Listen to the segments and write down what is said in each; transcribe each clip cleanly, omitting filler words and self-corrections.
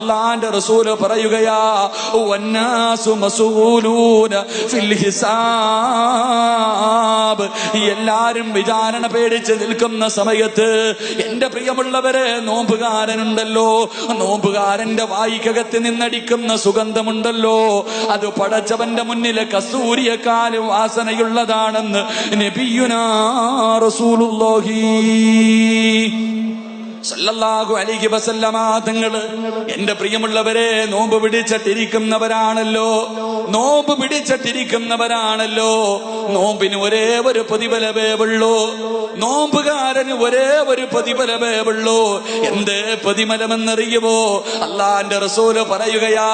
അല്ലാഹുവിന്റെ റസൂല് പറയുകയാ, വന്നാസു മസ്ഊലൂന ഫിൽ ഹിസാബ്. എല്ലാരും വിചാരണ പേടിച്ച് നിൽക്കുന്ന സമയത്ത് എന്റെ പ്രിയമുള്ളവരെ, നോമ്പുകാരനുണ്ടല്ലോ, നോമ്പുകാരന്റെ വായിക്കകത്ത് നിന്നടിക്കുന്ന സുഗന്ധമുണ്ടല്ലോ, അത് പടച്ചവന്റെ മുന്നിലെ കസ്തൂരിയെക്കാളും വാസനയുള്ളതാണെന്ന് നബിയുനാ റസൂലുള്ളാഹി സല്ലല്ലാഹു അലൈഹി വസല്ലമ തങ്ങള്. എന്റെ പ്രിയമുള്ളവരെ, നോമ്പ് പിടിച്ചിട്ടിരിക്കുന്നവരാണല്ലോ, നോമ്പ് പിടിച്ചിട്ടിരിക്കുന്നവരാണല്ലോ. നോമ്പിന് ഒരേ ഒരു പ്രതിഫലമേയുള്ളൂ, നോമ്പുകാരന് ഒരേ ഒരു പ്രതിഫലമേയുള്ളൂ. എന്ത് പ്രതിഫലമെന്നറിയുമോ? അല്ലാഹുവിന്റെ റസൂല് പറയുകയാ,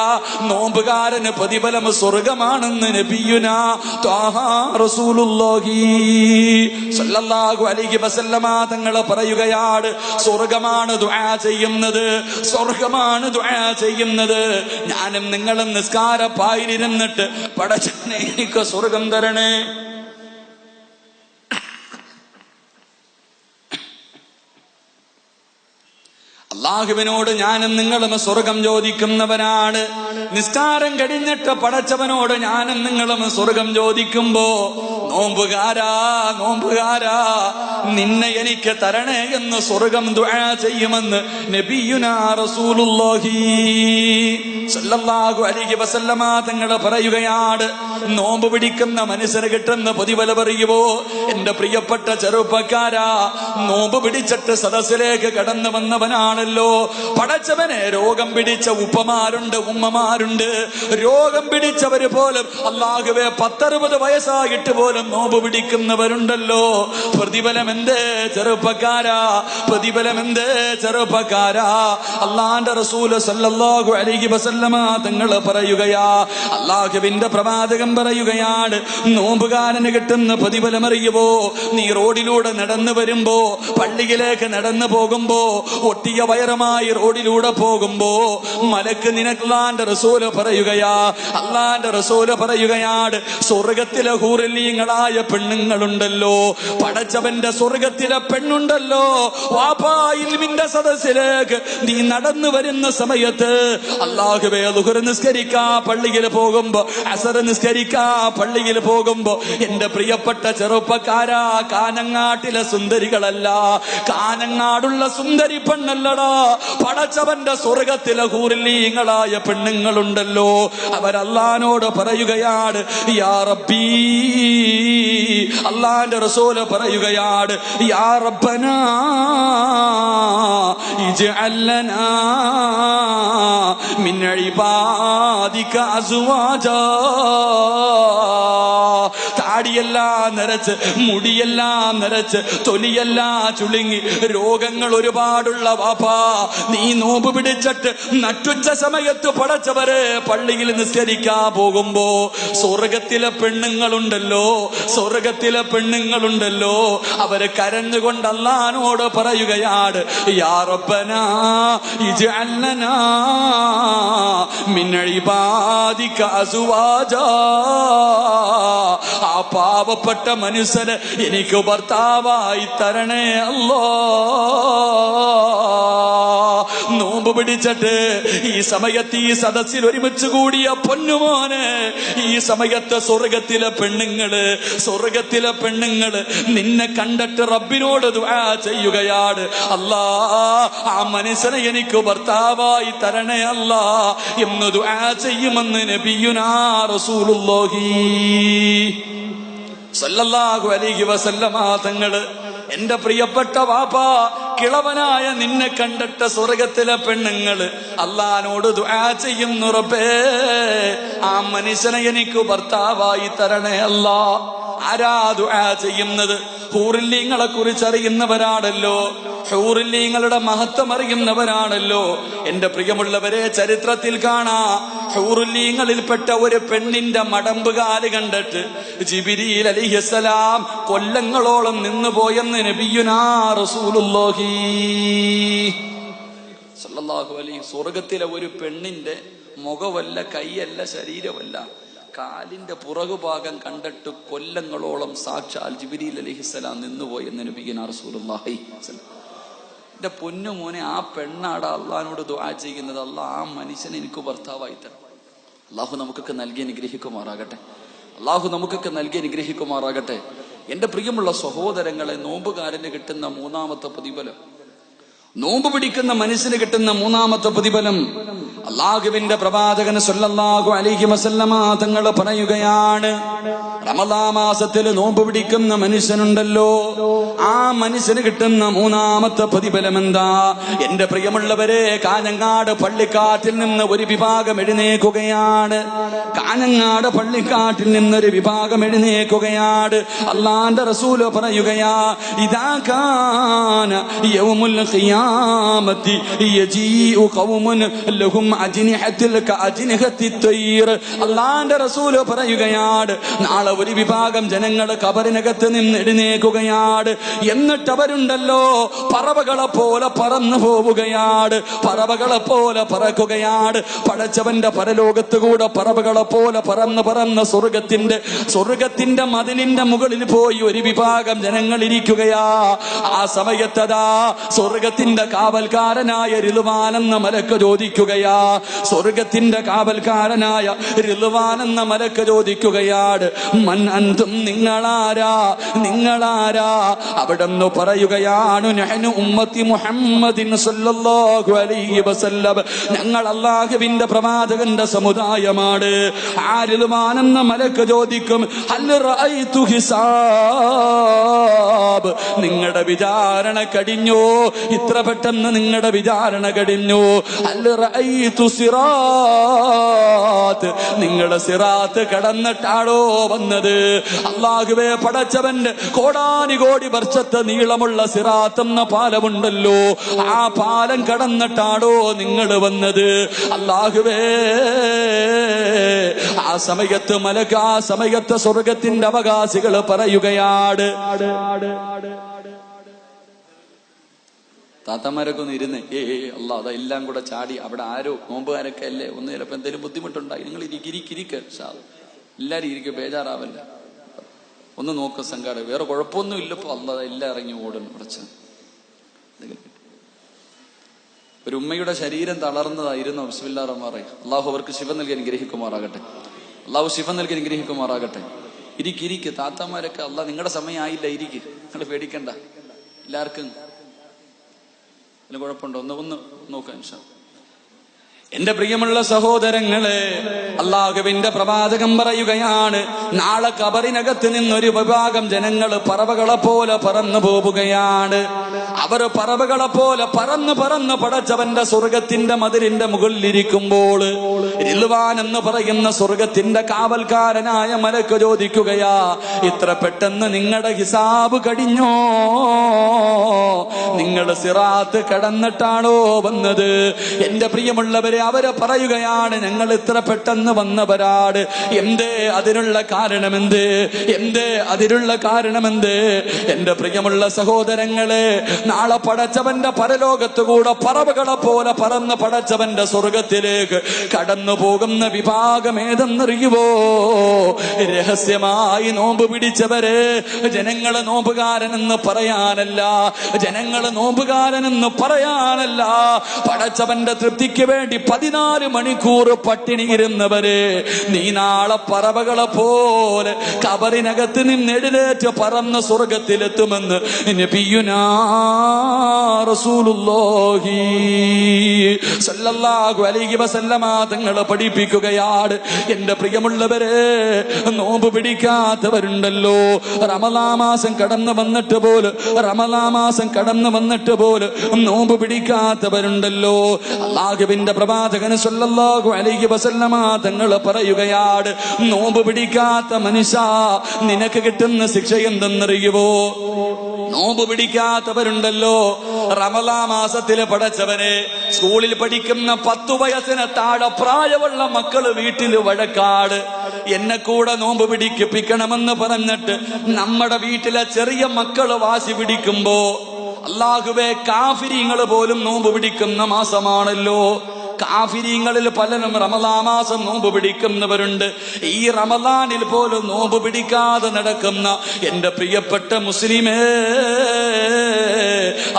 നോമ്പുകാരന് പ്രതിഫലം സ്വർഗമാണെന്ന് നബിയുനാ ത്വാഹ റസൂലുള്ളാഹി സല്ലല്ലാഹു അലൈഹി വസല്ലമ തങ്ങള് പറയുകയാണ്, സ്വർഗമാണ് ദുആ ചെയ്യുന്നത്, സ്വർഗമാണ് ദുആ ചെയ്യുന്നത്. ഞാനും നിങ്ങളും നിസ്കാരപ്പായിലിരുന്നിട്ട് പടച്ചവനെ എനിക്ക് സ്വർഗം തരണേ, അല്ലാഹുവിനോട് ഞാനും നിങ്ങളും സ്വർഗം ചോദിക്കുന്നവനാണ്. നിസ്കാരം കഴിഞ്ഞിട്ട് പടച്ചവനോട് ഞാനും നിങ്ങളും സ്വർഗം ചോദിക്കുമ്പോ, നോമ്പുകാരാ നോമ്പുകാരാ നിന്നെ എനിക്ക് തരണേ എന്ന് സ്വർഗം ദുആ ചെയ്യുമെന്ന് നബിയുനാ റസൂലുള്ളാഹി സല്ലല്ലാഹു അലൈഹി വസല്ലമ തങ്ങൾ പറയുകയാണ്. നോമ്പ് പിടിക്കുന്ന മനുഷ്യന് കിട്ടുന്ന പ്രതിഫലം അറിയുമോ? എന്റെ പ്രിയപ്പെട്ട ചെറുപ്പക്കാരാ, നോമ്പ് പിടിച്ചിട്ട് സദസ്സിലേക്ക് കടന്നു വന്നവനാണല്ലോ പടച്ചവനെ. രോഗം പിടിച്ച ഉപ്പമാരുണ്ട്, ഉമ്മമാരുണ്ട്. രോഗം പിടിച്ചവര് പോലും അല്ലാഹുവേ 10-60 വയസ്സായിട്ട് പോലും നോമ്പ് പിടിക്കുന്നവരുണ്ടല്ലോ. പ്രതിഫലം എന്തേ ചെറുപ്പക്കാരാ, പ്രതിഫലം എന്തേ ചെറുപ്പക്കാരാ? അല്ലാഹുവിന്റെ റസൂൽ സല്ലല്ലാഹു അലൈഹി വസല്ലമ തങ്ങൾ പറയുകയാ, അല്ലാഹുവിന്റെ പ്രവാചകൻ പറയുകയാണ്, നോമ്പുകാരന് കിട്ടുന്ന പ്രതിഫലം അറിയുമോ? നീ റോഡിലൂടെ നടന്നു വരുമ്പോ, പള്ളിയിലേക്ക് നടന്നു പോകുമ്പോ, ഒട്ടിയ വയറുമായി റോഡിലൂടെ പോകുമ്പോ, മലക്ക് നിനക്ക് അല്ലാഹുവിന്റെ റസൂല് പറയുകയാ, അല്ലാഹുവിന്റെ റസൂല് പറയുകയാണ്, സ്വർഗത്തിലെ ഹൂറിലീങ്ങളായ പെണ്ണുങ്ങളുണ്ടല്ലോ, പടച്ചവന്റെ സ്വർഗത്തിലെ പെണ്ണുണ്ടല്ലോ, വാപ്പാ ഇൽമിന്റെ സദസ്സിലേക്ക് നീ നടന്നു വരുന്ന സമയത്ത്, അല്ലാഹുവേ ളുഹർ നിസ്കരിക്കാ പള്ളിയിൽ പോകുമ്പോ, അസർ നിസ്കരിക്കാ പള്ളിയിൽ പോകുമ്പോ, എന്റെ പ്രിയപ്പെട്ട ചെറുപ്പക്കാരാ, കാനങ്ങാട്ടിലെ സുന്ദരികളല്ല, കാനങ്ങാടുള്ള സുന്ദരി പെണ്ണല്ലടാ, പടച്ചവന്റെ സ്വർഗത്തിലെ ഹൂറിലീങ്ങളായ പെണ്ണുങ്ങളുണ്ടല്ലോ. അവരല്ലാഹുവിനോട് പറയുകയാണ്, യാ റബ്ബീ, അല്ലാഹുവിന്റെ റസൂല് പറയുകയാണ്, യാ റബ്ബനാ ഇജ്അൽ ലനാ മിൻ ഇബാദിക അസ്വാജാ. താടിയെല്ലാം നിറച്ച്, മുടിയെല്ലാം നിറച്ച്, തൊലിയെല്ലാം ചുളുങ്ങി, രോഗങ്ങൾ ഒരുപാടുള്ള വാപ്പാ, നീ നോമ്പ് പിടിച്ചിട്ട് നട്ടുച്ച സമയത്ത് പടച്ചവരെ പള്ളിയിൽ നിസ്കരിക്കാൻ പോകുമ്പോ, സ്വർഗത്തിലെ പെണ്ണുങ്ങളുണ്ടല്ലോ, സ്വർഗത്തിലെ പെണ്ണുങ്ങളുണ്ടല്ലോ, അവര് കരഞ്ഞുകൊണ്ട് അല്ലാഹുവിനോട് പറയുകയാണ്, യാ റബ്ബനാ ഇജ്അൽ ലനാ മിൻ ഇബാദിക അസ്വാജാ. ആ പാവപ്പെട്ട മനുഷ്യന് എനിക്ക് ഭർത്താവായി തരണേ അല്ലാ. നോമ്പ് പിടിച്ചിട്ട് ഈ സമയത്ത് ഈ സദസ്സിൽ ഒരുമിച്ച് കൂടിയ പൊന്നുമോനെ, ഈ സമയത്ത് സ്വർഗത്തിലെ പെണ്ണുങ്ങള്, സ്വർഗത്തിലെ പെണ്ണുങ്ങള് നിന്നെ കണ്ടിട്ട് റബ്ബിനോട് ദുആ ചെയ്യുകയാണ്, അല്ലാ ആ മനുഷ്യനെ എനിക്ക് ഭർത്താവായി തരണേ അല്ലാ എന്ന് ദുആ ചെയ്യുമെന്ന് നബിയുനാ റസൂലുള്ളാഹി സല്ലല്ലാഹു അലൈഹി വസല്ലമ തങ്ങള്. എന്റെ പ്രിയപ്പെട്ട വാപ്പാ, കിളവനായ നിന്നെ കണ്ടിട്ട് സ്വർഗത്തിലെ പെണ്ണുങ്ങള് അല്ലാഹുവിനോട് ദുആ ചെയ്യുന്നു, റബ്ബേ ആ മനുഷ്യനെ എനിക്ക് ഭർത്താവായി തരണേ അല്ലാ. ആരാ ദുആ ചെയ്യുന്നത്? ഹൂറില്ലീങ്ങളെ കുറിച്ച് അറിയുന്നവരാണല്ലോ, ഹൂറില്ലീങ്ങളുടെ മഹത്വം അറിയുന്നവരാണല്ലോ. എന്റെ പ്രിയമുള്ളവരെ, ചരിത്രത്തിൽ കാണാ, ഹൂറില്ലീങ്ങളിൽപ്പെട്ട ഒരു പെണ്ണിന്റെ മടമ്പുകാല് കണ്ടിട്ട് ജിബ്രീൽ അലൈഹിസ്സലാം കൊല്ലങ്ങളോളം നിന്നുപോയെന്ന് നബിയുനാ റസൂലുള്ളാഹി സല്ലല്ലാഹു അലൈഹി. സ്വർഗത്തിലെ ഒരു പെണ്ണിന്റെ മുഖമല്ല, കൈയല്ല, ശരീരമല്ല, കാലിന്റെ പുറകുഭാഗം കണ്ടിട്ട് കൊല്ലങ്ങളോളം സാക്ഷാൽ ജിബ്രീൽ അലൈഹിസ്സലാം നിന്നുപോയെന്ന് നബിയുനാ റസൂലുള്ളാഹി. എന്റെ പൊന്നു മോനെ, ആ പെണ്ണാടാ അള്ളഹാനോട് ദുആ ചെയ്യുന്നത്, അള്ളാഹ് ആ മനുഷ്യനെ എനിക്ക് ഭർത്താവായി തരണം. അള്ളാഹു നമുക്കൊക്കെ നൽകി അനുഗ്രഹിക്കുമാറാകട്ടെ. അള്ളാഹു നമുക്കൊക്കെ നൽകി അനുഗ്രഹിക്കുമാറാകട്ടെ. എന്റെ പ്രിയമുള്ള സഹോദരങ്ങളെ, നോമ്പുകാരന് കിട്ടുന്ന മൂന്നാമത്തെ പ്രതിഫലം, നോമ്പ് പിടിക്കുന്ന മനുഷ്യന് കിട്ടുന്ന മൂന്നാമത്തെ പ്രതിഫലം, അള്ളാഹുവിന്റെ പ്രവാചകൻ സല്ലല്ലാഹു അലൈഹി വസല്ലമ തങ്ങൾ പറയുകയാണ്, റമദാൻ മാസത്തിൽ നോമ്പ് പിടിക്കുന്ന മനുഷ്യനുണ്ടല്ലോ, ആ മനുഷ്യന് കിട്ടുന്ന മൂന്നാമത്തെ പ്രതിഫലം എന്താ? എന്റെ പ്രിയമുള്ളവരെ, കാഞ്ഞങ്ങാട് പള്ളിക്കാട്ടിൽ നിന്ന് ഒരു വിഭാഗം എഴുന്നേക്കുകയാണ്. കാഞ്ഞങ്ങാട് പള്ളിക്കാട്ടിൽ നിന്നൊരു വിഭാഗം എഴുന്നേക്കുകയാണ്. അള്ളാന്റെ റസൂല് പറയുകയാ, ഇദാ കാന യൗമുൽ ഖിയാമത്തി യജീഉ ഖൗമുൻ ലഹും അജ്നിഹത്തുൽ കഅജ്നിഹത്തി തയ്ർ. അള്ളാന്റെ റസൂല് പറയുകയാണ്, നാളെ ഒരു വിഭാഗം ജനങ്ങൾ ഖബറിനകത്ത് നിന്ന് എഴുന്നേക്കുകയാണ്. എന്നിട്ട് അവരുണ്ടല്ലോ പറവകളെ പോലെ പറന്നു പോവുകയാണ്, പറവകളെ പോലെ പറക്കുകയാണ്. പടച്ചവന്റെ പരലോകത്ത് കൂടെ പറവകളെ പോലെ പറന്ന് സ്വർഗത്തിന്റെ മതിലിന്റെ മുകളിൽ പോയി ഒരു വിഭാഗം ജനങ്ങൾ ഇരിക്കുകയാ. ആ സമയത്തതാ സ്വർഗത്തിന്റെ കാവൽക്കാരനായ റിദ്വാൻ എന്ന മലക്ക് ചോദിക്കുകയാ, സ്വർഗത്തിന്റെ കാവൽക്കാരനായ റിദ്വാൻ എന്ന മലക്ക് ചോദിക്കുകയാണ്, മൻ അൻതും, നിങ്ങളാരാ? അവിടെന്ന് പറയുകയാണ്, നഹ്നു ഉമ്മത്തി മുഹമ്മദിൻ സല്ലല്ലാഹു അലൈഹി വസല്ലം, ഞങ്ങൾ അല്ലാഹുവിന്റെ പ്രവാചകന്റെ സമുദായമാണ്. ആ റിദ്വാൻ എന്ന മലക്ക് ചോദിക്കും, ഹൽ റഅയ്തു ഹിസാബ്, നിങ്ങളുടെ വിചാരണ കഴിഞ്ഞോ? ഇത്ര പെട്ടെന്ന് നിങ്ങളുടെ വിചാരണ കഴിഞ്ഞു? ഹൽ റഅയ്തു സിറാത്ത്, നിങ്ങളുടെ സിറാത്ത് കടന്നിട്ടാണോ വന്നത്? അല്ലാഹുവേ, പടച്ചവന്റെ കോടാനുകോടി വർഷത്തെ നീളമുള്ള സിറാത്ത് എന്ന പാലമുണ്ടല്ലോ, ആ പാലം കടന്നിട്ടാണോ നിങ്ങൾ വന്നത്? അല്ലാഹുവേ, ആ സമയത്ത് മലക്ക്, ആ സമയത്ത് സ്വർഗത്തിന്റെ അവകാശികൾ പറയുകയാണ്, താത്തമാരൊക്കെ ഒന്ന് ഇരുന്ന് അല്ലാ, അതെല്ലാം കൂടെ ചാടി അവിടെ ആരോ നോമ്പുകാരൊക്കെ അല്ലേ, ഒന്ന് ചിലപ്പോ എന്തെങ്കിലും ബുദ്ധിമുട്ടുണ്ടായി, നിങ്ങൾ ഇരിക്ക എല്ലാരും ഇരിക്കും, ബേജാറാവല്ല, ഒന്ന് നോക്ക സംഘാടക, വേറെ കുഴപ്പമൊന്നും ഇല്ലപ്പോ, അല്ലാ എല്ലാം ഇറങ്ങി ഓടുന്നു. കുറച്ച് ഒരു ഉമ്മയുടെ ശരീരം തളർന്നതായിരുന്നു. ബിസ്മില്ലാഹിർ റഹ്മാനിർ റഹീം. അള്ളാഹു അവർക്ക് ശിവ നൽകി അനുഗ്രഹിക്കുമാറാകട്ടെ. അള്ളാഹു ശിവ നൽകി അനുഗ്രഹിക്കുമാറാകട്ടെ. ഇരിക്ക് താത്തമാരൊക്കെ, അല്ലാ നിങ്ങളുടെ സമയം ആയില്ല, ഇരിക്ക്, നിങ്ങൾ പേടിക്കണ്ട, എല്ലാവർക്കും കുഴപ്പമുണ്ടോ? ഒന്ന് നോക്കാം ഇൻഷാ. എന്റെ പ്രിയമുള്ള സഹോദരങ്ങളെ, അല്ലാഹുവിന്റെ പ്രവാചകൻ പറയുകയാണ്, നാളെ ഖബറിനകത്ത് നിന്നൊരു വിഭാഗം ജനങ്ങൾ പറവകളെ പോലെ പറന്നു പോവുകയാണ്. അവർ പറവകളെ പോലെ പറന്ന് പടച്ചവന്റെ സ്വർഗത്തിന്റെ മതിലിന്റെ മുകളിലിരിക്കുമ്പോൾ റിദ്വാൻ എന്ന് പറയുന്ന സ്വർഗത്തിന്റെ കാവൽക്കാരനായ മലക്ക് ചോദിക്കുകയാ, ഇത്ര പെട്ടെന്ന് നിങ്ങളുടെ ഹിസാബ് കഴിഞ്ഞോ? നിങ്ങൾ സിറാത്ത് കടന്നിട്ടാണോ വന്നത്? എന്റെ പ്രിയമുള്ളവരെ, അവര് പറയുകയാണ്, ഞങ്ങൾ ഇത്ര പെട്ടെന്ന് വന്നവരാണ്. എന്തേ അതിനുള്ള കാരണമെന്ത്? എന്റെ പ്രിയമുള്ള സഹോദരങ്ങളെ, നാളെ പടച്ചവന്റെ പരലോകത്ത് കൂടെ പറവകളെ പോലെ പറന്ന് പടച്ചവന്റെ സ്വർഗത്തിലേക്ക് കടന്നു പോകുന്ന വിഭാഗം ഏതെന്നറിയുവോ? രഹസ്യമായി നോമ്പ് പിടിച്ചവരെ. ജനങ്ങള് നോമ്പുകാരനെന്ന് പറയാനല്ല, പടച്ചവന്റെ തൃപ്തിക്ക് വേണ്ടി 14 മണിക്കൂർ പട്ടിണി ഇരുന്നവരെ, നീ നാളെ പറവകളെ പോലെ ഖബറിനകത്ത് നിന്ന് എഴുന്നേറ്റ് പറന്ന് സ്വർഗത്തിലെത്തുമെന്ന് നബിയുനാ റസൂലുള്ളാഹി സല്ലല്ലാഹു അലൈഹി വസല്ലമ തങ്ങൾ പഠിപ്പിക്കുകയാണ്. എന്റെ പ്രിയമുള്ളവരെ, നോമ്പ് പിടിക്കാത്തവരുണ്ടല്ലോ, റമളാൻ മാസം കടന്നു വന്നിട്ട് പോലും നോമ്പ് പിടിക്കാത്തവരുണ്ടല്ലോ. അല്ലാഹുവിന്റെ പ്രവാചകൻ സല്ലല്ലാഹു അലൈഹി വസല്ലമ തങ്ങൾ പറയുകയാണ്, നോമ്പ് പിടിക്കാത്ത മനുഷ്യ, നിനക്ക് കിട്ടുന്ന ശിക്ഷ എന്തെന്നറിയുവോ? നോമ്പ് പിടിക്കാത്തവരുണ്ടല്ലോ, റമളാൻ മാസത്തിലെ പടച്ചവനെ, സ്കൂളിൽ പഠിക്കുന്ന 10 വയസ്സിന് താഴെ പ്രായമുള്ള മക്കള് വീട്ടിൽ വഴക്കാട്, എന്നെ കൂടെ നോമ്പ് പിടിപ്പിക്കണമെന്ന് പറഞ്ഞിട്ട് നമ്മുടെ വീട്ടിലെ ചെറിയ മക്കള് വാശി പിടിക്കുമ്പോ, അല്ലാഹുവേ, കാഫിരീങ്ങൾ പോലും നോമ്പ് പിടിക്കുന്ന മാസമാണല്ലോ. കാഫിരീങ്ങളിൽ പലരും റമളാൻ മാസം നോമ്പ് പിടിക്കുന്നവരുണ്ട്. ഈ റമളാനിൽ പോലും നോമ്പ് പിടിക്കാതെ നടക്കുന്ന എന്റെ പ്രിയപ്പെട്ട മുസ്ലിമേ,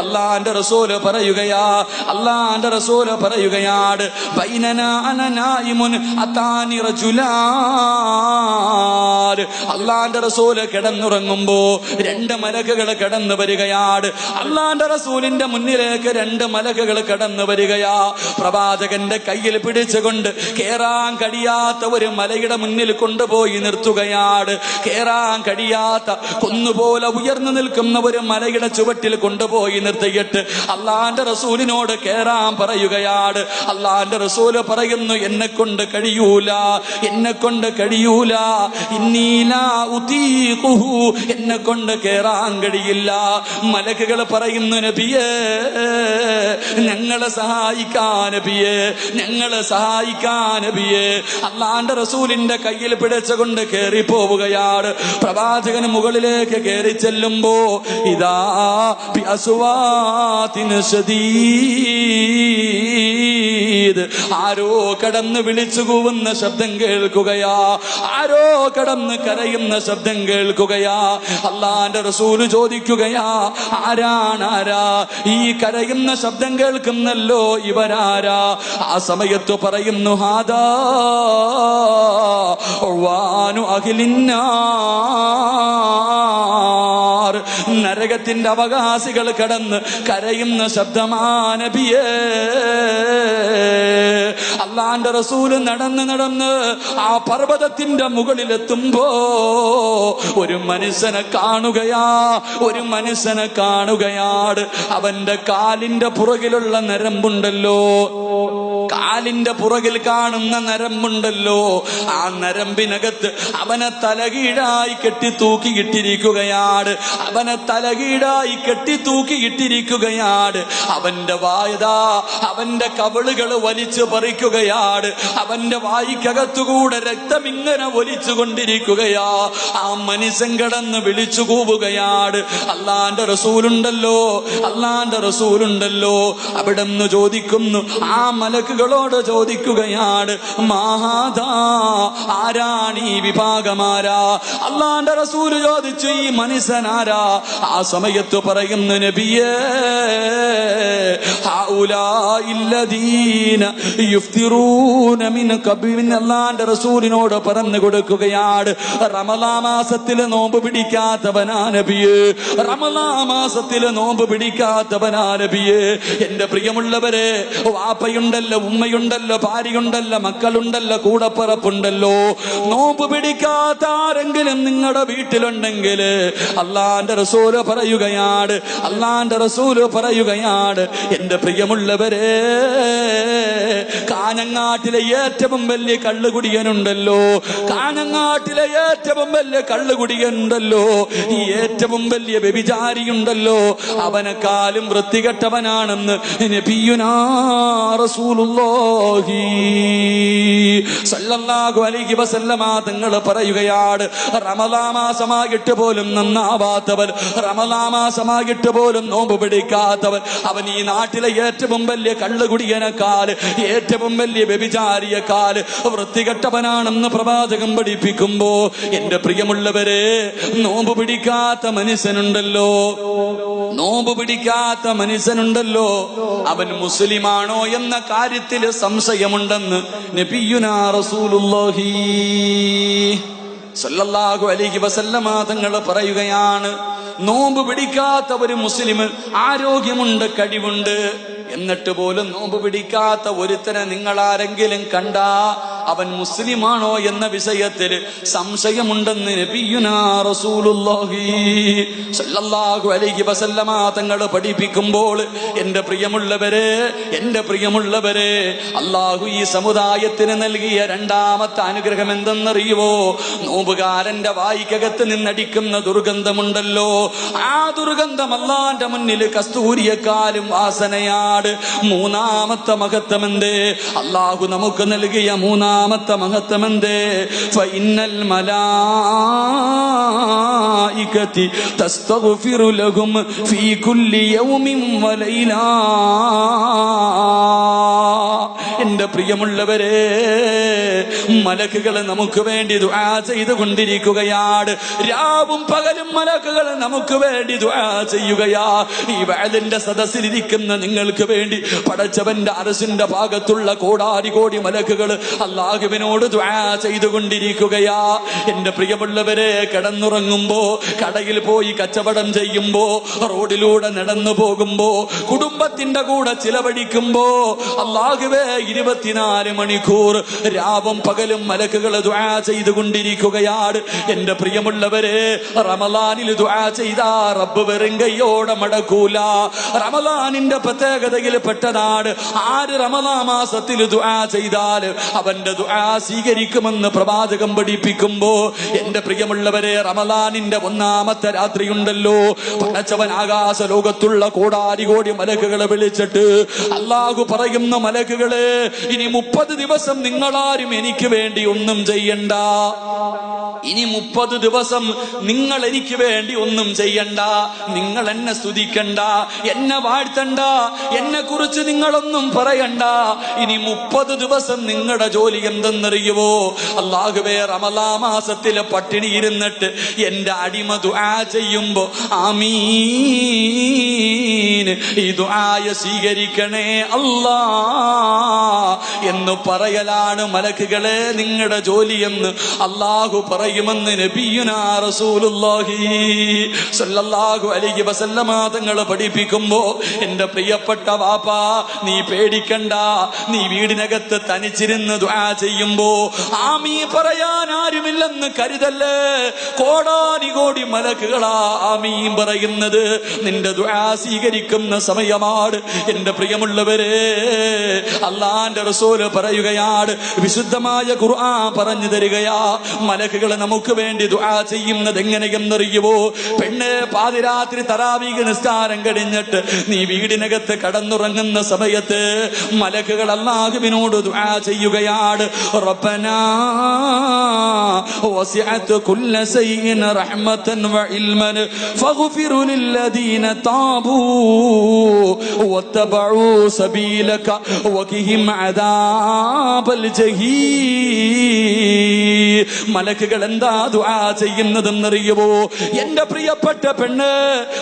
അല്ലാഹുവിന്റെ റസൂൽ പറയുകയാ, അല്ലാഹുവിന്റെ റസൂൽ പറയുകയാണ്, ബൈനനാ അന നായിമുൻ അതാനി റജുലാൻ. അല്ലാഹുവിന്റെ റസൂൽ കിടന്നുറങ്ങുമ്പോ രണ്ട് മലക്കുകൾ കടന്നു വരികയാണ്. അല്ലാഹുവിന്റെ റസൂലിന്റെ മുന്നിലേക്ക് രണ്ട് മലക്കുകൾ കടന്നു വരികയാ. പ്രവാചകന്റെ കയ്യിൽ പിടിച്ചുകൊണ്ട് കേറാൻ കഴിയാത്ത ഒരു മലയുടെ മുന്നിൽ കൊണ്ടുപോയി നിർത്തുകയാണ്. കേറാൻ കഴിയാത്ത കുന്നുപോലെ ഉയർന്നു നിൽക്കുന്ന ഒരു മലയുടെ ചുവട്ടിൽ കൊണ്ടുപോയി നിർത്തിയിട്ട് അല്ലാഹുവിന്റെ റസൂലിനോട് കേറാൻ പറയുകയാണ്. അല്ലാഹുവിന്റെ റസൂല് പറയുന്നു, എന്നെ കൊണ്ട് കഴിയൂല, എന്നെ കൊണ്ട് കഴിയൂല, ഇന്നീലാ ഉതീഖുഹു, എന്നെ കൊണ്ട് കേറാൻ കഴിയില്ല. മലക്കുകൾ പറയുന്നു, നബിയേ ഞങ്ങളെ സഹായിക്കാൻ നബിയേ, ഞങ്ങളെ സഹായിക്കാൻ നബിയേ. അല്ലാഹുവിന്റെ റസൂലിന്റെ കയ്യിൽ പിടിച്ചുകൊണ്ട് കേറി പോവുകയാണ്. പ്രവാചകന് മുകളിലേക്ക് കേറി ചെല്ലുമ്പോ ഇതാ ബിഅസ്വാതിൻ ശദീദ്, ആരോ കടന്ന് വിളിച്ചു കൂവുന്ന ശബ്ദം കേൾക്കുകയാ, ആരോ കടന്ന് കരയുന്ന ശബ്ദം കേൾക്കുകയാ. അല്ലാഹുവിന്റെ റസൂല് ചോദിക്കുകയാ, ആരാ ഈ കരയുന്ന ശബ്ദം കേൾക്കുന്നല്ലോ, ഇവരാരാ? ആ സമയത്ത് പറയുന്നു, ഹാദാ ഉവാനു അഹ്ലിന്നാർ, നരകത്തിന്റെ അവകാശികൾ കടന്ന് കരയുന്ന ശബ്ദമാ നബിയേ. അല്ലാഹുവിന്റെ റസൂല് നടന്ന് ആ പർവ്വതത്തിന്റെ മുകളിലെത്തുമ്പോ ഒരു മനുഷ്യനെ കാണുകയാ, ഒരു മനുഷ്യനെ കാണുകയാണ്. അവന്റെ കാലിന്റെ പുറകിലുള്ള നരമ്പുണ്ടല്ലോ, കാലിന്റെ പുറകിൽ കാണുന്ന നരമ്പുണ്ടല്ലോ, ആ നരമ്പിനകത്ത് അവനെ തലകീഴായി കെട്ടി തൂക്കിയിട്ടിരിക്കുകയാണ്, അവനെ തലകീഴായി കെട്ടി തൂക്കിയിട്ടിരിക്കുകയാണ്. അവന്റെ വായതാ, അവന്റെ കവിളുകൾ വലിച്ചു പറിക്കുകയാണ്, അവന്റെ വായിക്കകത്തുകൂടെ രക്തം ഇങ്ങനെ ഒലിച്ചു കൊണ്ടിരിക്കുകയാ. ആ മനുഷ്യൻ കടന്ന് വിളിച്ചു കൂവുകയാണ്. അല്ലാഹുവിന്റെ റസൂലുണ്ടല്ലോ, അല്ലാഹുവിന്റെ റസൂലുണ്ടല്ലോ. അവിടെ നിന്ന് ചോദിക്കുന്നു, ആ മലക്കുകളോട് ചോദിക്കുകയാണ്, മാഹാദാ, ആരാണ് ഈ വിഭാഗമാരാ? അല്ലാഹുവിന്റെ റസൂല് ചോദിച്ചു, ഈ മനുഷ്യനാരാ? ആ സമയത്ത് പറയുന്നു, നബിയേ ഹൗലാഇല്ലദീന യുഫ്തിറൂന മിൻ ഖബിൻ. അല്ലാഹുവിന്റെ റസൂലിനോട് പറഞ്ഞു കൊടുക്കുകയാണ്, റമളാൻ മാസത്തിൽ നോമ്പ് പിടിക്കാത്തവനാ നബിയേ, റമളാൻ മാസത്തിൽ നോമ്പ് പിടിക്കാത്തവനാ നബിയേ. എന്റെ പ്രിയമുള്ളവരെ, വാപ്പയുണ്ടല്ലോ, ഉമ്മയുണ്ടല്ലോ, ഭാര്യയുണ്ടല്ലോ, മക്കളുണ്ടല്ലോ, കൂടപ്പിറപ്പുണ്ടല്ലോ, നോമ്പ് പിടിക്കാത്ത ആരെങ്കിലും നിങ്ങളുടെ വീട്ടിലുണ്ടെങ്കിൽ അല്ലാഹുവിന്റെ റസൂല് പറയുകയാണ്, അല്ലാഹുവിന്റെ റസൂല് പറയുകയാണ്, എന്റെ പ്രിയമുള്ളവരെ, കാഞ്ഞങ്ങാട്ടിലെ ഏറ്റവും വലിയ കള്ളുകുടിയനുണ്ടല്ലോ, കാഞ്ഞങ്ങാട്ടിലെ ഏറ്റവും വലിയ കള്ളുകുടിയനുണ്ടല്ലോ, ഈ ഏറ്റവും വലിയ വ്യഭിചാരിയുണ്ടല്ലോ, അവനെക്കാളും വൃത്തികെട്ടവനാണെന്ന് നബിയുനാ റസൂലുള്ളാഹി സല്ലല്ലാഹു അലൈഹി വസല്ലമ തങ്ങൾ പറയുകയാണ്, റമളാൻ മാസമായിട്ട് പോലും നന്നാവാത്തവൻ, റമളാൻ മാസമായിട്ട് പോലും നോമ്പ് പിടിക്കാത്തവൻ, അവൻ ഈ നാട്ടിലെ ഏറ്റവും വലിയ കള്ളുകുടിയനേക്കാൾ, ഏറ്റവും വലിയ വ്യഭിചാരിയേക്കാൾ വൃത്തികെട്ടവനാണെന്ന് പ്രവാചകൻ പഠിപ്പിക്കുമ്പോ, എന്റെ പ്രിയമുള്ളവരെ, നോമ്പ് പിടിക്കാത്ത മനുഷ്യനുണ്ടല്ലോ, നോമ്പ് പിടിക്കാത്ത മനുഷ്യനുണ്ടല്ലോ, അവൻ മുസ്ലിമാണോ എന്ന കാര്യത്തിൽ സംശയമുണ്ടെന്ന് നബിയുനാ റസൂലുള്ളാഹി സല്ലല്ലാഹു അലൈഹി വസല്ലമ തങ്ങൾ പറയുകയാണ്. നോമ്പ് പിടിക്കാത്ത ഒരു മുസ്ലിം, ആരോഗ്യമുണ്ട്, കഴിവുണ്ട്, എന്നിട്ട് പോലും നോമ്പ് പിടിക്കാത്ത ഒരുത്തനെ നിങ്ങൾ ആരെങ്കിലും കണ്ടാ അവൻ മുസ്ലിമാണോ എന്ന വിഷയത്തിൽ സംശയമുണ്ടെന്ന് നബിയുനാ റസൂലുള്ളാഹി സല്ലല്ലാഹു അലൈഹി വസല്ലമ തങ്ങൾ പഠിപ്പിക്കുമ്പോൾ, എന്റെ പ്രിയമുള്ളവരെ, എന്റെ പ്രിയമുള്ളവരെ, അല്ലാഹു ഈ സമുദായത്തിന് നൽകിയ രണ്ടാമത്തെ അനുഗ്രഹം എന്തെന്നറിയുവോ? നോമ്പുകാരന്റെ വായിക്കകത്ത് നിന്നടിക്കുന്ന ദുർഗന്ധമുണ്ടല്ലോ, ആ ദുർഗന്ധം അല്ലാഹുവിന്റെ മുന്നിൽ കസ്തൂരിയെക്കാളും വാസനയാണ്. മൂന്നാമത്തെ മഹത്വം എന്തേ? അല്ലാഹു നമുക്ക് നൽകിയ മൂന്നാമത്തെ മൂന്നാമത്തെ മഹത്വം എന്തേ? ഫഇന്നൽ മലായികതി തസ്തഗ്ഫിറു ലഹും ഫീ കുല്ലി യൗമിൻ വലൈല. എന്റെ പ്രിയമുള്ളവരെ, മലക്കുകൾ നമുക്ക് വേണ്ടി ദുആ ചെയ്തുകൊണ്ടിരിക്കുകയാണ്. രാവും പകലും മലക്കുകൾ നമുക്ക് വേണ്ടി ദുആ ചെയ്യുകയാ. ഈ വഅദിന്റെ സദസ്സിലിരിക്കുന്ന നിങ്ങൾക്ക് വേണ്ടി പടച്ചവന്റെ അർശിന്റെ ഭാഗത്തുള്ള കോടാരി കോടി മലക്കുകൾ അല്ലാഹുവിനോട് ദുആ ചെയ്തുകൊണ്ടിരിക്കുകയാ. എന്റെ പ്രിയമുള്ളവരെ, കിടന്നുറങ്ങുമ്പോ, കടയിൽ പോയി കച്ചവടം ചെയ്യുമ്പോ, റോഡിലൂടെ നടന്നു പോകുമ്പോ, കുടുംബത്തിന്റെ കൂടെ ചിലവഴിക്കുമ്പോ, അല്ലാഹുവേ 24 മണിക്കൂർ രാവും പകലും മലക്കുകൾ ദുആ ചെയ്തുകൊണ്ടിരിക്കുകയാണ്. എന്റെ പ്രിയമുള്ളവരെ, റമളാനിൽ ദുആ ചെയ്താ റബ്ബ് വെറും കൈയോടെ മടക്കൂല. റമളാനിന്റെ പ്രത്യേകതയിൽ പെട്ടതാണ്, ആര് റമളാൻ മാസത്തിൽ ദുആ ചെയ്താൽ അവന്റെ ദുആ സ്വീകരിക്കുമെന്ന് പ്രവാചകം പഠിപ്പിക്കുമ്പോ, എന്റെ പ്രിയമുള്ളവരെ, റമളാനിന്റെ 1-ാമത്തെ രാത്രിയുണ്ടല്ലോ, പടച്ചവൻ ആകാശ ലോകത്തുള്ള കോടാരി കോടി മലക്കുകളെ വിളിച്ചിട്ട് അല്ലാഹു പറയുന്ന, മലക്കുകളെ, ഇനി 30 ദിവസം നിങ്ങളാരും എനിക്ക് വേണ്ടി ഒന്നും ചെയ്യണ്ട. ഇനി 30 ദിവസം നിങ്ങൾ എനിക്ക് വേണ്ടി ഒന്നും ചെയ്യണ്ട. നിങ്ങൾ എന്നെ സ്തുതിക്കണ്ട, എന്നെ വാഴ്ത്തണ്ട, എന്നെ കുറിച്ച് നിങ്ങളൊന്നും പറയണ്ട. ഇനി 30 ദിവസം നിങ്ങളുടെ ജോലി എന്തെന്നറിയുവോ? അല്ലാഹുവേ, റമളാൻ മാസത്തിലെ പട്ടിണി ഇരുന്നിട്ട് എന്റെ അടിമ ദുആ ചെയ്യുമ്പോ ആമീൻ, ഈ ദുആയ സ്വീകരിക്കണേ അല്ലാ എന്ന് പറയലാണ് മലക്കുകളെ നിങ്ങളുടെ ജോലിയെന്ന് അല്ലാഹു പറയുമെന്ന് നബിയുനാ റസൂലുള്ളാഹി സ്വല്ലല്ലാഹു അലൈഹി വസല്ലമ തങ്ങൾ പഠിപ്പിക്കുമ്പോ, എന്റെ പ്രിയപ്പെട്ട വാപ്പാ, നീ പേടിക്കണ്ട. നീ വീടിനകത്ത് തനിച്ചിരുന്ന് ദുആ ചെയ്യുമ്പോ ആമീൻ പറയാൻ ആരുമില്ലെന്ന് കരുതല്ലേ. കോടാനി കോടി മലക്കുകളാ ആമീൻ പറയുന്നത്. നിന്റെ ദുആ സ്വീകരിക്കുന്ന സമയമാണ്. എന്റെ പ്രിയമുള്ളവരെ, അല്ലാഹുവിന്റെ റസൂൽ പറയുകയാണ്, വിശുദ്ധമായ ഖുർആൻ പറഞ്ഞു തരികയാ, മലക്കുകൾ നമുക്ക് വേണ്ടി ദുആ ചെയ്യുന്നത് എങ്ങനെയെന്നറിയുവോ? പെണ്ണെ, പാതിരാത്രി തറാവീഹ് നിസ്കാരം കഴിഞ്ഞിട്ട് നീ വീടിനകത്ത് കടന്നുറങ്ങുന്ന സമയത്ത് മലക്കുകൾ അല്ലാഹുവിനോട് ദുആ ചെയ്യുകയാണ്. റബ്ബനാ വസിഅത കുല്ല ശൈഇൻ റഹ്മതൻ വഇൽമൻ ഫഗ്ഫിർ ലില്ലദീന താബൂ വത്തബഉ സബീലക വഖിഹിം അദാബൽ ജഹീം. മലക്കുകൾ എന്താ ദുആ ചെയ്യുന്നതെന്നറിയുമോ? എന്റെ പ്രിയപ്പെട്ട പെണ്ണ്,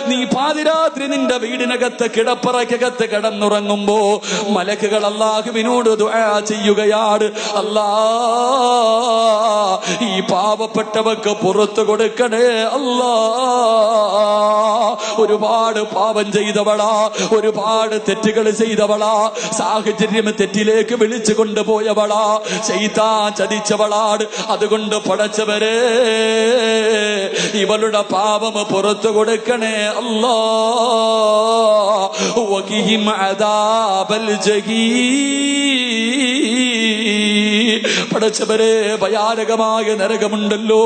നീ പാതിരാത്രി നിന്റെ വീടിനകത്ത് കിടപ്പറയ്ക്കകത്ത് കിടന്നുറങ്ങുമ്പോ മലക്കുകൾ അല്ലാഹുവിനോട് ദുആ ചെയ്യുകയാണ്. അല്ലാ, ഈ പാവപ്പെട്ടവർക്ക് പുറത്തു കൊടുക്കണേ അല്ലാ. ഒരുപാട് പാപം ചെയ്തവളാ, ഒരുപാട് തെറ്റുകൾ ചെയ്തവളാ, സാഹചര്യം തെറ്റിലേക്ക് വിളിച്ചു കൊണ്ടുപോയവളാ, ശൈത്താൻ ചതിച്ചവളാണ്. അതുകൊണ്ട് പടച്ചവരെ, ഇവളുടെ പാപം പുറത്തു കൊടുക്കണേ അല്ലാ. വഖിഹിം അദാബൽ ജഹീം. പടച്ചവരെ, ഭയാനകമായ നരകമുണ്ടല്ലോ,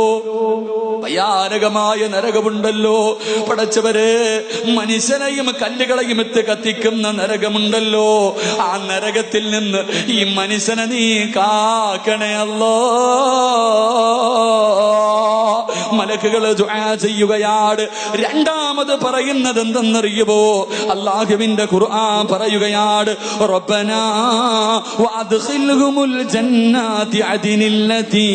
ഭയാനകമായ നരകമുണ്ടല്ലോ. പടച്ചവരെ, മനുഷ്യനെയും കല്ലുകളെയും എത്ത് കത്തിക്കുന്ന നരകമുണ്ടല്ലോ. ആ നരകത്തിൽ നിന്ന് ഈ മനുഷ്യനെ നീ കാക്കണേ അല്ലാ. മലക്കുകൾ ദുആ ചെയ്യുകയാണ്. രണ്ടാമത് പറയുന്നത് എന്തെന്നറിയുമോ? അല്ലാഹുവിന്റെ ഖുർആൻ പറയുകയാണ്, റബ്ബനാ വഅദ്ഖിൽഹുമുൽ ജന്നാതി അദ്നില്ലതി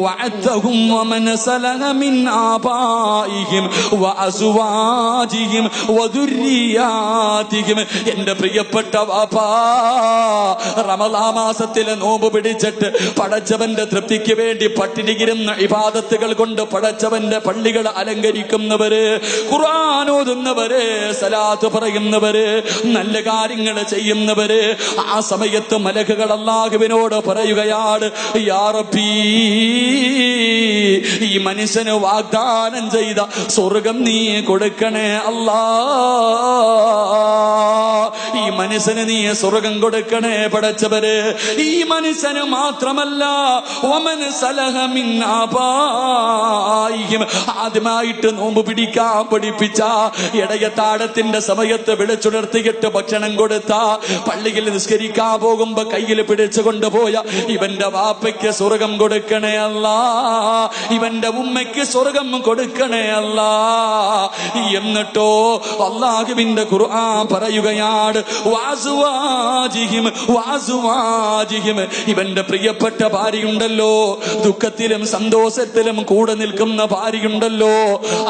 വഅദ്തഹും വമൻ സലഹ മിൻ ആബായിഹിം വഅസ്വാജിഹിം വദുർരിയാതിഹിം. എന്റെ പ്രിയപ്പെട്ട വാപ്പാ, റമളാൻ മാസത്തിലെ നോമ്പ് പിടിച്ചിട്ട് പടച്ചവന്റെ തൃപ്തിക്ക് വേണ്ടി പട്ടിണിയിരുന്ന ഇബാദത്തുകൾ കൊണ്ട് പടച്ചവന്റെ പള്ളികൾ അലങ്കരിക്കുന്നവര്, ഖുർആൻ ഓതുന്നവര്, സലാത്ത് പറയുന്നവര്, നല്ല കാര്യങ്ങൾ ചെയ്യുന്നവര്, ആ സമയത്ത് മലക്കുകൾ അല്ലാഹുവിനോട് പറയുകയാണ്, യാ റബ്ബി, ഈ മനുഷ്യന് വാഗ്ദാനം ചെയ്ത സ്വർഗം നീ കൊടുക്കണേ അല്ലാ. ഈ മനുഷ്യന് നീ സ്വർഗം കൊടുക്കണേ പടച്ചവര്. ഈ മനുഷ്യന് മാത്രമല്ല വമൻ സലഹ മിൻ ആബായിഹിം, ആദ്യമായിട്ട് നോമ്പ് പിടിക്കാൻ പഠിപ്പിച്ച, ഇടയത്താഴത്തിന്റെ സമയത്ത് വിളിച്ചുണർത്തിയിട്ട് ഭക്ഷണം കൊടുത്ത, പള്ളിയിൽ നിസ്കരിക്കാൻ പോകുമ്പോ കയ്യിൽ പിടിച്ചു കൊണ്ടുപോയ ഇവന്റെ വാപ്പയ്ക്ക് സ്വർഗം കൊടുക്കണേ അല്ലാ, ഇവന്റെ ഉമ്മയ്ക്ക് സ്വർഗം കൊടുക്കണേ അല്ലാ. എന്നിട്ടോ അല്ലാഹുവിന്റെ ഖുർആൻ പറയുകയാണ് വാസുവാജിഹിം വാസുവാജിഹിം, ഇവന്റെ പ്രിയപ്പെട്ട ഭാര്യയുണ്ടല്ലോ, ദുഃഖത്തിലും സന്തോഷത്തിലും കൂടെ നിൽക്കുന്ന ഭാര്യയുണ്ടല്ലോ,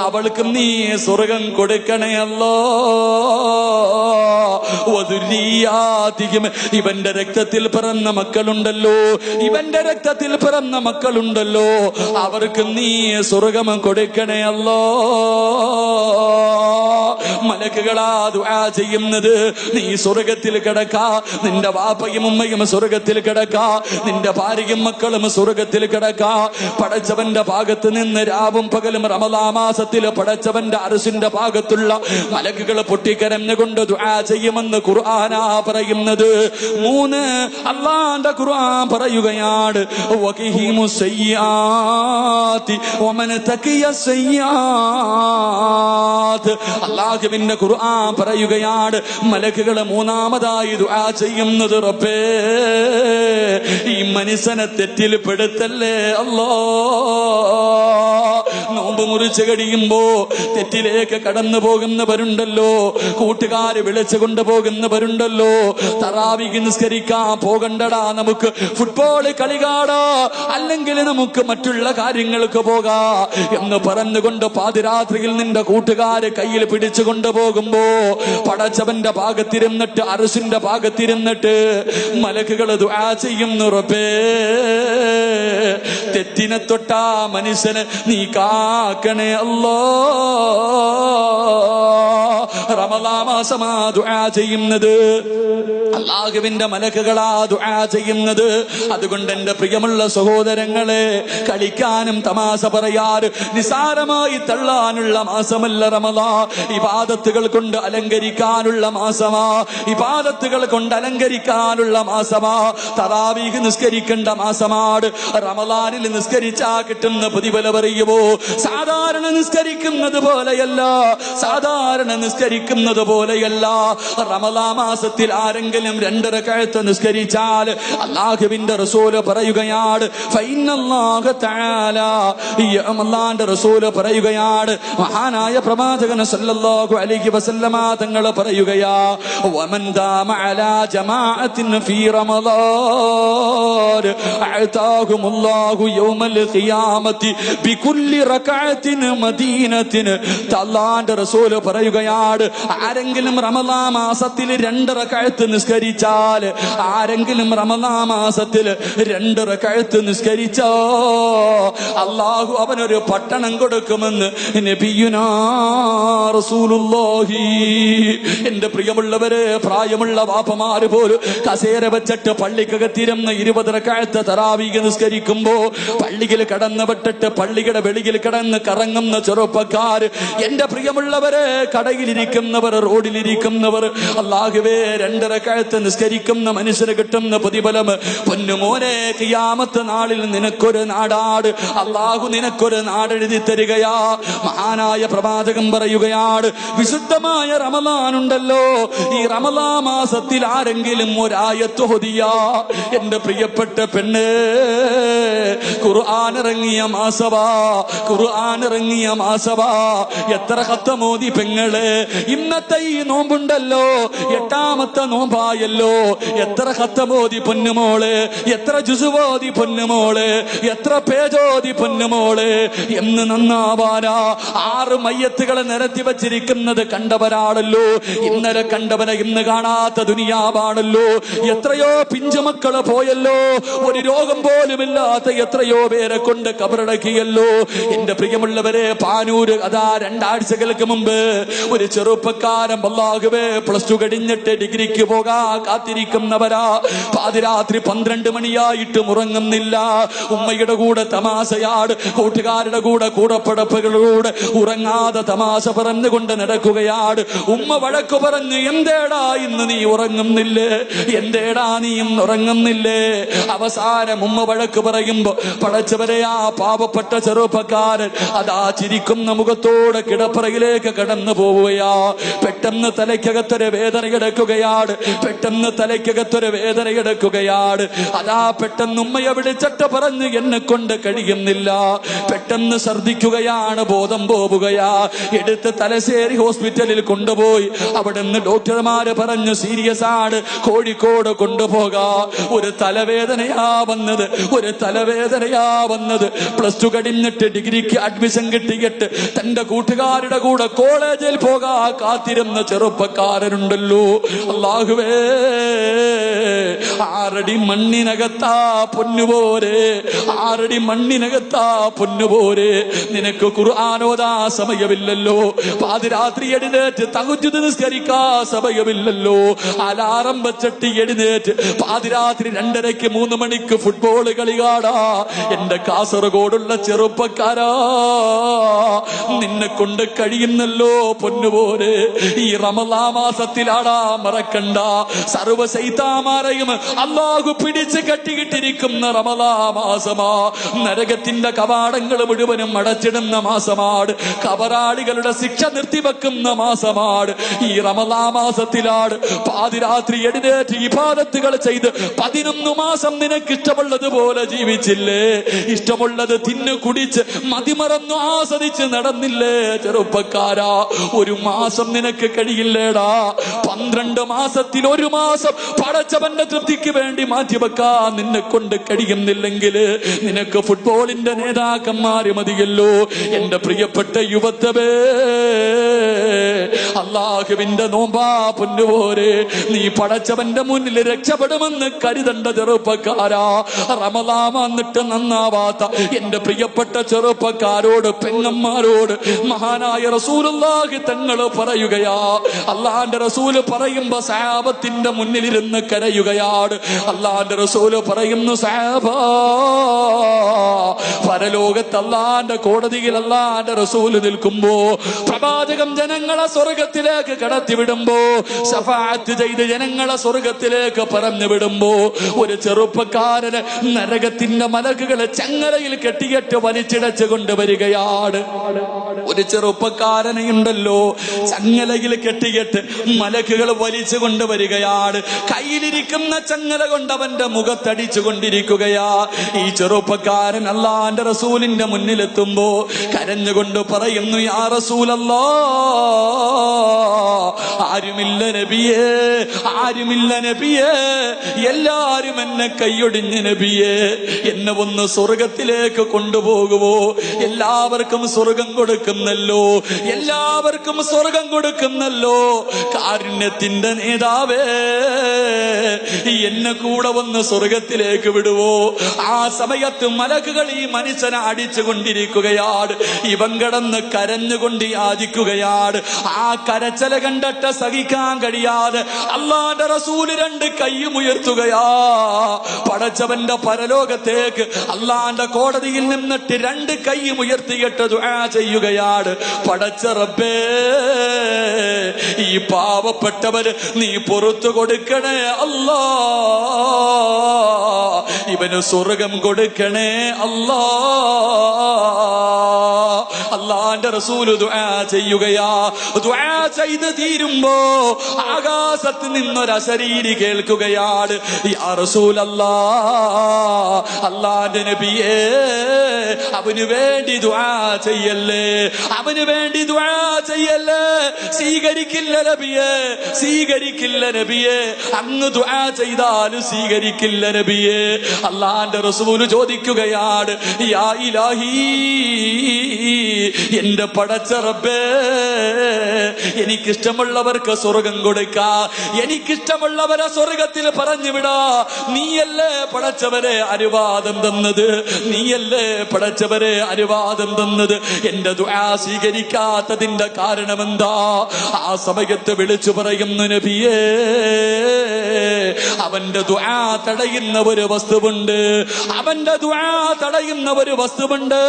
അവൾക്കും നീ സ്വർഗം കൊടുക്കണേ അല്ലോ. വദുരിയാതിഹിം, ഇവന്റെ രക്തത്തിൽ പിറന്ന മക്കളുണ്ടല്ലോ, ഇവന്റെ രക്തത്തിൽ പിറന്ന മക്കളുണ്ടല്ലോ, അവർക്ക് നീ സ്വർഗം കൊടുക്കണേ അല്ലോ. മലക്കുകളാ ദുആ ചെയ്യുന്നത്, നീ സ്വർഗത്തിൽ കിടക്കാ, നിന്റെ വാപ്പയും ഉമ്മയും സ്വർഗത്തിൽ കിടക്കാ, നിന്റെ ഭാര്യയും മക്കളും സ്വർഗത്തിൽ കിടക്കാ. പടച്ചവന്റെ ഭാഗത്ത് നിന്ന് രാവും പകലും റമളാൻ മാസത്തിൽ പടച്ചവന്റെ അർശിന്റെ ഭാഗത്തുള്ള മലക്കുകൾ പൊട്ടിക്കരഞ്ഞുകൊണ്ട് ദുആ ചെയ്യുമെന്ന് ഖുർആനാ പറയുന്നത്. 3 അല്ലാഹുവിന്റെ ഖുർആൻ പറയുകയാണ് വഖിഹിമുസ് സയ്യാത്തി വമൻ തഖിയസ് സയ്യാത്ത്. അല്ലാഹുവിന്റെ ഖുർആൻ പറയുകയാണ് മലക്കുകൾ മൂന്നാമതായി ദുആ ചെയ്യുന്നത്, റബ്ബേ ഈ മനുഷ്യനെ തെറ്റിൽ പെടുത്തല്ലേ അല്ലാ. നോമ്പ് മുറിച്ച് കഴിയുമ്പോ തെറ്റിലേക്ക് കടന്നു പോകുന്നവരുണ്ടല്ലോ, കൂട്ടുകാര് വിളിച്ചു കൊണ്ടുപോകുന്നവരുണ്ടല്ലോ, തറാവീഹ് നിസ്കരിക്കാൻ പോകണ്ടടാ, നമുക്ക് ഫുട്ബോൾ കളി കാണാ, അല്ലെങ്കിൽ നമുക്ക് മറ്റുള്ള കാര്യങ്ങൾക്ക് പോകാ എന്ന് പറഞ്ഞുകൊണ്ട് പാതിരാത്രിയിൽ നിന്റെ കൂട്ടുകാര് കയ്യിൽ പിടിച്ചു കൊണ്ടുപോകുമ്പോ പടച്ചവന്റെ ഭാഗത്തിരുന്നിട്ട് അർശിന്റെ ഭാഗത്തിരുന്നിട്ട് മലക്കുകൾ ദുആ ചെയ്യുന്നു, റബ്ബേ തെറ്റിനെ തൊട്ടാ മനുഷ്യന് നീ കാക്കണേ അല്ലോ. റമളാൻ മാസമാ ദുആ ചെയ്യുന്നത്, അല്ലാഹുവിന്റെ മലക്കുകളാ ദുആ ചെയ്യുന്നത്. അതുകൊണ്ട് എന്റെ പ്രിയമുള്ള സഹോദരങ്ങളെ, കളിക്കാനും തമാശ പറയാറ് നിസാരമായി തള്ളാനുള്ള മാസമല്ല റമളാൻ. ഇബാദത്തുകൾ കൊണ്ട് അലങ്കരിക്കാനുള്ള മാസമാ, ഇബാദത്തുകൾ കൊണ്ട് അലങ്കരിക്കാനുള്ള മാസമാ. തറാവീഹ് നിസ്കരിക്കേണ്ട മാസമാണ്. റമളാനിൽ നിസ്കരിച്ചാ കിട്ടുന്ന പ്രതിഫലം അറിയുമോ? സാധാരണ നിസ്കരിക്കുന്നത് പോലെയല്ല, സാധാരണ നിസ്കരിക്കുന്നത് പോലെയല്ല. റമളാൻ മാസത്തിൽ ആരെങ്കിലും 2 റക്അത്ത് നിസ്കരിച്ചാൽ അല്ലാഹുവിന്റെ റസൂൽ പറയുകയാണ് ഫൈനല്ലാഹു തആല, അല്ലാഹുവിന്റെ റസൂൽ പറയുകയാണ്, മഹാനായ പ്രവാചകൻ സല്ലല്ലാഹു അലൈഹി വസല്ലമ തങ്ങൾ പറയുകയാ വമൻ ദാമ അലാ ജമാഅത്തിൻ ഫീ റമളാൻ അഅതാഹുമുല്ലാഹു യൗമൽ ഖിയാമത്തി ബികുല്ലി റക്അത്തിൻ മദീനത്തിൻ. അല്ലാഹുവിന്റെ റസൂൽ പറയുകയാണ്, ആരെങ്കിലും റമളാൻ മാസത്തിൽ 2 റക്അത്ത് നിസ്കരിച്ചാൽ, ആരെങ്കിലും റമളാൻ മാസത്തിൽ 2 റക്അത്ത് നിസ്കരിച്ചോ അല്ലാഹു അവനൊരു പട്ടണം കൊടുക്കുമെന്ന് നബിയുനാ റസൂലുള്ളാഹി. എന്റെ പ്രിയമുള്ളവരെ, പ്രായമുള്ള വാപ്പമാര് പോലും കസേര വെച്ചിട്ട് പള്ളിക്കകത്തിരുന്ന് 20 റക്അത്ത് തറാവീഹ് നിസ്കരിക്കുമ്പോ പള്ളിയിൽ കടന്നു വിട്ടിട്ട് പള്ളിയുടെ വെളിയിൽ കിടന്ന് കറങ്ങുന്ന ചെറുപ്പക്കാർ, എന്റെ പ്രിയമുള്ളവരെ, കടയിലിരിക്കുന്നവർ, റോഡിലിരിക്കുന്നവർ, അല്ലാഹുവേ 2 റക്അത്ത് നിസ്കരിക്കുന്ന മനുഷ്യന് കിട്ടുന്ന പ്രതിഫലം പൊന്നുമോനെ, ഖിയാമത്ത് നാളിൽ നിനക്കൊരു നാടാട് അല്ലാഹു നിനക്കൊരു നാടെഴുതി തരികയാ. മഹാനായ പ്രവാചകൻ പറയുകയാണ്, വിശുദ്ധമായ റമളാൻ ഉണ്ടല്ലോ, ഈ റമളാൻ മാസത്തിൽ ആരെങ്കിലും ഒരായത്ത് ഓതിയാ, എന്റെ പ്രിയപ്പെട്ട പെണ്ണ്, ഖുർആൻ ഇറങ്ങിയ മാസവാ, ഖുർആൻ ഇറങ്ങിയ മാസവാ. എത്ര ഖത്തമോദി പെങ്ങള്, ഇന്നത്തെ ഈ നോമ്പുണ്ടല്ലോ 8ാമത്തെ നോമ്പായല്ലോ, എത്ര ഖത്തമോദി പൊന്നുമോള്, എത്ര ജുസുവോദി പൊന്നുമോള്, എത്ര പേജോദി പൊന്നുമോള്. എന്ന് നന്നാവാനാ 6 മയ്യത്തുകളെ നിരത്തി വച്ചിരിക്കുന്നത് കണ്ടവരാണല്ലോ, ഇന്നലെ കണ്ടവനെ ഇന്ന് കാണാത്ത ദുനിയാവാണല്ലോ. എത്രയോ പിഞ്ചുമക്കള് പോയല്ലോ, ഒരു രോഗം പോലുമില്ലാത്ത എത്രയോ പേരെ കൊണ്ട് കബറടക്കിയല്ലോ. എന്റെ പ്രിയമുള്ളവരെ, പാനൂര് അതാ 2 ആഴ്ചകൾക്ക് മുമ്പ് ഒരു ചെറുപ്പക്കാരൻ അല്ലാഹുവേ +2 കഴിഞ്ഞിട്ട് ഡിഗ്രിക്ക് പോകാൻ കാത്തിരിക്കുന്നവരാ. പാതിരാത്രി 12 മണിയായിട്ടും ഉറങ്ങുന്നില്ല. ഉമ്മയുടെ കൂടെ തമാശയാട്, കൂട്ടുകാരുടെ കൂടെ കൂടപ്പടപ്പുകളോട് ഉറങ്ങാതെ തമാശ പറഞ്ഞുകൊണ്ട് നടക്കുകയാണ്. ഉമ്മ വഴക്കു പറഞ്ഞു, എന്തേടാ ഇന്ന് നീ ഉറങ്ങുന്നില്ലേ, എന്തേടാ നീ ഇന്ന് ഉറങ്ങുന്നില്ലേ? അവസാനം ഉമ്മ വഴക്ക് പറയുമ്പോ പടച്ചവരെ ആ പാവപ്പെട്ട ചെറുപ്പക്കാരൻ അതാ ചിരിക്കുന്ന മുഖത്തോടെ കിടപ്പറയിലേക്ക് കടന്നു പോവുകയാ. പെട്ടെന്ന് തലയ്ക്കകത്തൊരു വേദന കിടക്കുകയാണ്, പെട്ടെന്ന് തലയ്ക്കകത്തൊരു വേദന കിടക്കുകയാണ്. അതാ പെട്ടെന്ന് ഉമ്മയെ വിളിച്ചിട്ട് പറഞ്ഞു, എന്നെ കൊണ്ട് കഴിയുന്നില്ല. പെട്ടെന്ന് ഛർദിക്കുകയാണ്, ബോധം പോവുകയാ. എടുത്ത് തലശ്ശേരി ഹോസ്പിറ്റലിൽ കൊണ്ടുപോയി. അവിടെ നിന്ന് ഡോക്ടർമാര് പറഞ്ഞു സീരിയസ് ആണ്, കോഴിക്കോട് കൊണ്ടുപോകാ. ഒരു തലവേദനയാ വന്നത്, ഒരു തലവേദനയാ വന്നത്. +2 കഴിഞ്ഞിട്ട് ഡിഗ്രിക്ക് അഡ്മിഷൻ കിട്ടിയിട്ട് തന്റെ കൂട്ടുകാരുടെ കൂടെ കോളേജിൽ പോകാ കാത്തിരുന്ന ചെറുപ്പക്കാരനുണ്ടല്ലോ. അല്ലാഹുവേ, 6 അടി മണ്ണിനകത്താ പൊന്നുപോരെ, 6 അടി മണ്ണിനകത്താ പൊന്നുപോരെ. നിനക്ക് ഖുർആൻ ഓതാ സമയമില്ലല്ലോ, പാതിരാത്രി എഴുന്നേറ്റ് തഹജ്ജുദ് നിസ്കരിക്കാ സമയമില്ലല്ലോ, അലാറം വെച്ചിട്ട് എഴുന്നേറ്റ് പാതിരാത്രി 2:30 3 മണിക്ക് ഫുട്ബോൾ കളി കാണാ. എന്റെ കാസർഗോഡുള്ള ചെറുപ്പക്കാരാ, നിന്നെ കൊണ്ട് കഴിയുന്നല്ലോ പൊന്നുപോരെ. ഈ റമളാൻ മാസത്തിലാടാ, മറക്കണ്ട, സർവ്വ ശൈത്താന്മാരെയും അല്ലാഹു പിടിച്ച് കെട്ടിയിട്ടിരിക്കുന്ന റമളാൻ മാസമാ. നരകത്തിന്റെ കവാടങ്ങൾ മുഴുവനും അടച്ചിടുന്ന മാസമാണ്, കബറാളികളുടെ ശിക്ഷ നിർത്തിവെക്കുന്ന മാസമാണ്. ഈ റമളാൻ മാസത്തിലാണ് പാതിരാത്രി എഴുന്നേറ്റ് ഇബാദത്തുകൾ ചെയ്ത് 11 മാസം നിനക്ക് ഇഷ്ടമുള്ളതുപോലെ ജീവിച്ചില്ലേ, ഇഷ്ടമുള്ളത് തിന്നു കുടിച്ച് മതിമറന്നു ആസ്വദിച്ച് നടന്നില്ലേ ചെറുപ്പക്കാരാ? 1 മാസം നിനക്ക് കഴിയില്ലേടാ? 12 മാസത്തിൽ 1 മാസം പടച്ചവന്റെ തൃപ്തിക്ക് വേണ്ടി മാറ്റിവെക്കാൻ നിന്നെ കൊണ്ട് കഴിയുന്നില്ലെങ്കിൽ നിനക്ക് ഫുട്ബോളിന്റെ നേതാക്കന്മാര് മതിയല്ലോ. എന്റെ പ്രിയപ്പെട്ട യുവത്വേ, അല്ലാഹുവിന്റെ നോമ്പാ പൊന്നുപോരെ. നീ പടച്ചവന്റെ മുന്നിൽ രക്ഷപ്പെടുമെന്ന് കരുതണ്ട ചെറുപ്പക്കാരാ. റമളാൻ വന്നിട്ട് നന്നാവാത്ത എന്റെ പ്രിയപ്പെട്ട ചെറുപ്പക്കാരോട്, പെങ്ങന്മാരോട് മഹാനായ റസൂലുള്ളാഹി തങ്ങൾ പറയുകയാ. അള്ളാന്റെ റസൂല് പറയുമ്പോ സഹാബത്തിന്റെ മുന്നിലിരുന്ന് കരയുകയാണ്. അള്ളാന്റെ റസൂല് പറയുന്നു, സഹാബാ, പരലോകത്ത് അള്ളാന്റെ കോടതിയിൽ അള്ളാന്റെ റസൂല് നിൽക്കുമ്പോ, പ്രവാചകം ജനങ്ങളെ സ്വർഗത്തിലേക്ക് കടത്തിവിടുമ്പോ, ശഫാഅത്ത് ചെയ്ത് ജനങ്ങളെ സ്വർഗത്തിലേക്ക് പറഞ്ഞു വിടുമ്പോ, ഒരു ചെറുപ്പക്കാരന് നരകത്തിന്റെ മലക്കുകളെ ചങ്ങലയിൽ കെട്ടിയിട്ട് വലിച്ചിടച്ചു കൊണ്ടുവരികയാണ്. ഒരു ചെറുപ്പക്കാരനെ ഉണ്ടല്ലോ ചങ്ങലയിൽ കെട്ടിയിട്ട് മലക്കുകൾ വലിച്ചു കൊണ്ടുവരികയാണ്. കയ്യിലിരിക്കുന്ന ചങ്ങല കൊണ്ട് അവന്റെ മുഖത്തടിച്ചു കൊണ്ടിരിക്കുകയാ. ഈ ചെറുപ്പക്കാരൻ അല്ലാഹുവിന്റെ റസൂലിന്റെ മുന്നിലെത്തുമ്പോ കരഞ്ഞുകൊണ്ട് പറയുന്നു, യാ റസൂലല്ലാഹ്, ആരുമില്ല നബിയേ, ആരുമില്ല നബിയേ, എല്ലാരും എന്നെ കൈയൊടിഞ്ഞ് നബിയേ, എന്നെ ഒന്ന് സ്വർഗത്തിലേക്ക് കൊണ്ടുപോകുമോ? എല്ലാവർക്കും സ്വർഗം കൊടുക്കുന്നല്ലോ, എല്ലാവർക്കും സ്വർഗം കൊടുക്കുന്നല്ലോ. കാരുണ്യത്തിന്റെ നേതാവേ, എന്നെ കൂടെ ഒന്ന് സ്വർഗത്തിലേക്ക് വിടുവോ? ആ സമയത്ത് മലക്കുകൾ ഈ മനുഷ്യനെ അടിച്ചുകൊണ്ടിരിക്കുകയാണ്. ഇവൻ കിടന്ന് കരഞ്ഞുകൊണ്ട് യാചിക്കുകയാണ്. ആ കരച്ചല കണ്ടിട്ട് സഹിക്കാൻ കഴിയാതെ അല്ലാഹുവിന്റെ റസൂല് 2 കൈയും ഉയർത്തുകയാ. പടച്ചവന്റെ പരലോകത്തേക്ക് അല്ലാഹുവിന്റെ കോടതിയിൽ നിന്നിട്ട് 2 കൈയും ഉയർത്തിയിട്ട് ദുആ ചെയ്യുകയാണ്. പടച്ച റബ്ബേ, ഈ പാവപ്പെട്ടവര് നീ പുറത്തു കൊടുക്കണേ അല്ലാ, ഇവന് സ്വർഗം കൊടുക്കണേ അല്ലാ. അല്ലാഹുവിന്റെ റസൂല് ദുആ ചെയ്യുകയാ. ദുആ ചെയ്ത് തീരുമ്പോ ആകാശത്ത് നിന്നൊരു അശരീരി കേൾക്കുകയാണ്. യാ റസൂലല്ലാഹ്, അല്ലാഹുവിന്റെ നബിയേ, അവന് വേണ്ടി ദുആ ചെയ്യല്ലേ, അവന് വേണ്ടി ദുആ ചെയ്യല്ലേ. സ്വീകരിക്കില്ല നബിയെ, സ്വീകരിക്കില്ല നബിയെ, അങ്ങ് ദുആ ചെയ്താലും സ്വീകരിക്കില്ല നബിയെ. അല്ലാഹുവിന്റെ റസൂല് ചോദിക്കുകയാണ്, യാ ഇലാഹി, എന്റെ പടച്ച റബ്ബേ, എനിക്കിഷ്ടമുള്ളവർക്ക് സ്വർഗം കൊടുക്കാ, എനിക്കിഷ്ടമുള്ളവരെ സ്വർഗത്തിൽ പറഞ്ഞു വിടാ. നീയല്ലേ പടച്ചവരെ അനുവാദം തന്നത്, നീയല്ലേ പടച്ചവരെ അനുവാദം തന്നത്. എന്റെ ദുആ സ്വീകരിക്കാത്തതിന്റെ കാരണം എന്താ? ആ സമയത്ത് വിളിച്ചു പറയുന്നു, നബിയേ, അവന്റെ ദുആ തടയുന്ന ഒരു വസ്തുവുണ്ട്, അവന്റെ ദുആ തടയുന്ന ഒരു വസ്തുവുണ്ട്.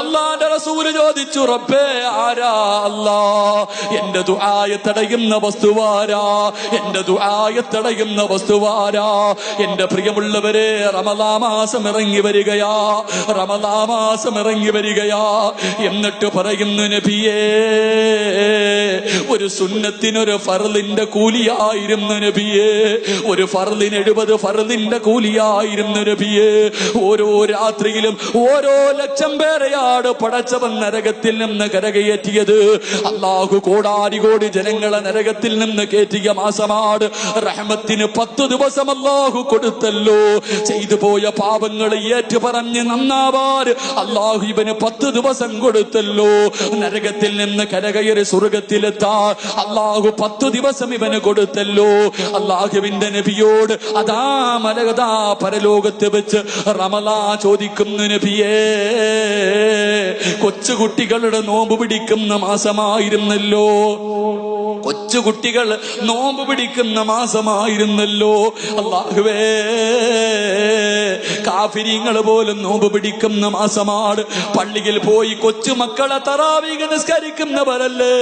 അല്ലാഹുവിന്റെ റസൂൽ ചോദിച്ചു, റബ്ബേ, ആരാ അല്ലാ? എന്റെ ദുആയെ തടയുന്ന വസ്തുവാരാ? എന്റെ ദുആയെ തടയുന്ന വസ്തുവാരാ? എന്റെ പ്രിയമുള്ളവരെ, റമളാൻ മാസം ഇറങ്ങി വരികയാ, റമളാൻ മാസം ഇറങ്ങി വരികയാ. എന്നിട്ട് പറയുന്നു, നബിയേ, ഒരു സുന്നത്തിനൊരു ഫർളിന്റെ കൂലിയായിരുന്നു നബിയേ, ഒരു ഫർളിന് 70 ഫർളിന്റെ കൂലിയായിരുന്നു നബിയേ. ഓരോ രാത്രിയിലും ഓരോ ലക്ഷം പേരെയാണ് പടച്ചവൻ നരകത്തിൽ നിന്ന് കരകയറ്റിയത്. അല്ലാഹു കോടാരി കോടി ജനങ്ങളെ നരകത്തിൽ നിന്ന് കയറ്റിയ മാസമാണ്. റഹ്മത്തിന് 10 ദിവസം അല്ലാഹു കൊടുത്തല്ലോ. ചെയ്തു പോയ പാപങ്ങൾ ഏറ്റു പറഞ്ഞ് നന്നാവാൻ അല്ലാഹു ഇവന് 10 ദിവസം കൊടുത്തല്ലോ. നരകത്തിൽ നിന്ന് കരകയറി സ്വർഗത്തിലെത്താൻ അല്ലാഹു 10 ദിവസം ഇവന് കൊടുത്തല്ലോ. അല്ലാഹുവിന്റെ നബിയോട് അതാ മലകതാ പരലോകത്ത് വെച്ച് റമളാൻ ചോദിക്കുന്നു, നബിയേ, കൊച്ചുകുട്ടികളുടെ നോമ്പ് പിടിക്കുന്ന മാസമായിരുന്നല്ലോ, കൊച്ചുകുട്ടികൾ നോമ്പ് പിടിക്കുന്ന മാസമായിരുന്നല്ലോ. അല്ലാഹുവേ, കാഫിരീങ്ങൾ പോലും നോമ്പ് പിടിക്കുന്ന മാസമാണ്. പള്ളിയിൽ പോയി കൊച്ചുമക്കളെ തറാവീഹ് നിസ്കരിക്കുന്നവരല്ലേ.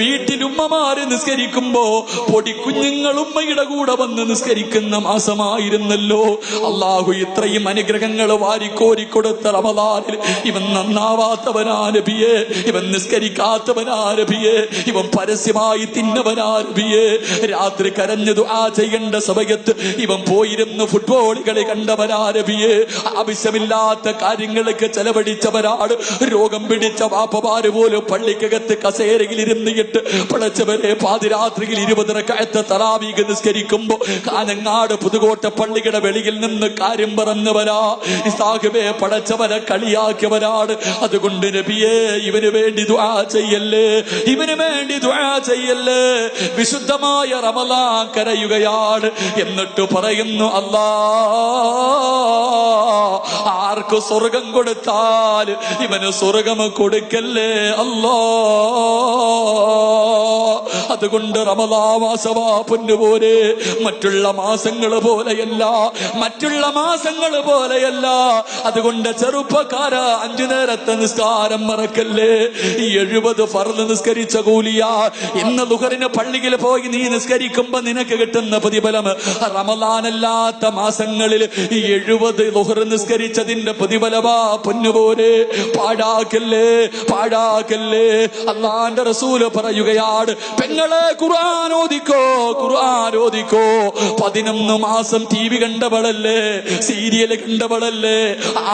വീട്ടിൽ ഉമ്മമാര് നിസ്കരിക്കുമ്പോ പൊടിക്കുഞ്ഞുങ്ങൾ ഉമ്മയുടെ കൂടെ വന്ന് നിസ്കരിക്കുന്ന മാസമായിരുന്നല്ലോ. അല്ലാഹു ഇത്രയും അനുഗ്രഹങ്ങൾ വാരിക്കോരി കൊടുത്ത റമളാനിൽ ഇവൻ നന്നാവാത്തവനാ നബിയേ, ഇവൻ നിസ്കരിക്കാത്തവനാ നബിയേ, ഇവൻ പരസ്യമായി തിന്നവനാ നബിയേ. രാത്രി കരഞ്ഞു ദുആ ചെയ്യേണ്ട സമയത്ത് ഇവൻ പോയിരുന്ന് ഫുട്ബോൾ കളി കണ്ടവനാ നബിയേ. ആവശ്യമില്ലാത്ത കാര്യങ്ങൾക്ക് ചെലവഴിച്ചവരാണ്. രോഗം പിടിച്ച വാപ്പമാര് പോലും പള്ളിക്കകത്ത് കസേരയിൽ ഇരുന്നിട്ട് പടച്ചവരെ പാതിരാത്രിയിൽ 20 റക്അത്ത് തറാവീഹ് നിസ്കരിക്കുമ്പോ കാഞ്ഞങ്ങാട് പുതുകോട്ട പള്ളിയുടെ വെളിയിൽ നിന്ന് കാര്യം പറഞ്ഞവരാ. ഇസാഖിബെ പടച്ചവരെ കളിയാക്കിയവരാണ്. അതുകൊണ്ട് നബിയേ, ഇവന് വേണ്ടി ദുആ ചെയ്യല്ലേ, ഇവന് വേണ്ടി ദുആ ചെയ്യല്ലേ. വിശുദ്ധമായ റമളാൻ കരയുകയാണ്. എന്നിട്ട് പറയുന്നു, അല്ലാ, ആർക്ക് സ്വർഗം കൊടുത്താൽ ഇവന് സ്വർഗം കൊടുക്കല്ലേ അല്ലാ. അതുകൊണ്ട് റമളാൻ മാസമാ പൊന്നുപോലെ, മറ്റുള്ള മാസങ്ങൾ പോലെയല്ല, മറ്റുള്ള മാസങ്ങൾ പോലെയല്ല. അതുകൊണ്ട് ചെറുപ്പക്കാര, 5 നേരത്തെ നിസ്കാരം മറക്കല്ലേ. 70 ഫർള് നിസ്കരിച്ച കൂലിയാ. ഇന്ന് ളുഹറിന് പള്ളിയിൽ പോയി നീ നിസ്കരിക്കുമ്പോ നിനക്ക് കിട്ടുന്ന പ്രതിഫലം റമളാനല്ലാത്ത മാസങ്ങളിൽ 70 ളുഹർ നിസ്കരിച്ചതിന്റെ പ്രതിഫലമാ പൊന്നുപോലെ. പാഴാക്കല്ലേ, പാഴാക്കല്ലേ. അല്ലാഹുവിന്റെ റസൂൽ പറയുകയാണ്, പെങ്ങളെ ഖുർആൻ ഓദിക്കോ, ഖുർആൻ ഓദിക്കോ. 11 മാസം TV കണ്ടവളല്ലേ, സീരിയൽ കണ്ടവളല്ലേ,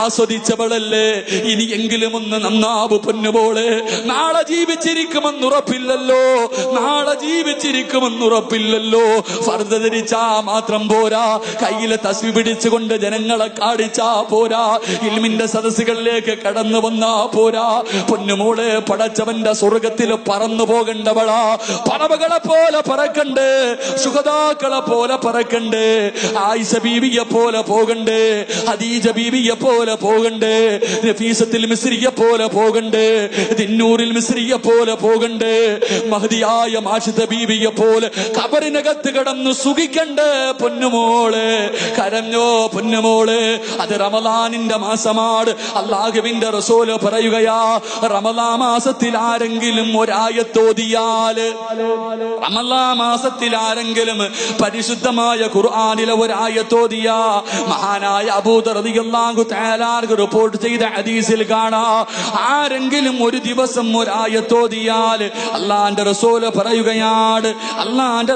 ആസ്വദിച്ചവളല്ലേ. ഇനിയെങ്കിലും ഒന്ന് നന്നാവ് പൊന്നുപോലെ. നാളെ ജീവിച്ചിരിക്കുമെന്ന് ഉറപ്പില്ലല്ലോ, നാളെ ജീവിച്ചിരിക്കുമെന്ന് ഉറപ്പില്ലല്ലോ. ഫർദ് ധരിച്ചാ മാത്രം പോരാ, കയ്യിലെ തസ്ബീഹ് പിടിച്ചുകൊണ്ട് ജനങ്ങളെ കാണിച്ചാ പോരാ, ഇൽമിന്റെ സദസ്സുകളിലേക്ക് കടന്നു വന്നാ പോരാ. പൊന്നുമോളെ, പടച്ചവന്റെ സ്വർഗത്തിൽ പറന്നു പോകേണ്ടവളാ. പറവകളെ പോലെ പറക്കണ്ടേ, ശുഹദാക്കളെ പോലെ പറക്കണ്ടേ, ആയിഷ ബീവിയെ പോലെ പോകണ്ടേ, ഹദീജ ബീവിയെ പോലെ പോകണ്ടേ, നഫീസത്തിൽ മിസ്രിയെ പോലെ പോകണ്ടേ, ദിന്നൂറിൽ മിസ്രിയെ പോലെ പോകണ്ടേ, മഹദിയായ മാഷിദ ബീവിയെ പോലെ ഖബറിനകത്ത് കിടന്ന് സുഖിക്കണ്ടേ. പൊന്നുമോളെ, കരഞ്ഞോ പൊന്നുമോളെ. അത് റമളാനിന്റെ മാസമാണ്. അല്ലാഹുവിന്റെ റസൂൽ പറയുകയാ, റമളാൻ മാസത്തിൽ ആരെങ്കിലും ഒരായത്ത് ഓതിയാൽ റമളാൻ മാസത്തിൽ ആരെങ്കിലും പരിശുദ്ധമായ ഖുർആനിലെ ഒരായത്തോദിയ മഹാനായ അബൂദർ റളിയല്ലാഹു തആല റിപ്പോർട്ട് ചെയ്ത ഹദീസിൽ കാണാം, ആരെങ്കിലും ഒരു ദിവസം ഒരായത്തോദിയാൽ അല്ലാഹുവിന്റെ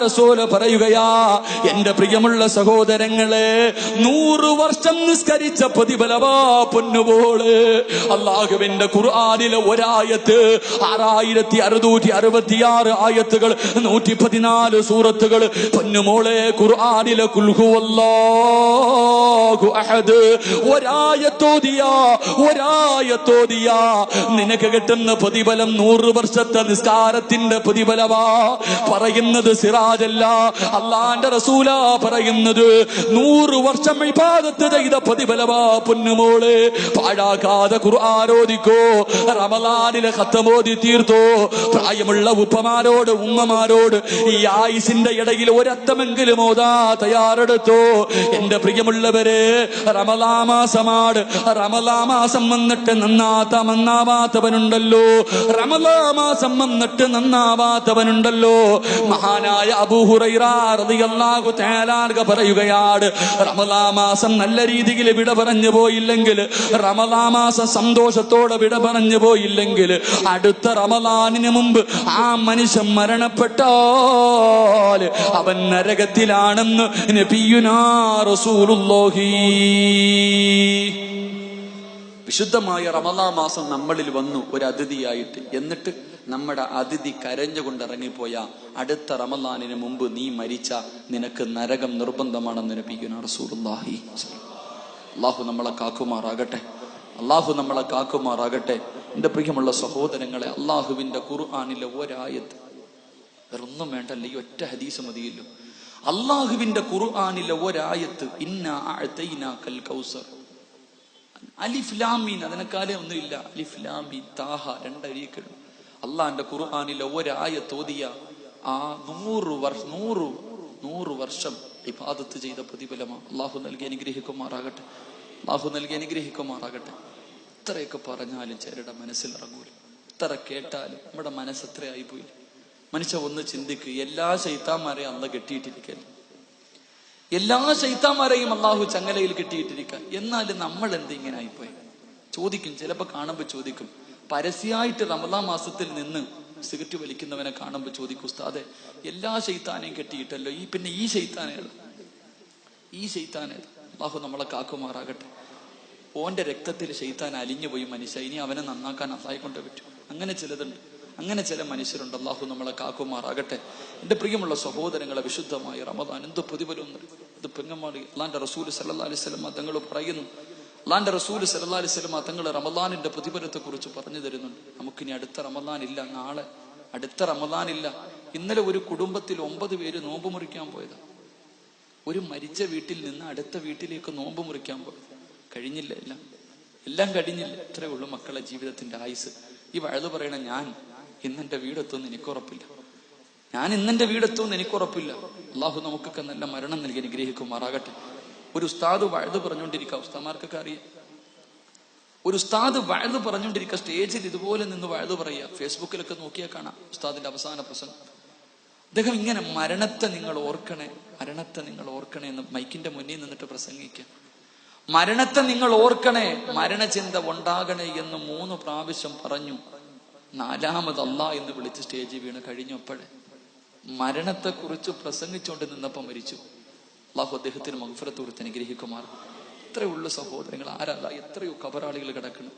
റസൂല് പറയുകയാ, എന്റെ പ്രിയമുള്ള സഹോദരങ്ങളെ, 100 വർഷം നിസ്കരിച്ച പ്രതിഫലമാ പൊന്നുപോള്. അല്ലാഹുവിന്റെ ഖുർആനിലെ ഒരായത്ത് 6666 ആയത്തുകൾ, 114 സൂറത്തുകൾ. പൊന്നുമോളെ, ഖുർആനിലെ ഖുൽ ഹുവല്ലാഹു അഹദ് ഒരായത്തോദിയ നിനക്ക് കിട്ടുന്ന പ്രതിഫലം 100 വർഷത്തെ നിസ്കാരത്തിന്റെ പ്രതിഫലമാ. പറയുന്നത് സിറാജല്ല, അല്ലാഹുവിന്റെ റസൂലാ പറയുന്നത്. 100 വർഷം ഇബാദത്ത് ചെയ്ത പ്രതിഫലമാ പൊന്നുമോളെ. പാഴാക്കാതെ ഖുർആൻ ഓദിക്കോ, റമളാനിലെ ഖത്ം ഓതി തീർത്തോ. പ്രായമുള്ള ഉപ്പമാരോട് ഉമ്മമാരോട് ഈ ആയുസിന്റെ ഇടയിൽ ഒരത്തമെങ്കിലും ഓതാ തയ്യാറെടുത്തോ. എന്റെ പ്രിയമുള്ളവരെ, റമളാൻ മാസമാണ്. റമളാൻ മാസം വന്നിട്ട് നന്നാവാത്തവനുണ്ടല്ലോ. റമളാൻ മാസം വന്നിട്ട് നന്നാവാത്തവനുണ്ടല്ലോ. മഹാനായ അബൂ ഹുറൈറ റളിയല്ലാഹു തആല പറയുകയാണ്, റമളാൻ മാസം നല്ല രീതിയിൽ വിട പറഞ്ഞു പോയില്ലെങ്കിൽ, റമളാൻ മാസം സന്തോഷത്തോടെ വിട പറഞ്ഞു പോയില്ലെങ്കിൽ, അടുത്ത റമളാനിന് മുമ്പ് ആ മനുഷ്യൻ മരണപ്പെട്ടാൽ അവൻ നരകത്തിലാണെന്ന് നബിയുനാ റസൂലുള്ളാഹി. വിശുദ്ധമായ റമളാൻ മാസം നമ്മളിൽ വന്നു ഒരു അതിഥിയായിട്ട്. എന്നിട്ട് നമ്മുടെ അതിഥി കരഞ്ഞുകൊണ്ട് ഇറങ്ങിപ്പോയ അടുത്ത റമളാനിന് മുമ്പ് നീ മരിച്ച നിനക്ക് നരകം നിർബന്ധമാണെന്ന് നബിയുനാ റസൂലുള്ളാഹി. അല്ലാഹു നമ്മളെ കാക്കുമാറാകട്ടെ. എന്റെ പ്രിയമുള്ള സഹോദരങ്ങളെ, അള്ളാഹുവിന്റെ ഖുർആനിലെ ഒരായത്ത്, വേറൊന്നും വേണ്ടല്ല, ഈ ഒറ്റ ഹദീസ് മതിയല്ലോ. അള്ളാഹുവിന്റെ ഖുർആനിലെ ഒരായത്ത്, ഇന്നാ അഅതൈനാകൽ കൗസർ, അലിഫ് ലാം മീൻ, അതിനെക്കാലേ ഒന്നുമില്ല. അലിഫ് ലാം മീൻ താഹ, 2 അരിയൊക്കെയുള്ളൂ. അള്ളാഹിന്റെ ഖുർആനിലെ ഒരായത്ത് ഓതിയ ആ 100 വർഷം ഇബാദത്ത് ചെയ്ത പ്രതിഫലമാണ്. അള്ളാഹു നൽകി അനുഗ്രഹിക്കുമാറാകട്ടെ. ഇത്രയൊക്കെ പറഞ്ഞാലും ചിലരുടെ മനസ്സിലിറങ്ങൂല. ഇത്ര കേട്ടാലും നമ്മുടെ മനസ്സ് എത്രയായിപ്പോയി. മനുഷ്യ ഒന്ന് ചിന്തിക്കുക, എല്ലാ ശൈത്താന്മാരെയും അള്ളാഹ് കെട്ടിയിട്ടിരിക്കല്ലേ, എല്ലാ ശൈത്താന്മാരെയും അള്ളാഹു ചങ്ങലയിൽ കെട്ടിയിട്ടിരിക്കുക. എന്നാലും നമ്മൾ എന്തിങ്ങനെ ആയിപ്പോയി ചോദിക്കും. ചിലപ്പോൾ കാണുമ്പോൾ ചോദിക്കും, പരസ്യമായിട്ട് റമളാൻ മാസത്തിൽ നിന്ന് സിഗരറ്റ് വലിക്കുന്നവനെ കാണുമ്പോൾ ചോദിക്കും, ഉസ്താദെ എല്ലാ ശൈത്താനെയും കെട്ടിയിട്ടല്ലോ, പിന്നെ ഈ ശൈത്താനേത്? അള്ളാഹു നമ്മളെ കാക്കുമാറാകട്ടെ. ഓന്റെ രക്തത്തിൽ ശൈത്താൻ അലിഞ്ഞുപോയി മനുഷ്യ, ഇനി അവനെ നന്നാക്കാൻ അള്ളാഹെ കൊണ്ട് പറ്റും. അങ്ങനെ ചിലതുണ്ട്, അങ്ങനെ ചില മനുഷ്യരുണ്ട്. അള്ളാഹു നമ്മളെ കാക്കുമാറാകട്ടെ. എന്റെ പ്രിയമുള്ള സഹോദരങ്ങളെ, വിശുദ്ധമായ റമദാൻ എന്ത് പ്രതിഫലം! ഇത് പെങ്ങന്മാടി അള്ളാന്റെ റസൂല് സല്ലല്ലാഹു അലൈഹി വസല്ലം തങ്ങൾ പറയുന്നു. അള്ളാന്റെ റസൂല് സല്ലല്ലാഹു അലൈഹി വസല്ലം തങ്ങൾ റമദാനിന്റെ പ്രതിഫലത്തെ കുറിച്ച് പറഞ്ഞു തരുന്നുണ്ട്. നമുക്കിനി അടുത്ത റമദാൻ ഇല്ല, നാളെ അടുത്ത റമദാൻ ഇല്ല. ഇന്നലെ ഒരു കുടുംബത്തിൽ 9 പേര് നോമ്പ് മുറിക്കാൻ പോയതാ. ഒരു മരിച്ച വീട്ടിൽ നിന്ന് അടുത്ത വീട്ടിലേക്ക് നോമ്പ് മുറിക്കാൻ പോയത്. കഴിഞ്ഞില്ല, എല്ലാം കഴിഞ്ഞില്ല. ഇത്രേ ഉള്ളൂ മക്കളെ ജീവിതത്തിന്റെ ആയുസ്. ഈ വഴുത് പറയണ, ഞാൻ ഇന്നെന്റെ വീടെത്തുമെന്ന് എനിക്കുറപ്പില്ല. അള്ളാഹു നമുക്കൊക്കെ നല്ല മരണം നൽകി അനുഗ്രഹിക്കുമാറാകട്ടെ. ഒരു ഉസ്താദ് വഴുത് പറഞ്ഞുകൊണ്ടിരിക്കുക, ഉസ്താദ്മാർക്കൊക്കെ അറിയാം. ഒരു ഉസ്താദ് വഴുത് പറഞ്ഞുകൊണ്ടിരിക്കുക, സ്റ്റേജിൽ ഇതുപോലെ നിന്ന് വഴുത് പറയുക. ഫേസ്ബുക്കിലൊക്കെ നോക്കിയാൽ കാണാം ഉസ്താദിന്റെ അവസാന പ്രസംഗം. അദ്ദേഹം ഇങ്ങനെ മരണത്തെ നിങ്ങൾ ഓർക്കണേ എന്ന് മൈക്കിന്റെ മുന്നിൽ നിന്നിട്ട് പ്രസംഗിക്കുക. മരണത്തെ നിങ്ങൾ ഓർക്കണേ, മരണചിന്ത ഉണ്ടാകണേ എന്ന് 3 പ്രാവശ്യം പറഞ്ഞു. 4ാമത് അല്ലാഹ് എന്ന് വിളിച്ച് സ്റ്റേജിൽ വീണ് കഴിഞ്ഞപ്പോഴേ മരണത്തെ കുറിച്ച് പ്രസംഗിച്ചുകൊണ്ട് നിന്നപ്പം മരിച്ചു. അള്ളാഹു അദ്ദേഹത്തിന് മഗ്ഫിറത്ത് കൊടുത്ത് അനുഗ്രഹിക്കുമാർ. ഇത്രയുള്ള സഹോദരങ്ങൾ ആരല്ല, എത്രയോ കബറാളികൾ കിടക്കണം,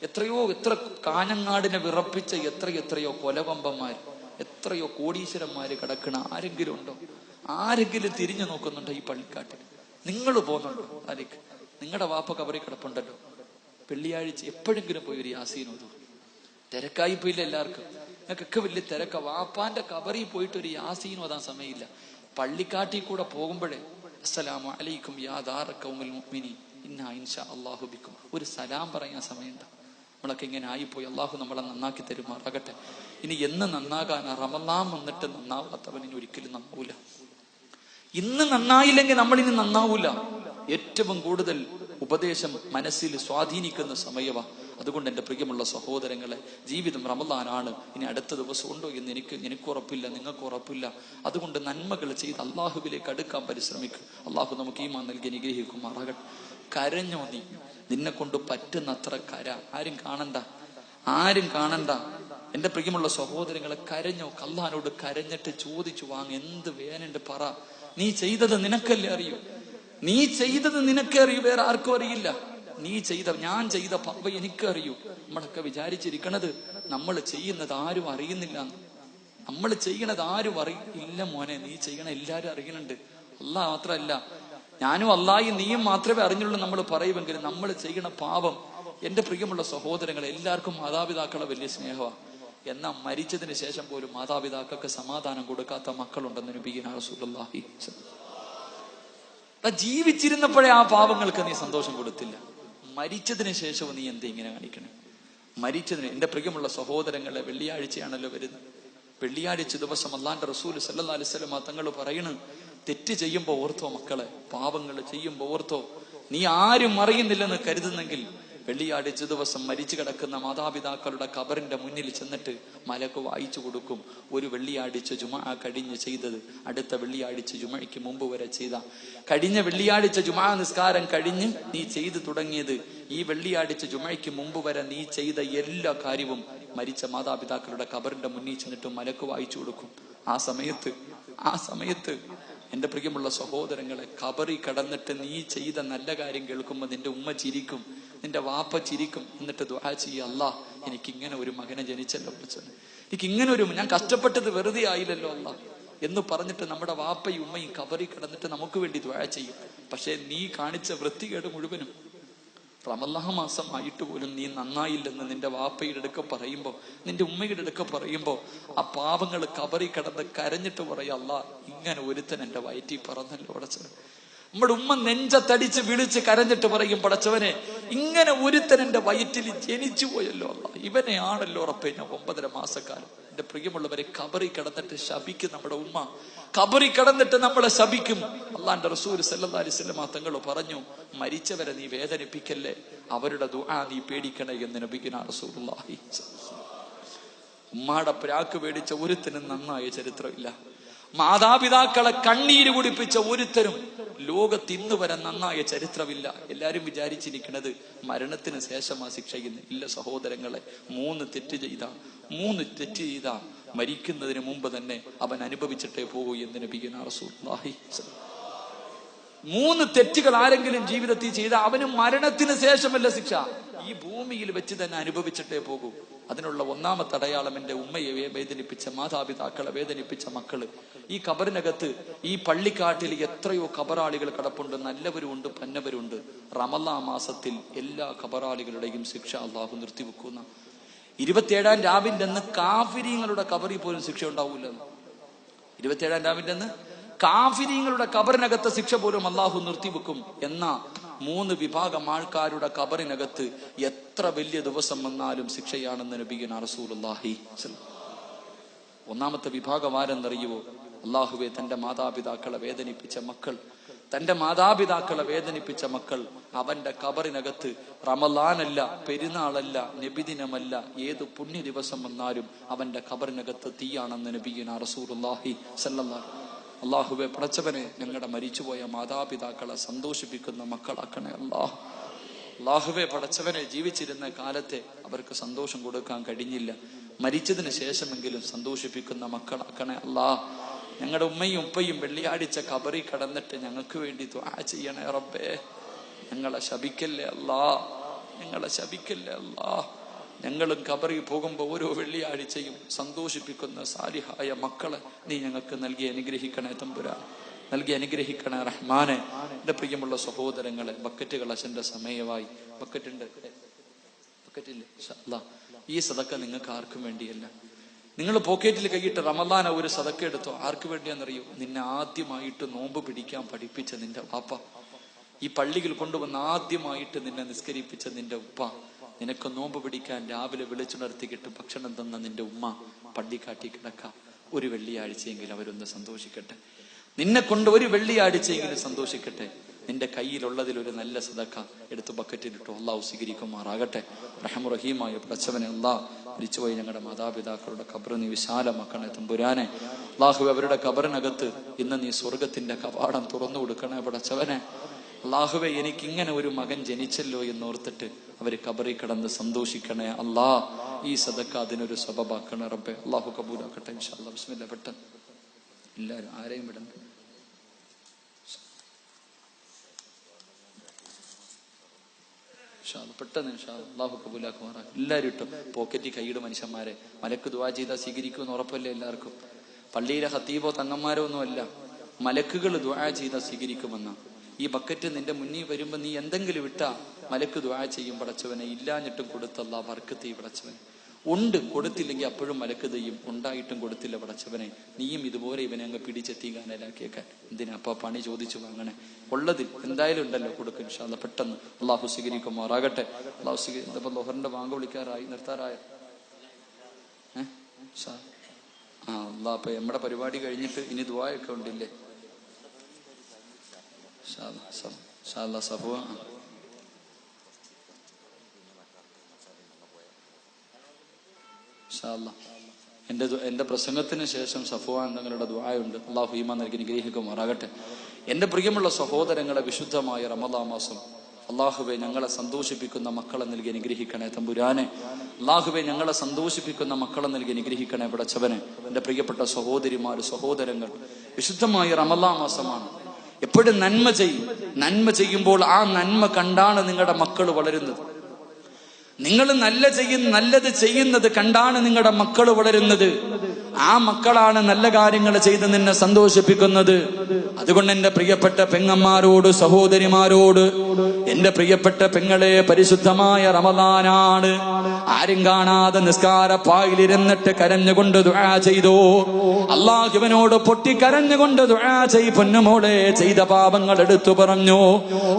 എത്ര കാഞ്ഞങ്ങാടിനെ വിറപ്പിച്ച എത്രയോ കൊലവമ്പന്മാർ, എത്രയോ കോടീശ്വരന്മാര് കിടക്കണ ആരെങ്കിലും ഉണ്ടോ? ആരെങ്കിലും തിരിഞ്ഞു നോക്കുന്നുണ്ടോ ഈ പള്ളിക്കാട്ടിൽ? നിങ്ങൾ പോകുന്നുണ്ടോ? ആരേക്ക് നിങ്ങളുടെ വാപ്പ കബറി കിടപ്പുണ്ടല്ലോ. വെള്ളിയാഴ്ച എപ്പോഴെങ്കിലും പോയി ഒരു യാസീൻ ഓതൂ. തിരക്കായി പോയില്ല എല്ലാവർക്കും, നിങ്ങൾക്കൊക്കെ വലിയ തിരക്ക. വാപ്പാന്റെ കബറിൽ പോയിട്ട് ഒരു യാസീൻ ഓതാൻ സമയമില്ല. പള്ളിക്കാട്ടിൽ കൂടെ പോകുമ്പോഴേ അസ്സലാമു അലൈക്കും യാ ദാറ ഖൗമിൽ മുഅ്മിനീൻ ഇന്നാ ഇൻഷാ അല്ലാഹു ബിക്കും ഒരു സലാം പറയാൻ സമയമുണ്ട്. നമ്മളൊക്കെ ഇങ്ങനെ ആയിപ്പോയി. അള്ളാഹു നമ്മളെ നന്നാക്കി തരുമാറാകട്ടെ. ഇനി എന്ന് നന്നാകാനാ? റമളാൻ വന്നിട്ട് നന്നാവാത്തവൻ ഇനി ഒരിക്കലും നന്നാവൂല. ഇന്ന് നന്നായില്ലെങ്കിൽ നമ്മൾ ഇനി നന്നാവൂല. ഏറ്റവും കൂടുതൽ ഉപദേശം മനസ്സിൽ സ്വാധീനിക്കുന്ന സമയവാ. അതുകൊണ്ട് എൻ്റെ പ്രിയമുള്ള സഹോദരങ്ങളെ, ജീവിതം റമദാനാണ്, ഇനി അടുത്ത ദിവസം ഉണ്ടോ എന്ന് എനിക്ക് ഉറപ്പില്ല, നിങ്ങൾക്ക് ഉറപ്പില്ല. അതുകൊണ്ട് നന്മകൾ ചെയ്ത് അള്ളാഹുവിലേക്ക് അടുക്കാൻ പരിശ്രമിക്കും. അള്ളാഹു നമുക്ക് ഈമാൻ നൽകി അനുഗ്രഹിക്കുമാറാകട്ടെ. കരഞ്ഞോ നീ, നിന്നെ കൊണ്ട് പറ്റുന്നത്ര കര. ആരും കാണണ്ട. എൻ്റെ പ്രിയമുള്ള സഹോദരങ്ങളെ, കരഞ്ഞോ, അള്ളാഹിനോട് കരഞ്ഞിട്ട് ചോദിച്ചു വാങ്ങ. എന്ത് വേനുണ്ട് പറ. നീ ചെയ്തത് നിനക്കല്ലേ അറിയൂ, വേറെ ആർക്കും അറിയില്ല. ഞാൻ ചെയ്ത പാപ എനിക്കറിയൂ. നമ്മളൊക്കെ വിചാരിച്ചിരിക്കണത് നമ്മൾ ചെയ്യുന്നത് ആരും അറിയുന്നില്ല. നമ്മൾ ചെയ്യണത് ആരും അറിയില്ല മോനെ. നീ ചെയ്യണ എല്ലാരും അറിയണുണ്ട്. അള്ളാഹ് മാത്രമല്ല, ഞാനും അള്ളാഹും നീയും മാത്രമേ അറിഞ്ഞുള്ളൂ നമ്മൾ പറയുമെങ്കിലും നമ്മൾ ചെയ്യണ പാപം, എൻ്റെ പ്രിയമുള്ള സഹോദരങ്ങളെ, എല്ലാവർക്കും മാതാപിതാക്കളെ വലിയ സ്നേഹമാണ്. എന്നാൽ മരിച്ചതിന് ശേഷം പോലും മാതാപിതാക്കൾക്ക് സമാധാനം കൊടുക്കാത്ത മക്കളുണ്ടെന്ന് നബിയുനാ റസൂലുള്ളാഹി. ജീവിച്ചിരുന്നപ്പോഴേ ആ പാവങ്ങൾക്ക് നീ സന്തോഷം കൊടുത്തില്ല, മരിച്ചതിന് ശേഷവും നീ എന്താ ഇങ്ങനെ കാണിക്കണേ? എൻ്റെ പ്രിയമുള്ള സഹോദരങ്ങളെ, വെള്ളിയാഴ്ചയാണല്ലോ വരുന്നത്. വെള്ളിയാഴ്ച ദിവസം അല്ലാഹുവിന്റെ റസൂൽ സല്ലല്ലാഹു അലൈഹി വസല്ലം തങ്ങൾ പറയണ്, തെറ്റ് ചെയ്യുമ്പോ ഓർത്തോ മക്കളെ, പാപങ്ങൾ ചെയ്യുമ്പോ ഓർത്തോ. നീ ആരും അറിയുന്നില്ലെന്ന് കരുതുന്നെങ്കിൽ വെള്ളിയാഴ്ച ദിവസം മരിച്ചു കിടക്കുന്ന മാതാപിതാക്കളുടെ ഖബറിന്റെ മുന്നിൽ ചെന്നിട്ട് മലക്ക് വായിച്ചു കൊടുക്കും. ഒരു വെള്ളിയാഴ്ച ജുമാ കഴിഞ്ഞ് ചെയ്തത് അടുത്ത വെള്ളിയാഴ്ച ജുമയ്ക്ക് മുമ്പ് വരെ ചെയ്ത, കഴിഞ്ഞ വെള്ളിയാഴ്ച ജുമാ നിസ്കാരം കഴിഞ്ഞ് നീ ചെയ്തു തുടങ്ങിയത് ഈ വെള്ളിയാഴ്ച ജുമയ്ക്ക് മുമ്പ് വരെ നീ ചെയ്ത എല്ലാ കാര്യവും മരിച്ച മാതാപിതാക്കളുടെ ഖബറിന്റെ മുന്നിൽ ചെന്നിട്ട് മലക്ക് വായിച്ചു കൊടുക്കും. ആ സമയത്ത് എൻ്റെ പ്രിയമുള്ള സഹോദരങ്ങളെ, ഖബറി കടന്നിട്ട് നീ ചെയ്ത നല്ല കാര്യം കേൾക്കുമ്പോൾ നിന്റെ ഉമ്മ ചിരിക്കും, നിന്റെ വാപ്പ ചിരിക്കും. എന്നിട്ട് ദുആ ചെയ്യ, അല്ലാഹ് എനിക്കിങ്ങനെ ഒരു മകനെ ജനിച്ചല്ലോ, ഞാൻ കഷ്ടപ്പെട്ടത് വെറുതെ ആയില്ലല്ലോ അല്ലാഹ് എന്ന് പറഞ്ഞിട്ട് നമ്മുടെ വാപ്പയും ഉമ്മയും ഖബറി കിടന്നിട്ട് നമുക്ക് വേണ്ടി ദുആ ചെയ്യും. പക്ഷെ നീ കാണിച്ച വൃത്തികേട് മുഴുവനും റമളാൻ മാസമായിട്ട് പോലും നീ നന്നായില്ലെന്ന് നിന്റെ വാപ്പയുടെ അടുക്ക പറയുമ്പോ, നിന്റെ ഉമ്മയുടെ അടുക്ക പറയുമ്പോ, ആ പാവങ്ങൾ ഖബറി കിടന്ന് കരഞ്ഞിട്ട് പറയാ, അല്ലാഹ് ഇങ്ങനെ ഒരുത്തൻ എന്റെ വയറ്റിൽ പറന്നല്ലോ പടച്ചവൻ. നമ്മുടെ ഉമ്മ നെഞ്ചത്തടിച്ച് വിളിച്ച് കരഞ്ഞിട്ട് പറയും, പടച്ചവനെ ഇങ്ങനെ ഒരുത്തൻ എന്റെ വയറ്റിൽ ജനിച്ചു പോയല്ലോ അല്ലാഹ്, ഇവനെയാണല്ലോ ഉറപ്പേ ഞാൻ 9.5 മാസക്കാലം. എന്റെ പ്രിയമുള്ളവരെ, ഖബറി കിടന്നിട്ട് ശപിക്കും നമ്മുടെ ഉമ്മ, ഖബറി കിടന്നിട്ട് നമ്മളെ ശപിക്കും. അല്ലാഹുവിന്റെ റസൂൽ സല്ലല്ലാഹു അലൈഹി വസല്ലം തങ്ങൾ പറഞ്ഞു, മരിച്ചവരെ നീ വേദനിപ്പിക്കല്ലേ, അവരുടെ ദുആ നീ പേടിക്കണേ എന്ന് നബിയുനാ റസൂലുള്ളാഹി. ഉമ്മാടെ പ്രാക്ക് പേടിച്ച ഒരുത്തനും നന്നായ ചരിത്രമില്ല. മാതാപിതാക്കളെ കണ്ണീര് കുടിപ്പിച്ച ഒരുത്തരും ലോകത്ത് ഇന്ന് വരെ നന്നായ ചരിത്രമില്ല. എല്ലാരും വിചാരിച്ചിരിക്കുന്നത് മരണത്തിന് ശേഷമാ ശിക്ഷ ചെയ്യുന്നത്. ഇല്ല സഹോദരങ്ങളെ, 3 തെറ്റ് ചെയ്താ മരിക്കുന്നതിന് മുമ്പ് തന്നെ അവൻ അനുഭവിച്ചിട്ടേ പോകൂ എന്ന് നബിയുനാ റസൂലുള്ളാഹി. 3 തെറ്റുകൾ ആരെങ്കിലും ജീവിതത്തിൽ ചെയ്താൽ അവന് മരണത്തിന് ശേഷമല്ല ശിക്ഷ, ഈ ഭൂമിയിൽ വെച്ച് തന്നെ അനുഭവിച്ചിട്ടേ പോകൂ. അതിനുള്ള ഒന്നാമത്തെ അടയാളം, എൻ്റെ ഉമ്മയെ വേദനിപ്പിച്ച മാതാപിതാക്കളെ വേദനിപ്പിച്ച മക്കള്. ഈ ഖബറിനകത്ത്, ഈ പള്ളിക്കാട്ടിൽ എത്രയോ ഖബറാളികൾ കിടപ്പുണ്ട്, നല്ലവരുമുണ്ട്, പന്നവരുണ്ട്. റമളാൻ മാസത്തിൽ എല്ലാ ഖബറാളികളുടെയും ശിക്ഷ അള്ളാഹു നിർത്തിവെക്കുന്ന 27-ാം രാവിന്റെ അന്ന് കാഫിരീങ്ങളുടെ ഖബറിൽ പോലും ശിക്ഷ ഉണ്ടാവൂലെന്ന്. 27-ാം രാവിന്റെ അന്ന് കാഫിരീങ്ങളുടെ ഖബറിനകത്ത് ശിക്ഷ പോലും അള്ളാഹു നിർത്തിവെക്കും. എന്നാ 3 വിഭാഗം ആൾക്കാരുടെ ഖബറിനകത്ത് എത്ര വലിയ ദിവസം വന്നാലും ശിക്ഷയാണെന്ന് നബിയുനാ റസൂലുള്ളാഹി. ഒന്നാമത്തെ വിഭാഗം ആരെന്നറിയുവോ? അള്ളാഹുവെ, തന്റെ മാതാപിതാക്കളെ വേദനിപ്പിച്ച മക്കൾ അവന്റെ ഖബറിനകത്ത് റമളാനല്ല, പെരുന്നാളല്ല, നബിദിനമല്ല, ഏത് പുണ്യ ദിവസം വന്നാലും അവന്റെ ഖബറിനകത്ത് തീയാണെന്ന് നബിയുനാ റസൂലുള്ളാഹി സല്ലല്ലാഹു. അള്ളാഹുവെ, പടച്ചവനെ, ഞങ്ങളുടെ മരിച്ചുപോയ മാതാപിതാക്കളെ സന്തോഷിപ്പിക്കുന്ന മക്കളാക്കണേ അള്ളാഹുവെ. പടച്ചവനെ, ജീവിച്ചിരുന്ന കാലത്തെ അവർക്ക് സന്തോഷം കൊടുക്കാൻ കഴിഞ്ഞില്ല, മരിച്ചതിന് ശേഷമെങ്കിലും സന്തോഷിപ്പിക്കുന്ന മക്കളാക്കണേ അല്ലാഹ്. ഞങ്ങളുടെ ഉമ്മയും ഉപ്പയും വെള്ളിയാഴ്ച ഖബറിൽ കടന്നിട്ട് ഞങ്ങൾക്ക് വേണ്ടി ദുആ ചെയ്യണേ റബ്ബേ. ഞങ്ങളെ ശപിക്കല്ലേ അല്ലാഹ്. ഞങ്ങളും ഖബറിൽ പോകുമ്പോൾ ഓരോ വെള്ളിയാഴ്ചയും സന്തോഷിപ്പിക്കുന്ന സാലിഹായ മക്കളെ നീ ഞങ്ങൾക്ക് നൽകി അനുഗ്രഹിക്കണേ തമ്പുരാൻ, നൽകി അനുഗ്രഹിക്കണേ റഹ്മാനെ. എൻ്റെ പ്രിയമുള്ള സഹോദരങ്ങളെ, ബക്കറ്റുകൾ അച്ഛൻ്റെ സമയമായി. ബക്കറ്റില്ലേ? ഈ സദക്ക നിങ്ങൾക്ക് ആർക്കും വേണ്ടിയല്ല. നിങ്ങൾ പോക്കറ്റിൽ കൈയിട്ട് റമളാൻ ഒരു സദക്ക എടുത്തോ. ആർക്ക് വേണ്ടിയാണെന്നറിയോ? നിന്നെ ആദ്യമായിട്ട് നോമ്പ് പിടിക്കാൻ പഠിപ്പിച്ച നിന്റെ വാപ്പ, ഈ പള്ളിയിൽ കൊണ്ടുവന്ന് ആദ്യമായിട്ട് നിന്നെ നിസ്കരിപ്പിച്ച നിന്റെ ഉപ്പ, നിനക്ക് നോമ്പ് പിടിക്കാൻ രാവിലെ വിളിച്ചുണർത്തിക്കിട്ട് ഭക്ഷണം തന്ന നിന്റെ ഉമ്മ പള്ളിക്കാട്ടി കിടക്കാം. ഒരു വെള്ളിയാഴ്ചയെങ്കിലും അവരൊന്ന് സന്തോഷിക്കട്ടെ, നിന്നെ കൊണ്ട് ഒരു വെള്ളിയാഴ്ചയെങ്കിലും സന്തോഷിക്കട്ടെ. നിന്റെ കയ്യിലുള്ളതിൽ ഒരു നല്ല സദക്ക എടുത്ത് ബക്കറ്റിലിട്ടു. അള്ളാഹു സ്വീകരിക്കുമാറാകട്ടെ. റഹമുറഹീമായ പടച്ചവനെ, അള്ളാഹ് മരിച്ചുപോയി ഞങ്ങളുടെ മാതാപിതാക്കളുടെ ഖബർ നീ വിശാലമാക്കണേ തമ്പുരാനെ. അള്ളാഹു അവരുടെ ഖബറിനകത്ത് ഇന്ന് നീ സ്വർഗത്തിന്റെ കവാടം തുറന്നു കൊടുക്കണേ പടച്ചവനെ. അള്ളാഹുവെ, എനിക്കിങ്ങനെ ഒരു മകൻ ജനിച്ചല്ലോ എന്നോർത്തിട്ട് അവര് ഖബറിൽ കിടന്ന് സന്തോഷിക്കണേ അല്ലാ. ഈ സദക്ക അതിനൊരു സബബാക്കണേ റബ്ബെ. അള്ളാഹു കബൂലാക്കട്ടെ ഇൻഷാ അല്ലാഹ്. ബിസ്മില്ലാ. പെട്ടെന്ന് എല്ലാവരും ആരെയും വിടണ്ട. പെട്ടെന്ന് അള്ളാഹു കബൂലാക്കുമാറാകും. എല്ലാവരും ഇട്ടോ പോക്കറ്റിൽ കൈയിടും മനുഷ്യന്മാരെ. മലക്ക് ദുആ ചെയ്താൽ സ്വീകരിക്കുമെന്ന് ഉറപ്പല്ലേ എല്ലാവർക്കും? പള്ളിയിലെ ഖത്തീബോ തങ്ങന്മാരോ ഒന്നുമല്ല, മലക്കുകൾ ദുആ ചെയ്താൽ സ്വീകരിക്കുമെന്ന. ഈ ബക്കറ്റ് നിന്റെ മുന്നിൽ വരുമ്പോ നീ എന്തെങ്കിലും ഇട്ടാ മലക്ക് ദുആ ചെയ്യും പടച്ചവനെ. ഇല്ലാഞ്ഞിട്ടും കൊടുത്തല്ല ബർക്കത്ത് ഈ പടച്ചവനെ. ഉണ്ട് കൊടുത്തില്ലെങ്കിൽ അപ്പോഴും മലക്ക് ചെയ്യും. ഉണ്ടായിട്ടും കൊടുത്തില്ല പടച്ചവനെ, നീയും ഇതുപോലെ ഇവനെ അങ്ങ് പിടിച്ചെത്തിക്കാനലാക്കിയേക്കാൻ. എന്തിനാ അപ്പൊ പണി ചോദിച്ചു വാങ്ങണേ? ഉള്ളതിൽ എന്തായാലും ഉണ്ടല്ലോ കൊടുക്കും ഇൻഷാ അല്ലാഹ്. പെട്ടെന്ന് അള്ളാഹു സ്വീകരിക്കുമാറാകട്ടെ. അള്ളാഹു സ്വീകരിക്കും. ലോഹറിന്റെ വാങ്ങ വിളിക്കാറായി, നിർത്താറായ അള്ളാഹ്. അപ്പൊ നമ്മുടെ പരിപാടി കഴിഞ്ഞിട്ട് ഇനി ദുആയൊക്കെ ഉണ്ടില്ലേ? സഫുവ എന്റെ പ്രസംഗത്തിന് ശേഷം സഫുവാൻ തങ്ങളുടെ ദുആയുണ്ട്. അള്ളാഹു ഈമാൻ നൽകി അനുഗ്രഹിക്കുമാറാകട്ടെ. എന്റെ പ്രിയമുള്ള സഹോദരങ്ങളെ, വിശുദ്ധമായ റമദാൻ മാസം അള്ളാഹുവെ ഞങ്ങളെ സന്തോഷിപ്പിക്കുന്ന മക്കളെ നൽകി അനുഗ്രഹിക്കണേ തമ്പുരാനെ. അള്ളാഹുവെ ഞങ്ങളെ സന്തോഷിപ്പിക്കുന്ന മക്കളെ നൽകി അനുഗ്രഹിക്കണേ പടച്ചവനെ. എന്റെ പ്രിയപ്പെട്ട സഹോദരിമാര്, സഹോദരങ്ങൾ, വിശുദ്ധമായ റമദാൻ മാസമാണ്. എപ്പോഴും നന്മ ചെയ്യും. നന്മ ചെയ്യുമ്പോൾ ആ നന്മ കണ്ടാണ് നിങ്ങളുടെ മക്കൾ വളരുന്നത്. നിങ്ങൾ നല്ലത് ചെയ്യുന്നത് കണ്ടാണ് നിങ്ങളുടെ മക്കൾ വളരുന്നത്. ആ മക്കളാണ് നല്ല കാര്യങ്ങൾ ചെയ്ത് നിന്നെ സന്തോഷിപ്പിക്കുന്നത്. അതുകൊണ്ട് എന്റെ പ്രിയപ്പെട്ട പെങ്ങന്മാരോട്, സഹോദരിമാരോട്, എന്റെ പ്രിയപ്പെട്ട പെങ്ങളെ, പരിശുദ്ധമായ റമദാനാണ്. ആരും കാണാതെ നിസ്കാരപ്പായിലിരുന്നിട്ട് കരഞ്ഞുകൊണ്ട് ദുആ ചെയ്തോ. അള്ളാഹുവിനോട് പൊട്ടിക്കരഞ്ഞുകൊണ്ട് ദുആ ചെയ് പൊന്നുമോളെ. ചെയ്ത പാപങ്ങൾ എടുത്തു പറഞ്ഞു.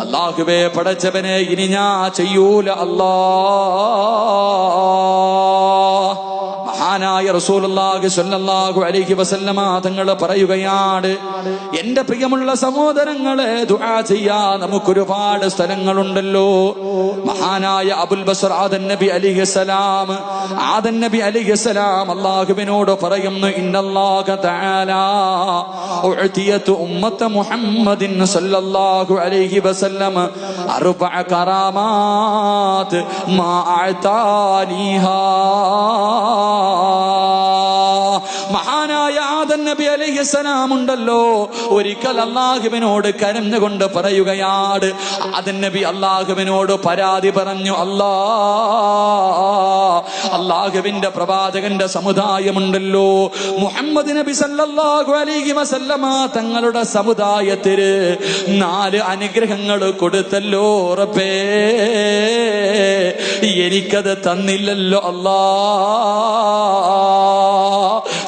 അള്ളാഹുവേ പടച്ചവനെ, ഇനി ഞാൻ ചെയ്യൂല അല്ലാ. മഹാനായ റസൂലുള്ളാഹി സ്വല്ലല്ലാഹു അലൈഹി വസല്ലമ തങ്ങൾ പറയുകയാണ്, എന്റെ പ്രിയമുള്ള സഹോദരങ്ങളെ, ദുആ ചെയ്യാൻ നമുക്കൊരുപാട് സ്ഥലങ്ങളുണ്ടല്ലോ. മഹാനായ അബുൽ ബസർ ആദൻ നബി അലൈഹിസ്സലാം അല്ലാഹുവിനോട് പറയുന്നു, ഇന്നല്ലാഹ തആല ഉഅതിയതു ഉമ്മത മുഹമ്മദിൻ സ്വല്ലല്ലാഹു അലൈഹി വസല്ലം അർബഅ കറാമാത് മാ അഅതാനിഹാ. മഹാനായ ആദൻ നബി അലൈഹിസ്സലാം ഉണ്ടല്ലോ, ഒരിക്കൽ അള്ളാഹുവിനോട് കരഞ്ഞുകൊണ്ട് പറയുകയാണ്. ആദൻ നബി അള്ളാഹുവിനോട് പരാതി പറഞ്ഞു, അള്ളാഹുവിന്റെ പ്രവാചകന്റെ സമുദായമുണ്ടല്ലോ, മുഹമ്മദ് നബി സല്ലല്ലാഹു അലൈഹി വസല്ലമ തങ്ങളുടെ സമുദായത്തിന് 4 അനുഗ്രഹങ്ങൾ കൊടുത്തല്ലോ റബ്ബേ, എനിക്കത് തന്നില്ലല്ലോ അല്ലാ.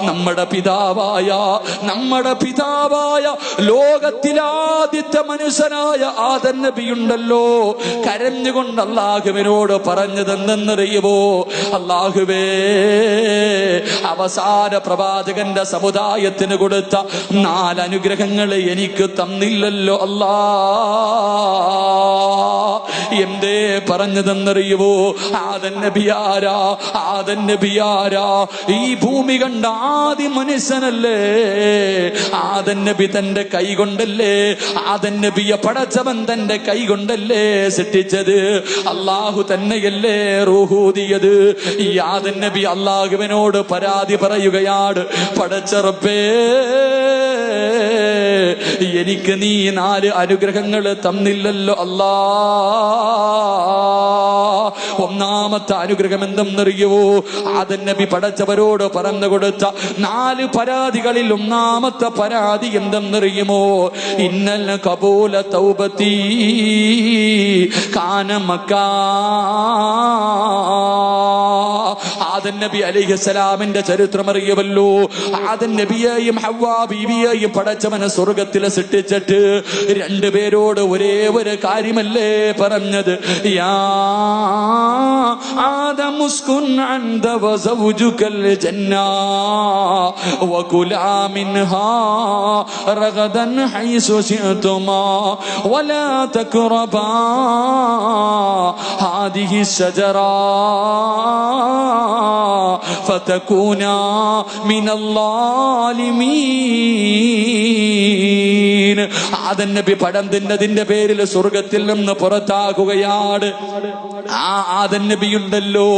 നമ്മുടെ പിതാവായ ലോകത്തിലാദ്യത്തെ മനുഷ്യനായ ആദം നബിയുണ്ടല്ലോ, കരഞ്ഞുകൊണ്ട് അല്ലാഹുവിനോട് പറഞ്ഞതെന്തെന്നറിയുമോ? അല്ലാഹുവേ, അവസാന പ്രവാചകന്റെ സമുദായത്തിന് കൊടുത്ത 4 അനുഗ്രഹങ്ങൾ എനിക്ക് തന്നില്ലല്ലോ അല്ലാ. എന്തേ പറഞ്ഞതെന്നറിയുമോ? ആദം നബിയാരാ? ഈ ഭൂമി കണ്ട ആദ്യ മനുഷ്യനല്ലേ. ആദം നബി തന്റെ കൈ കൊണ്ടല്ലേ, ആദം നബിയെ പടച്ചവൻ തന്റെ കൈ കൊണ്ടല്ലേ സൃഷ്ടിച്ചത്. അള്ളാഹു തന്നെയല്ലേ റൂഹൂദിയത്. ഈ ആദം നബി അള്ളാഹുവിനോട് പരാതി പറയുകയാണ്, പടച്ച റബ്ബേ, എനിക്ക് നീ 4 അനുഗ്രഹങ്ങൾ തന്നില്ലല്ലോ അല്ലാ. ഒന്നാമത്തെ അനുഗ്രഹം എന്തെന്നറിയുവോ? ആദം നബി പടച്ചവരോട് പറഞ്ഞു കൊടുത്ത 4 പരാതികളിൽ ഒന്നാമത്തെ പരാതി എന്തെന്നറിയുമോ? ഇന്നൽ ഖബൂല തൗബതി കാന മക്കാ. ആദം നബി അലൈഹിസ്സലാമിന്റെ ചരിത്രം അറിയുമല്ലോ. ആദം നബിയെയും ഹവ്വാ ബീവിയെയും പടച്ചവനെ സ്വർഗത്തിൽ സൃഷ്ടിച്ചിട്ട് രണ്ടുപേരോട് ഒരേ ഒരു കാര്യമല്ലേ പറഞ്ഞത്? യാ ആദം ഉസ്കുൻ അൻത വസൗജുകൽ ജന്നാ വകുലാ മിൻഹാ റഗദൻ ഹൈസു ശിഅ്തുമാ വലാ തഖറബാ ഹാദിഹി الشجرة فتكونا من الظالمين. ആദം നബി പഴം തിന്നതിന്റെ പേരിൽ സ്വർഗത്തിൽ നിന്ന് പുറത്താകുകയാണ്. ആ ആദം നബിയുണ്ടല്ലോ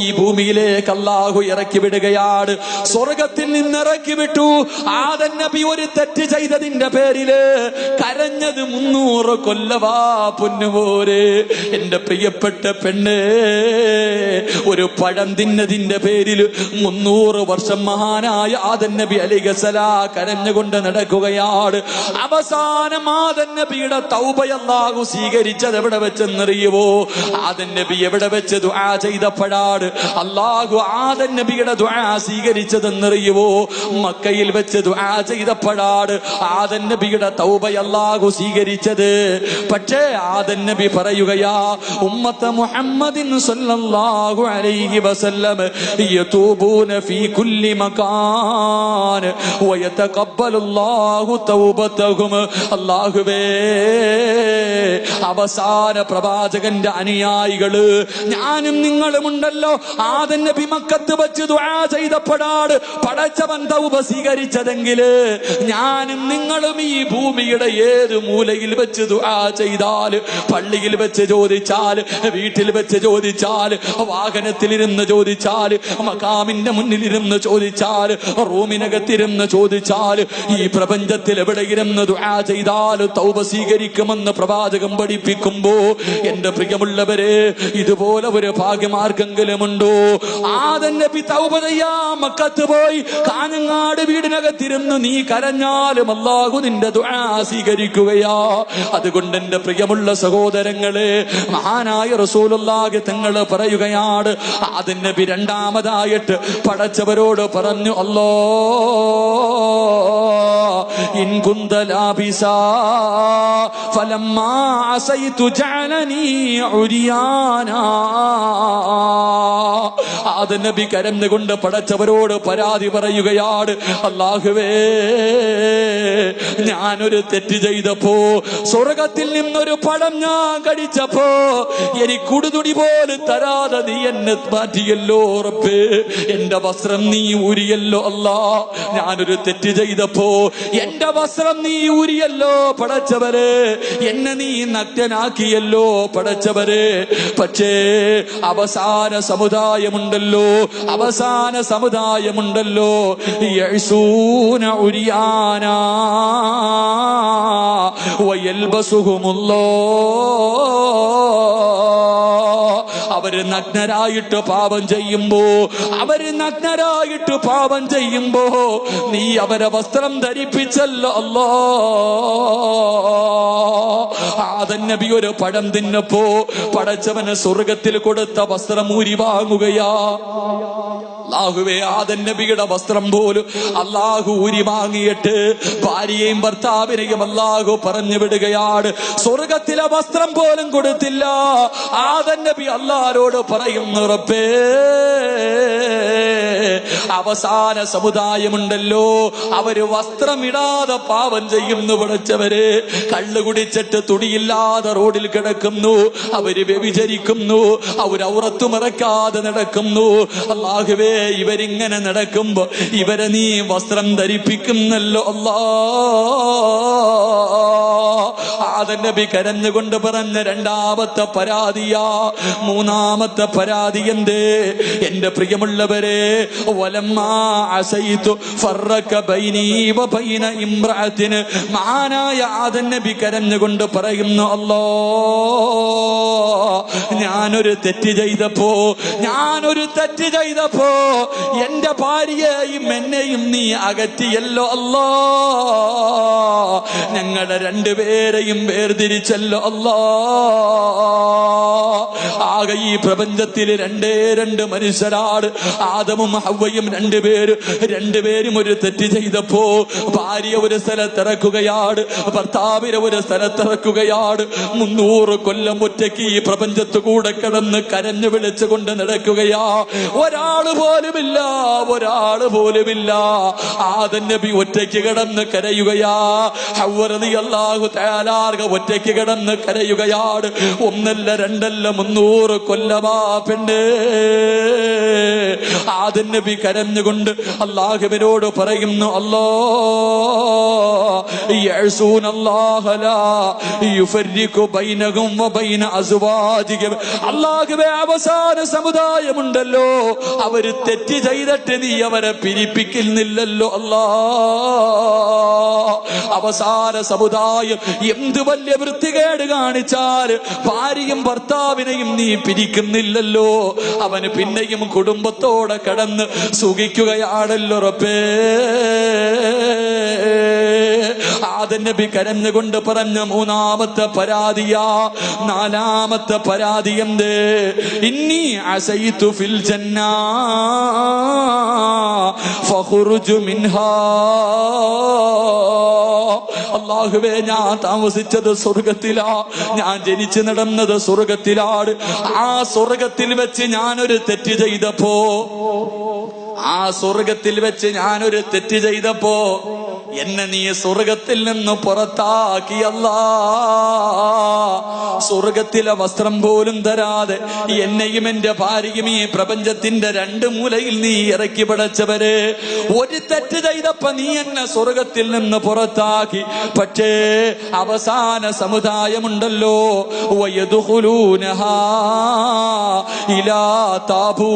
ഈ ഭൂമിയിലേക്ക് അല്ലാഹു ഇറക്കി വിടുകയാണ്. സ്വർഗത്തിൽ നിന്ന് ഇറക്കി വിട്ടു. ആദം നബി ഒരു തെറ്റ് ചെയ്തതിന്റെ പേരില് കരഞ്ഞത് 300 കൊല്ലവാ പൊന്നുപോരെ. എന്റെ പ്രിയപ്പെട്ട പെണ്ണ്, ഒരു പഴം തിന്നതിന്റെ പേരിൽ 300 വർഷം മഹാനായ ആദം നബി അലൈഹിസ്സലാം കരഞ്ഞുകൊണ്ട് നടക്കുകയാണ്. അവസാനം ആദം നബിയുടെ തൗബ അല്ലാഹു സ്വീകരിച്ചത് എവിടെ വെച്ചെന്നറിയുവോ? ആദം നബി എവിടെ വെച്ച് ദുആ ചെയ്തപ്പോഴാണ് അല്ലാഹു ആദം നബിയുടെ ദുആ സ്വീകരിച്ചതെന്നറിയുവോ? മക്കയിൽ വെച്ച് ദുആ ചെയ്തപ്പോഴാണ് ആദം നബിയുടെ തൗബ അല്ലാഹു സ്വീകരിച്ചത്. പക്ഷേ ആദം നബി പറയുകയാ, ഉമ്മത്ത് മുഹമ്മദിൻ സല്ലല്ലാഹു അലൈഹി വസല്ലം യതൂബൂന ഫീ കുല്ലി മകാൻ വയതഖബ്ബലുല്ലാഹു തൗബതഹും. അല്ലാഹുവേ, അവസാന പ്രവാചകന്റെ അനുയായികള് ഞാനും നിങ്ങളുമുണ്ടല്ലോ, ആദം നബി മക്കത്ത് വെച്ച് ദുആ ചെയ്തപ്പോഴാണ് പടച്ചവൻ തൗബ സ്വീകരിച്ചതെങ്കില് ഞാനും നിങ്ങളും ഈ ഭൂമിയുടെ ഏത് മൂലയിൽ വെച്ച് ദുആ ചെയ്താൽ, പള്ളിയിൽ വെച്ച് ചോദിച്ചാൽ, വീട്ടിൽ വെച്ച് ചോദിച്ചാൽ, വാഹനത്തിലിരുന്ന് ചോദിച്ചാൽ, മഖാമിന്റെ മുന്നിലിരുന്ന് ചോദിച്ചാൽ, റൂമിനകത്തിരുന്ന് ചോദിച്ചാൽ, ഈ പ്രപഞ്ചത്തിൽ എവിടെയിരുന്ന് ദുആ ചെയ്താൽ തൗബ സ്വീകരിക്കുമെന്ന് പ്രവാചകൻ പഠിപ്പിക്കുമ്പോ എന്റെ പ്രിയമുള്ളവരെ, ഇതുപോലെ ഒരു ഭാഗ്യമാർക്കെങ്കിലുമുണ്ടോ? ആദം നബി തൗബ ചെയ്യാൻ മക്കത്ത് പോയി കാഞ്ഞങ്ങാട് വീടിനകത്തിരുന്ന് നീ കരഞ്ഞാലും അല്ലാഹു നിന്റെ ദുആ സ്വീകരിക്കുകയാ. അതുകൊണ്ട് എന്റെ പ്രിയമുള്ള സഹോദരങ്ങളെ, മഹാനായ റസൂലുള്ളാഹി തങ്ങൾ പറയുകയാണ്, ആദം നബി രണ്ടാമതായിട്ട് പടച്ചവരോട് പറഞ്ഞു, അല്ലാ ഇൻ കുന്ത ലാബിസാ ഫലമ്മാ അസൈതു ജഅലനീ ഉരിയാനാ. ആദം നബി കരഞ്ഞുകൊണ്ട് പടച്ചവരോട് പരാതി പറയുകയാണ്, അല്ലാഹുവേ, ഞാനൊരു തെറ്റ് ചെയ്തപ്പോ, സ്വർഗത്തിൽ നിന്നൊരു പഴം ഞാൻ കഴിച്ചപ്പോ എനിക്ക് കുടുതുടി പോലും തരാതെ നീ എന്നെ മാറ്റിയല്ലോ റബ്ബേ. എന്റെ വസ്ത്രം നീ ഊരിയല്ലോ അല്ലാ. ഞാനൊരു തെറ്റ് ചെയ്തപ്പോ എന്റെ വസ്ത്രം നീ ഊരിയല്ലോ പടച്ചവരെ. എന്നെ നീ നഗ്നനാക്കിയല്ലോ പടച്ചവരെ. പക്ഷേ അവസാന സമുദായമുണ്ടല്ലോ, അവസാന സമുദായമുണ്ടല്ലോ, യഅ്സൂന ഉരിയാനാ അവര് നഗ്നരായിട്ട് പാപം ചെയ്യുമ്പോ, അവര് നഗ്നരായിട്ട് പാപം ചെയ്യുമ്പോ നീ അവരെ വസ്ത്രം ധരിപ്പിച്ചല്ലോ അല്ലാ. ആദം നബി ഒരു പഴം തിന്നപ്പോ പടച്ചവന് സ്വർഗത്തിൽ കൊടുത്ത വസ്ത്രം ഊരി വാങ്ങുകയാ. അല്ലാഹുവേ, ആദം നബിയുടെ വസ്ത്രം പോലും അല്ലാഹു ഊരി വാങ്ങിയിട്ട് ഭാര്യയെയും ഭർത്താവിനെയും അല്ലാഹു പറഞ്ഞു വിടുകയാണ്. സ്വർഗത്തിലെ വസ്ത്രം പോലും കൊടുത്തില്ല. ആദം നബി അല്ലാഹുവോട് പറയുന്നു, റബ്ബേ, അവസാന സമുദായമുണ്ടല്ലോ, അവര് വസ്ത്രമിടാതെ പാപം ചെയ്യുന്നു പടച്ചവരെ. കള്ളു കുടിച്ചിട്ട് തുണിയില്ലാതെ റോഡിൽ കിടക്കുന്നു, അവര് വ്യഭിചരിക്കുന്നു, അവര് ഔറത്ത് മറക്കാതെ നടക്കുന്നു. അല്ലാഹുവേ, ഇവരിങ്ങനെ നടക്കുമ്പോ ഇവരെ നീ വസ്ത്രം ധരിപ്പിക്കുന്നല്ലോ അല്ലാ. ആദം നബി കരഞ്ഞുകൊണ്ട് പറഞ്ഞ രണ്ടാമത്തെ പരാതിയാ. മൂന്നാമത്തെ പരാതി എന്തേ? എന്റെ പ്രിയമുള്ളവരെ, വലമ്മാ അസൈതു ഫറക ബൈനി വബൈന ഇംറഅത്തിൻ. മഹാനായ ആദം നബി കരഞ്ഞുകൊണ്ട് പറയുന്നു, അല്ലാ, ഞാനൊരു തെറ്റ് ചെയ്തപ്പോ എന്റെ ഭാര്യയെയും എന്നെയും നീ അകറ്റിയല്ലോ അല്ലാ. ഞങ്ങളുടെ രണ്ടുപേരെയും വേർതിരിച്ചല്ലോ അല്ലാ. ആ ആകെ ഈ പ്രപഞ്ചത്തിൽ രണ്ട് മനുഷ്യരാണ്. ആദമും ഹവ്വയും രണ്ടുപേരും ഒരു തെറ്റ് ചെയ്തപ്പോ ഭാര്യ ഒരു സ്ഥലത്തിറക്കുകയാണ്, ഭർത്താവിനെ ഒരു സ്ഥലത്തിറക്കുകയാണ്. 300 കൊല്ലം ഒറ്റയ്ക്ക് ഈ പ്രപഞ്ചത്തു കൂടെ കിടന്ന് കരഞ്ഞു വിളിച്ചുകൊണ്ട് നടക്കുകയാ. ഒരാള് പോലുമില്ല. ആദം നബി ഒറ്റയ്ക്ക് കിടന്ന് കരയുകയാ. ഹവ്വ റളിയല്ലാഹു തആല ഒറ്റയ്ക്ക് കിടന്ന് കരയുകയാണ്. ഒന്നല്ല രണ്ടല്ല 300 കൊല്ലമാ പെണ്ണ്. ആദം നബി കരഞ്ഞുകൊണ്ട് അല്ലാഹുവിനോട് പറയുന്നു, അല്ലാഹുവേ, അവസാന സമുദായമുണ്ടല്ലോ, അവര് തെറ്റ് ചെയ്തിട്ട് നീ അവരെ പിരിപ്പിക്കുന്നില്ലല്ലോ അല്ലാ. അവസാന സമുദായം എന്ത് വലിയ വൃത്തികേട് കാണിച്ചാൽ ഭാര്യയും ഭർത്താവിനെയും നീ പിരിക്കുന്നില്ലല്ലോ, അവന് പിന്നെയും കുടുംബത്തോടെ കടന്ന് സുഖിക്കുകയാണല്ലോ റബ്ബേ. ആദം നബി കരഞ്ഞുകൊണ്ട് പറഞ്ഞ 3-ാമത്തെ പരാതിയാ. 4-ാമത്തെ പരാതി എന്ത്? ഇന്നി അസൈതു ഫിൽ ജന്നാ ഫഖുർജു മിൻഹാ. അല്ലാഹുവേ, ഞാൻ താമസിച്ചത് സ്വർഗത്തിലാ, ഞാൻ ജനിച്ചു നടന്നത് സ്വർഗത്തിലാണ്. ആ സ്വർഗത്തിൽ വെച്ച് ഞാനൊരു തെറ്റ് ചെയ്തപ്പോ എന്നെ നീ സ്വർഗത്തിൽ നിന്ന് പുറത്താക്കിയല്ലാ. സ്വർഗത്തിലെ വസ്ത്രം പോലും തരാതെ എന്നെയും എന്റെ ഭാര്യയും ഈ പ്രപഞ്ചത്തിന്റെ 2 മൂലയിൽ നീ ഇറക്കി പടച്ചവരെ. ഒരു തെറ്റ് ചെയ്തപ്പോ നീ എന്നെ സ്വർഗത്തിൽ നിന്ന് പുറത്താക്കി. പക്ഷേ അവസാന സമുദായമുണ്ടല്ലോ, വയദ്ഖുലൂനഹാ ഇലാ താബൂ.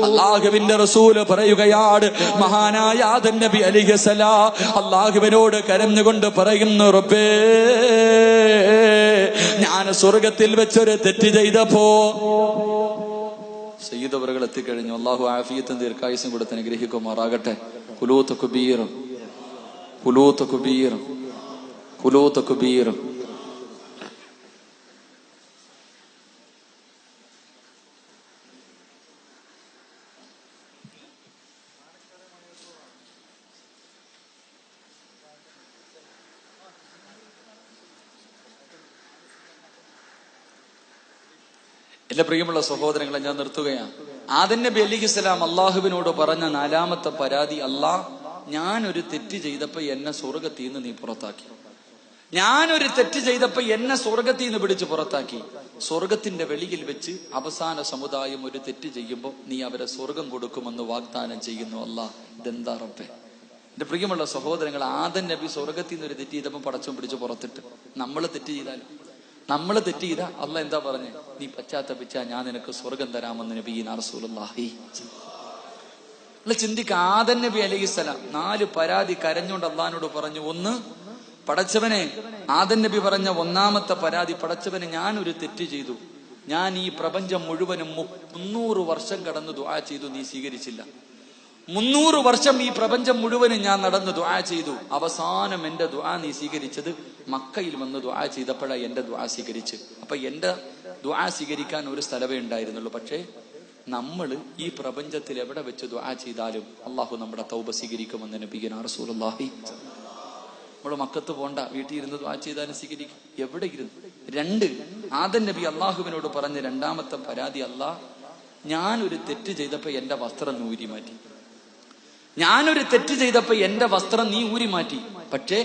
അല്ലാഹുവിന്റെ റസൂല് പറയുകയാണ്, മഹാനായ ആദം നബി അലൈഹിസ്സലാം അല്ലാഹുവിനോട് കരഞ്ഞുകൊണ്ട് പറയുന്നു, റബ്ബേ, ഞാൻ സ്വർഗത്തിൽ വെച്ചൊരു തെറ്റ് ചെയ്തപ്പോ. സയ്യിദ് അവറുകൾ എത്തിക്കഴിഞ്ഞു. അല്ലാഹു ആഫിയത്തും ദീർഘായുസ്സും കൊടുത്ത് അനുഗ്രഹിക്കുമാറാകട്ടെ. ഖുലൂത്ത് കുബീർ. എന്റെ പ്രിയമുള്ള സഹോദരങ്ങളെ, ഞാൻ നിർത്തുകയാണ്. ആദം നബി അലൈഹിസ്സലാം അള്ളാഹുവിനോട് പറഞ്ഞ 4-ാമത്തെ പരാതി, അല്ലാഹ്, ഞാനൊരു തെറ്റ് ചെയ്തപ്പോ എന്നെ സ്വർഗത്തിൽ നിന്ന് നീ പുറത്താക്കി. പിടിച്ച് പുറത്താക്കി. സ്വർഗത്തിന്റെ വെളിയിൽ വെച്ച് അവസാന സമുദായം ഒരു തെറ്റ് ചെയ്യുമ്പോൾ നീ അവരെ സ്വർഗം കൊടുക്കുമെന്ന് വാഗ്ദാനം ചെയ്യുന്നു. അല്ലാഹ്, ഇതെന്താ റബ്ബേ? എന്റെ പ്രിയമുള്ള സഹോദരങ്ങൾ, ആദം നബി സ്വർഗത്തിൽ നിന്ന് ഒരു തെറ്റ് ചെയ്തപ്പോൾ പടച്ചോൻ പിടിച്ച് പുറത്തിട്ട്. നമ്മൾ തെറ്റ് ചെയ്ത അല്ലാഹ് എന്താ പറഞ്ഞേ? നീ പശ്ചാത്തപിച്ചാ ഞാൻ നിനക്ക് സ്വർഗം തരാമെന്ന് നബിയിനാ റസൂലുള്ളാഹി. ചിന്തിക്ക, ആദം നബി അലൈഹിസ്സലാം 4 പരാതി കരഞ്ഞുകൊണ്ട് അള്ളാഹിനോട് പറഞ്ഞു. ഒന്ന്, പടച്ചവനെ, ആദം നബി പറഞ്ഞ 1-ാമത്തെ പരാതി, പടച്ചവനെ, ഞാനൊരു തെറ്റ് ചെയ്തു. ഞാൻ ഈ പ്രപഞ്ചം മുഴുവനും 300 വർഷം കടന്ന് ദുആ ചെയ്തു, നീ സ്വീകരിച്ചില്ല. 300 വർഷം ഈ പ്രപഞ്ചം മുഴുവനും ഞാൻ നടന്ന് ദുആ ചെയ്തു. അവസാനം എന്റെ ദുആ നീ സ്വീകരിച്ചത് മക്കയിൽ വന്ന് ദുആ ചെയ്തപ്പോഴാണ് എന്റെ ദുആ സ്വീകരിച്ച്. അപ്പൊ എന്റെ ദുആ സ്വീകരിക്കാൻ ഒരു സ്ഥലമേ ഉണ്ടായിരുന്നുള്ളൂ. പക്ഷേ നമ്മൾ ഈ പ്രപഞ്ചത്തിൽ എവിടെ വെച്ച് ദുആ ചെയ്താലും അള്ളാഹു നമ്മുടെ തൗബ സ്വീകരിക്കുമെന്ന് നബിയുനാ റസൂലുള്ളാഹി. നമ്മൾ മക്കത്ത് പോണ്ട, വീട്ടിൽ ഇരുന്ന് ദുആ ചെയ്താലും സ്വീകരിക്കും. എവിടെ ഇരുന്ന്? 2, ആദം നബി അള്ളാഹുവിനോട് പറഞ്ഞ 2-ാമത്തെ പരാതി, അല്ലാഹ്, ഞാനൊരു തെറ്റ് ചെയ്തപ്പോ എന്റെ വസ്ത്രം നീ ഊരി മാറ്റി. നീ ഊരി മാറ്റി. പക്ഷേ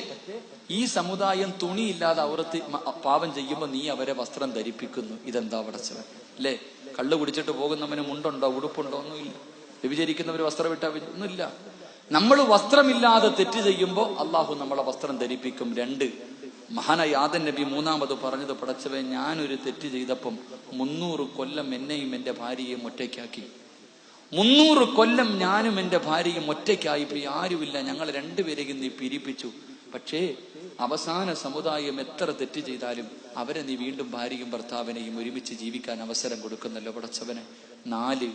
ഈ സമുദായം തുണിയില്ലാതെ ഔറത്ത് പാപം ചെയ്യുമ്പോൾ നീ അവരെ വസ്ത്രം ധരിപ്പിക്കുന്നു. ഇതെന്താ പടച്ചവൻ? അല്ലേ? കള്ളു കുടിച്ചിട്ട് പോകുന്നവന് മുണ്ടുണ്ടോ, ഉടുപ്പുണ്ടോ? ഒന്നുമില്ല. വ്യഭിചരിക്കുന്നവര് വസ്ത്രം ഇട്ടാ ഒന്നുമില്ല. നമ്മൾ വസ്ത്രമില്ലാതെ തെറ്റ് ചെയ്യുമ്പോൾ അള്ളാഹു നമ്മളെ വസ്ത്രം ധരിപ്പിക്കും. 2, മഹാനായ ആദം നബി 3-ാമത് പറഞ്ഞത്, പടച്ചവൻ, ഞാനൊരു തെറ്റ് ചെയ്തപ്പം 300 കൊല്ലം എന്നെയും എന്റെ ഭാര്യയെയും ഒറ്റയ്ക്കാക്കി. 300 കൊല്ലം ഞാനും എന്റെ ഭാര്യയും ഒറ്റയ്ക്കായി പോയി. ആരുമില്ല, ഞങ്ങൾ 2 പേരെയും നീ പിരിപ്പിച്ചു. പക്ഷേ അവസാന സമുദായം എത്ര തെറ്റ് ചെയ്താലും അവരെ നീ വീണ്ടും ഭാര്യയും ഭർത്താവിനെയും ഒരുമിച്ച് ജീവിക്കാൻ അവസരം കൊടുക്കുന്നല്ലോ പടച്ചവനെ. 4,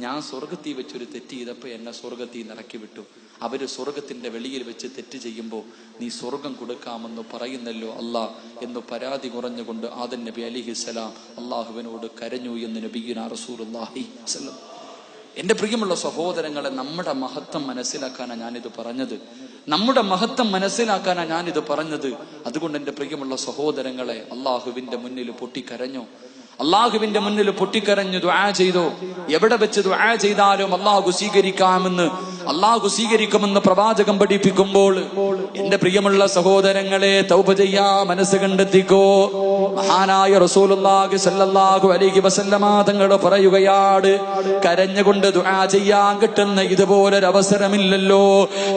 ഞാൻ സ്വർഗത്തിൽ വെച്ചൊരു തെറ്റ് ചെയ്തപ്പോൾ എന്നെ സ്വർഗത്തിൽ നിന്ന് ഇറക്കി വിട്ടു. അവര് സ്വർഗത്തിന്റെ വെളിയിൽ വെച്ച് തെറ്റ് ചെയ്യുമ്പോൾ നീ സ്വർഗം കൊടുക്കാമെന്ന് പറയുന്നല്ലോ അല്ലാ എന്ന് പരാതി കുറഞ്ഞുകൊണ്ട് ആദം നബി അലൈഹിസ്സലാം അള്ളാഹുവിനോട് കരഞ്ഞു എന്ന് നബിയുനാ റസൂലുള്ളാഹി സ്വല്ലല്ലാഹു. എന്റെ പ്രിയമുള്ള സഹോദരങ്ങളെ, നമ്മുടെ മഹത്വം മനസ്സിലാക്കാനാണ് ഞാനിത് പറഞ്ഞത്. നമ്മുടെ മഹത്വം മനസ്സിലാക്കാനാണ് ഞാനിത് പറഞ്ഞത്. അതുകൊണ്ട് എന്റെ പ്രിയമുള്ള സഹോദരങ്ങളെ, അള്ളാഹുവിന്റെ മുന്നിൽ പൊട്ടിക്കരഞ്ഞോ? അള്ളാഹുവിന്റെ മുന്നിൽ പൊട്ടിക്കരഞ്ഞു ദുആ ചെയ്തോ? എവിടെ വെച്ച് ദുആ ചെയ്താലും അള്ളാഹു സ്വീകരിക്കുമെന്ന് പ്രവാചകം പഠിപ്പിക്കുമ്പോൾ എന്റെ പ്രിയമുള്ള സഹോദരങ്ങളെ, തൗബ ചെയ്യാ മനസ്സ് കണ്ടെത്തിക്കോ. മഹാനായ റസൂലുള്ളാഹി സ്വല്ലല്ലാഹു അലൈഹി വസല്ലമ തങ്ങൾ പറയുകയാണ്, കരഞ്ഞുകൊണ്ട് ദുആ ചെയ്യാൻ കിട്ടുന്ന ഇതുപോലൊരു അവസരമില്ലല്ലോ.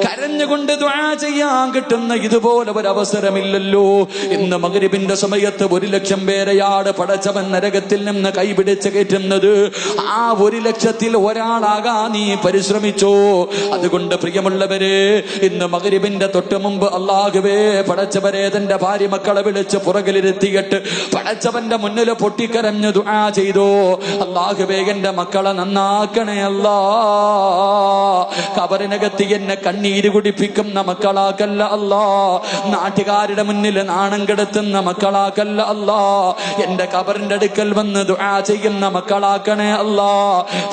കരഞ്ഞുകൊണ്ട് ദുആ ചെയ്യാൻ കിട്ടുന്ന ഇതുപോലെ ഒരു അവസരമില്ലല്ലോ. ഇന്ന് മഗ്രിബിന്റെ സമയത്ത് 1,00,000 പേരെയാണ് പടച്ചവൻ നരകത്തിൽ നിന്ന് കൈപിടിച്ച് കയറ്റുന്നത്. ആ 1,00,000-ൽ ഒരാളാകാൻ നീ പരിശ്രമിച്ചോ? അതുകൊണ്ട് പ്രിയമുള്ളവരെ, ഇന്ന് മഗ്രിബിന്റെ തൊട്ട് മുമ്പ് അല്ലാഹുവേ പടച്ചവരെ തന്റെ ഭാര്യ മക്കളെ വിളിച്ച് പുറകിലിരുത്തിയിട്ട് പടച്ചവന്റെ മുന്നിൽ പൊട്ടിക്കരഞ്ഞു ദുആ ചെയ്തോ? അല്ലാഹുവേ എന്റെ മക്കളെ നന്നാക്കണേ അല്ലാ. ഖബറിനകത്ത് എന്നെ കണ്ണീര് കുടിപ്പിക്കുന്ന മക്കളാക്കല്ല അല്ലാ. നാട്ടുകാരുടെ മുന്നിൽ നാണം കെടുത്തുന്ന മക്കളാക്കല്ല അല്ലാ. എന്റെ ഖബറിന്റെ അടുക്കൽ വന്ന് ദുആ ചെയ്യുന്ന മക്കളാക്കണേ അല്ലാ.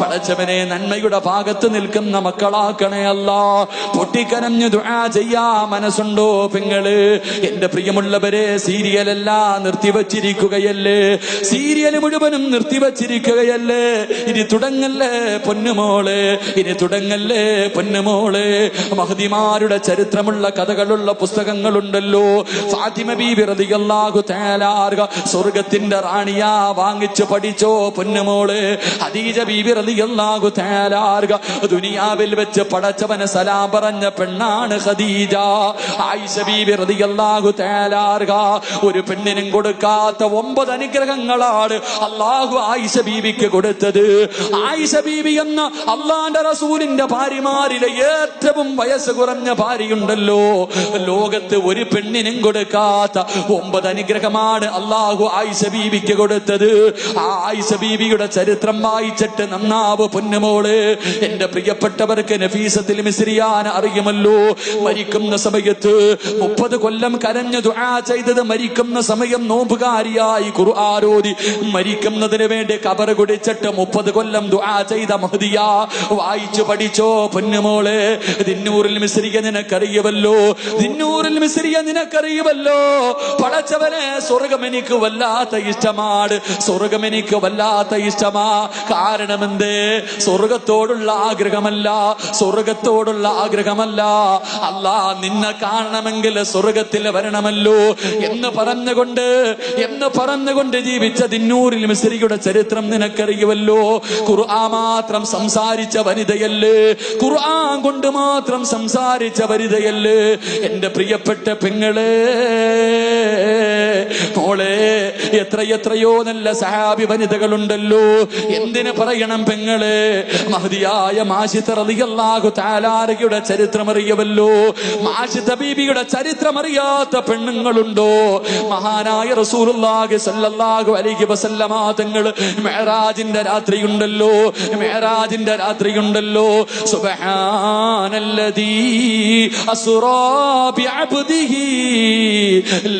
പടച്ചവനെ നന്മയുടെ ഭാഗത്ത് നിൽക്കുന്ന മക്കളാക്കണേ അല്ലാ. പൊട്ടിക്കരഞ്ഞു ദുആ ചെയ്യാ മനസ്സുണ്ടോ പെങ്ങള്? എന്റെ പ്രിയമുള്ളവരെ, സീരിയലെല്ലാം നിർത്തിവച്ചിരിക്കുകയല്ലേ? സീരിയൽ മുഴുവനും നിർത്തിവച്ചിരിക്കുകയല്ലേ? ഇനി തുടങ്ങല്ലേ പൊന്നുമോളെ, ഇനി തുടങ്ങല്ലേ പൊന്നുമോളെ. മഹദിമാരുടെ ചരിത്രമുള്ള കഥകളുള്ള പുസ്തകങ്ങളുണ്ടല്ലോ. ഫാത്തിമ ബീബി റളിയല്ലാഹു തആല സ്വർഗത്തിന്റെ റാണിയാ, വാങ്ങിച്ചു പഠിച്ചോ പൊന്നുമോളെ. ഖദീജ ബീബി റളിയല്ലാഹു തആല ദുനിയാവിൽ വെച്ച് പടച്ചവനെ സലാം പറഞ്ഞ പെണ്ണാണ് ഖദീജ. ആയിഷ ബീബി റളിയല്ലാഹു തആല ഒരു പെണ്ണിനും കൊടുക്കാത്ത 9 അനുഗ്രഹങ്ങളാണ് അല്ലാഹു ആയിഷ ബീബിക്ക് കൊടുത്തത്. ആയിഷ ബീബി എന്ന അല്ലാഹുവിന്റെ റസൂലിന്റെ ഭാര്യമാരിലെ ഏറ്റവും വയസ്സ് കുറഞ്ഞ ഭാര്യയുണ്ടല്ലോ, ലോകത്ത് ഒരു പെണ്ണിനും കൊടുക്കാത്ത 9 അനുഗ്രഹമാണ് അല്ലാഹു ആയിഷ ബീബിക്ക് കൊടുത്തത്. ആ ആയിഷ ബീബിയുടെ ചരിത്രം വായിച്ചിട്ട് നന്നാവ് പൊന്നുമോള്. എന്റെ പ്രിയപ്പെട്ടവർക്ക് നഫീസത്തുൽ മിസ്രിയാന അറിയുമല്ലോ. മരിക്കുന്ന സമയത്ത് 30 കൊല്ലം കരഞ്ഞു ദുആ ചെയ്തത്, മരിക്കുന്ന സമയം നോമ്പുകാരിയായി ഖുർആൻ ഓതി മരിക്കുന്നതിന് വേണ്ടി ഖബർ കുടിച്ചിട്ട് 30 കൊല്ലം ദുആ ചെയ്ത മഹദിയ. വായിച്ചു പഠിച്ചോ പൊന്നുമോളെ. ദിന്നൂറുൽ മിസ്രിയ നിനക്കറിയുമല്ലോ, ദിന്നൂറുൽ മിസ്രിയ നിനക്കറിയുമല്ലോ. പടച്ചവനെ, സ്വർഗം എനിക്ക് വല്ലാത്ത ഇഷ്ടമാണ്, സ്വർഗം എനിക്ക് വല്ലാത്ത ഇഷ്ടമാ. കാരണമെന്തേ? സ്വർഗത്തോടുള്ള ആഗ്രഹമല്ല, സ്വർഗത്തോടുള്ള ആഗ്രഹമല്ല. അല്ലാ നിന്നെ കാണണമെങ്കിൽ സ്വർഗത്തിൽ വരണമല്ലോ എന്ന് പറഞ്ഞുകൊണ്ട് ജീവിച്ച ദിന്നൂറിൽ മിസ്രിയുടെ ചരിത്രം നിനക്കറിയുമല്ലോ. ഖുർആൻ മാത്രം സംസാരിച്ച വനിതയല്ലേ, ഖുർആൻ കൊണ്ട് മാത്രം സംസാരിച്ച വനിതയല്ലേ. എന്റെ പ്രിയപ്പെട്ട പെങ്ങളെ, മോളെ, എത്രയോ നല്ല സഹാബി വനിതകളുണ്ടല്ലോ. എന്തിനു പറയണം പെങ്ങളെ? മഹദിയായ മാഷിത റളിയല്ലാഹു തആലയുടെ ചരിത്രം അറിയുമല്ലോ. മാഷിത ബീബിയുടെ ചരിത്രം അറിയാത്ത പെണ്ണുങ്ങളുണ്ടോ? മഹാനായ റസൂലുള്ളാഹി സ്വല്ലല്ലാഹു അലൈഹി വസല്ലമ തങ്ങൾ മിഅ്റാജിന്റെ രാത്രിയുണ്ടല്ലോ, മിഅ്റാജിന്റെ രാത്രിയുണ്ടല്ലോ. സുബ്ഹാനല്ലദീ അസ്റാ ബിഅബ്ദിഹി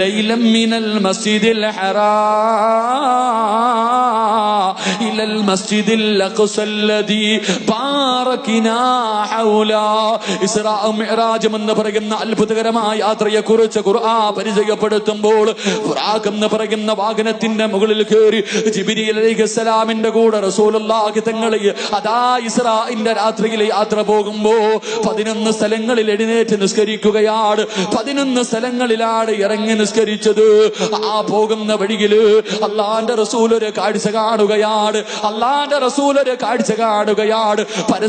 ലൈലൻ മിനൽ മസ്ജിദിൽ ഹറാം ഇലൽ മസ്ജിദിൽ അഖ്സല്ലദീ ബാറകനാ ഹൗലാ. ഇസ്റാ മിഅ്റാജ് എന്ന് പറയുന്ന അത്ഭുതകരമായ യാത്രയെ കുറിച്ച് ഖുർആൻ പരിചയപ്പെടുത്തുമ്പോൾ, ബുറാഖ് എന്ന് പറയുന്ന വാഹനത്തിന്റെ മുകളിൽ കയറി ജിബ്രീൽ അലൈഹിസ്സലാമിന്റെ കൂടെ റസൂലുള്ളാഹി തങ്ങൾ അതാ ഇസ്രാഇന്റെ രാത്രിയിൽ യാത്ര പോകുമ്പോ 11 സ്ഥലങ്ങളിൽ എഴുന്നേറ്റ് നിസ്കരിക്കുകയാണ്. 11 സ്ഥലങ്ങളിലാണ് ഇറങ്ങി നിസ്കരിച്ചത്. ആ പോകുന്ന വഴിയില് അള്ളാന്റെ റസൂൽ ഒരു കാഴ്ച കാണുകയാണ്, അള്ളാന്റെ റസൂൽ ഒരു കാഴ്ച കാണുകയാണ്.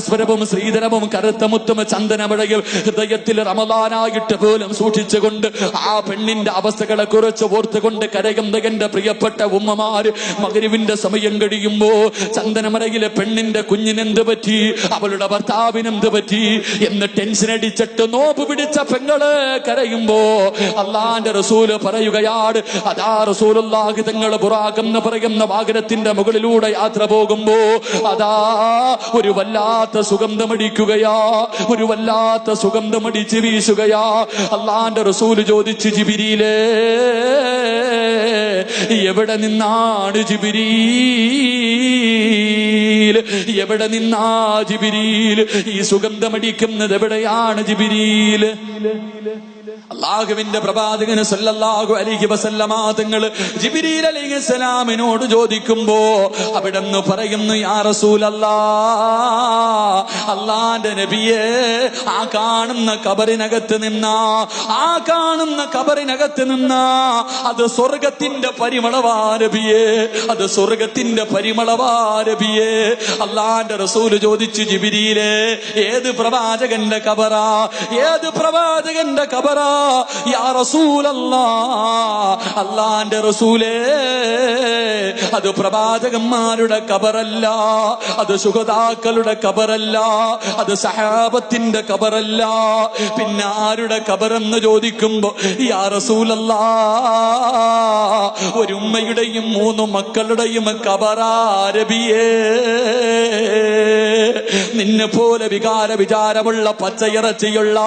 പരസ്പരവും ശ്രീധരവും കറുത്ത മുത്തും ചന്ദനമഴയും ഹൃദയത്തിൽ റമദാനായിട്ട് പോലും സൂക്ഷിച്ചുകൊണ്ട് ആ പെണ്ണിന്റെ അവസ്ഥകളെ കുറിച്ച് ഓർത്തുകൊണ്ട് കരയുന്ന എന്റെ പ്രിയപ്പെട്ട ഉമ്മമാര്, മഗ്‌രിബിന്റെ സമയം കഴിയുമ്പോ ചന്ദനമറയിലെ പെണ്ണിന്റെ കുഞ്ഞിനെന്ത് പറ്റി, അവളുടെ ഭർത്താവിനെന്ത് പറ്റി എന്ന് ടെൻഷൻ അടിച്ചിട്ട് നോമ്പ് പിടിച്ച പെങ്ങള് കരയുമ്പോ അള്ളാന്റെ റസൂല് പറയുകയാണ്, അതാ റസൂലുള്ളാഹി തങ്ങൾ ബുറാഖ് എന്ന് പറയുന്ന വാഹനത്തിന്റെ മുകളിലൂടെ യാത്ര പോകുമ്പോ അതാ ഒരു വല്ലാത്ത സുഗന്ധമടിക്കുകയാ, ഒരു വല്ലാത്ത സുഗന്ധമടിച്ച് വീശുകയാ. അള്ളാന്റെ റസൂല് ചോദിച്ചു, ജിബ്രീലേ എവിടെ നിന്നാണ് ജിബ്രീൽ, എവിടെ നിന്നാ ജിബ്രീൽ, ഈ സുഗന്ധമടിക്കുന്നത് എവിടെയാണ് ജിബ്രീൽ? അല്ലാഹുവിന്റെ പ്രവാചകന് സല്ലല്ലാഹു അലൈഹി വസല്ലമ തങ്ങൾ ജിബ്രീൽ അലൈഹിസ്സലാമിനോട് ചോദിക്കുമ്പോ അവിടെന്ന് പറയുന്നു, യാ റസൂലല്ലാഹ്, അല്ലാഹുവിന്റെ നബിയേ, ആ കാണുന്ന ഖബറിനകത്ത് നിന്നാ, ആ കാണുന്ന ഖബറിനകത്ത് നിന്നാ അത് സ്വർഗത്തിന്റെ പരിമളവാ നബിയേ, അത് സ്വർഗത്തിന്റെ പരിമളവാ നബിയേ. അല്ലാഹുവിന്റെ റസൂല് ചോദിച്ചു, ജിബ്രീലേ ഏത് പ്രവാചകന്റെ ഖബറാ, ഏത് പ്രവാചകന്റെ ഖബറാ യാ റസൂലല്ലാഹ്? അല്ലാഹുവിന്റെ റസൂലേ, അത് പ്രവാചകന്മാരുടെ ഖബറല്ല, അത് ശുഹദാക്കളുടെ ഖബറല്ല, അത് സഹാബത്തിന്റെ ഖബറല്ല, പിന്നെ ആരുടെ ഖബറെന്ന് ചോദിക്കുമ്പോ യാ റസൂലല്ലാഹ്, ഒരു ഉമ്മയുടെയും 3 മക്കളുടെയും ഖബറാ നബിയേ. നിന്നെ പോലെ വിചാരമുള്ള പച്ചയിറച്ചിയുള്ള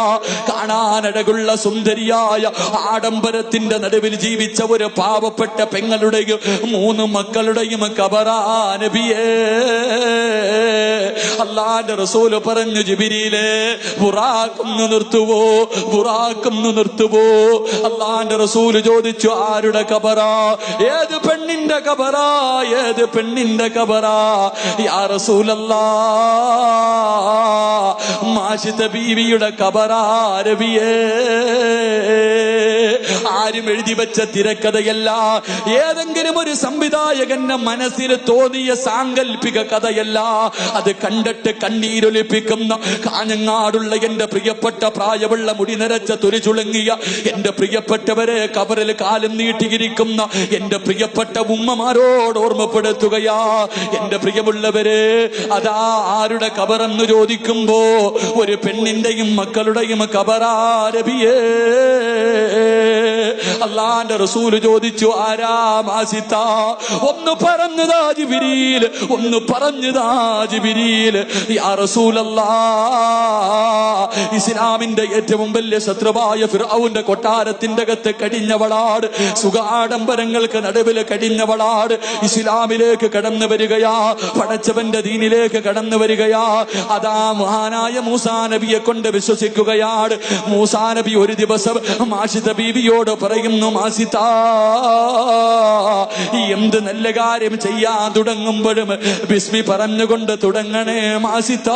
കാണാനഴകുള്ള സുന്ദരിയായ ആഡംബരത്തിന്റെ നടുവിൽ ജീവിച്ച ഒരു പാവപ്പെട്ട പെങ്ങളുടെയും 3 മക്കളുടെയും ഖബറാ നബിയേ. അല്ലാഹുവിന്റെ റസൂല് പറഞ്ഞു, ജിബ്രീലേ ബുറാഖൊന്ന് നിർത്തുവോ, ബുറാഖൊന്ന് നിർത്തുവോ? അല്ലാഹുവിന്റെ റസൂല് ചോദിച്ചു, ആരുടെ ഖബറാ, ഏത് പെണ്ണിന്റെ ഖബറാ, ഏത് പെണ്ണിന്റെ ഖബറാ? യാ റസൂലല്ലാഹ്, മാഷിത ബീവിയുടെ ഖബറാ നബിയേ. ആരും എഴുതി വെച്ച തിരക്കഥയല്ല, ഏതെങ്കിലും ഒരു സംവിധായകന്റെ മനസ്സിൽ തോന്നിയ സാങ്കല്പിക കഥയല്ല, അത് കണ്ടിട്ട് കണ്ണീരൊലിപ്പിക്കുന്ന കാഞ്ഞങ്ങാടുള്ള എന്റെ പ്രിയപ്പെട്ട പ്രായമുള്ള മുടി നിറച്ച തുരിചുളുങ്ങിയ എന്റെ പ്രിയപ്പെട്ടവരെ ഖബറിൽ കാലം നീട്ടിയിരിക്കുന്ന എന്റെ പ്രിയപ്പെട്ട ഉമ്മമാരോട് ഓർമ്മപ്പെടുത്തുകയാ. എന്റെ പ്രിയമുള്ളവരെ, അതാ ആരുടെ ഖബറെന്ന് ചോദിക്കുമ്പോ ഒരു പെണ്ണിന്റെയും മക്കളുടെയും ഖബറാ നബിയേ. അല്ലാഹുവിന്റെ റസൂല് ചോദിച്ചു, ആരാ മാസിത്ത? ഒന്ന് പറഞ്ഞതാ ജിബ്രീൽ, ഒന്ന് പറഞ്ഞതാ ജിബ്രീൽ. യാ റസൂലല്ലാഹ്, ഇസ്ലാമിന്റെ ഏറ്റവും വലിയ ശത്രുവായ ഫിർഔന്റെ കൊട്ടാരത്തിന്റെ അകത്ത് കടിഞ്ഞവളാട്, സുഖാഡംബരങ്ങൾക്ക് നടുവിൽ കടിഞ്ഞവളാട് ഇസ്ലാമിലേക്ക് കടന്നു വരികയാ, പടച്ചവന്റെ ദീനിലേക്ക് കടന്നു വരികയാ. അതാ മഹാനായ മൂസാ നബിയെ കൊണ്ട് വിശ്വസിക്കുകയാണ്. മൂസാ നബി ഒരു ദിവസം മാഷിത ബീവിയോട് പറയുന്നു, മാസിത, എന്ത് നല്ല കാര്യം ചെയ്യാൻ തുടങ്ങുമ്പോഴും ബിസ്മി പറഞ്ഞുകൊണ്ട് തുടങ്ങണേ മാസിത.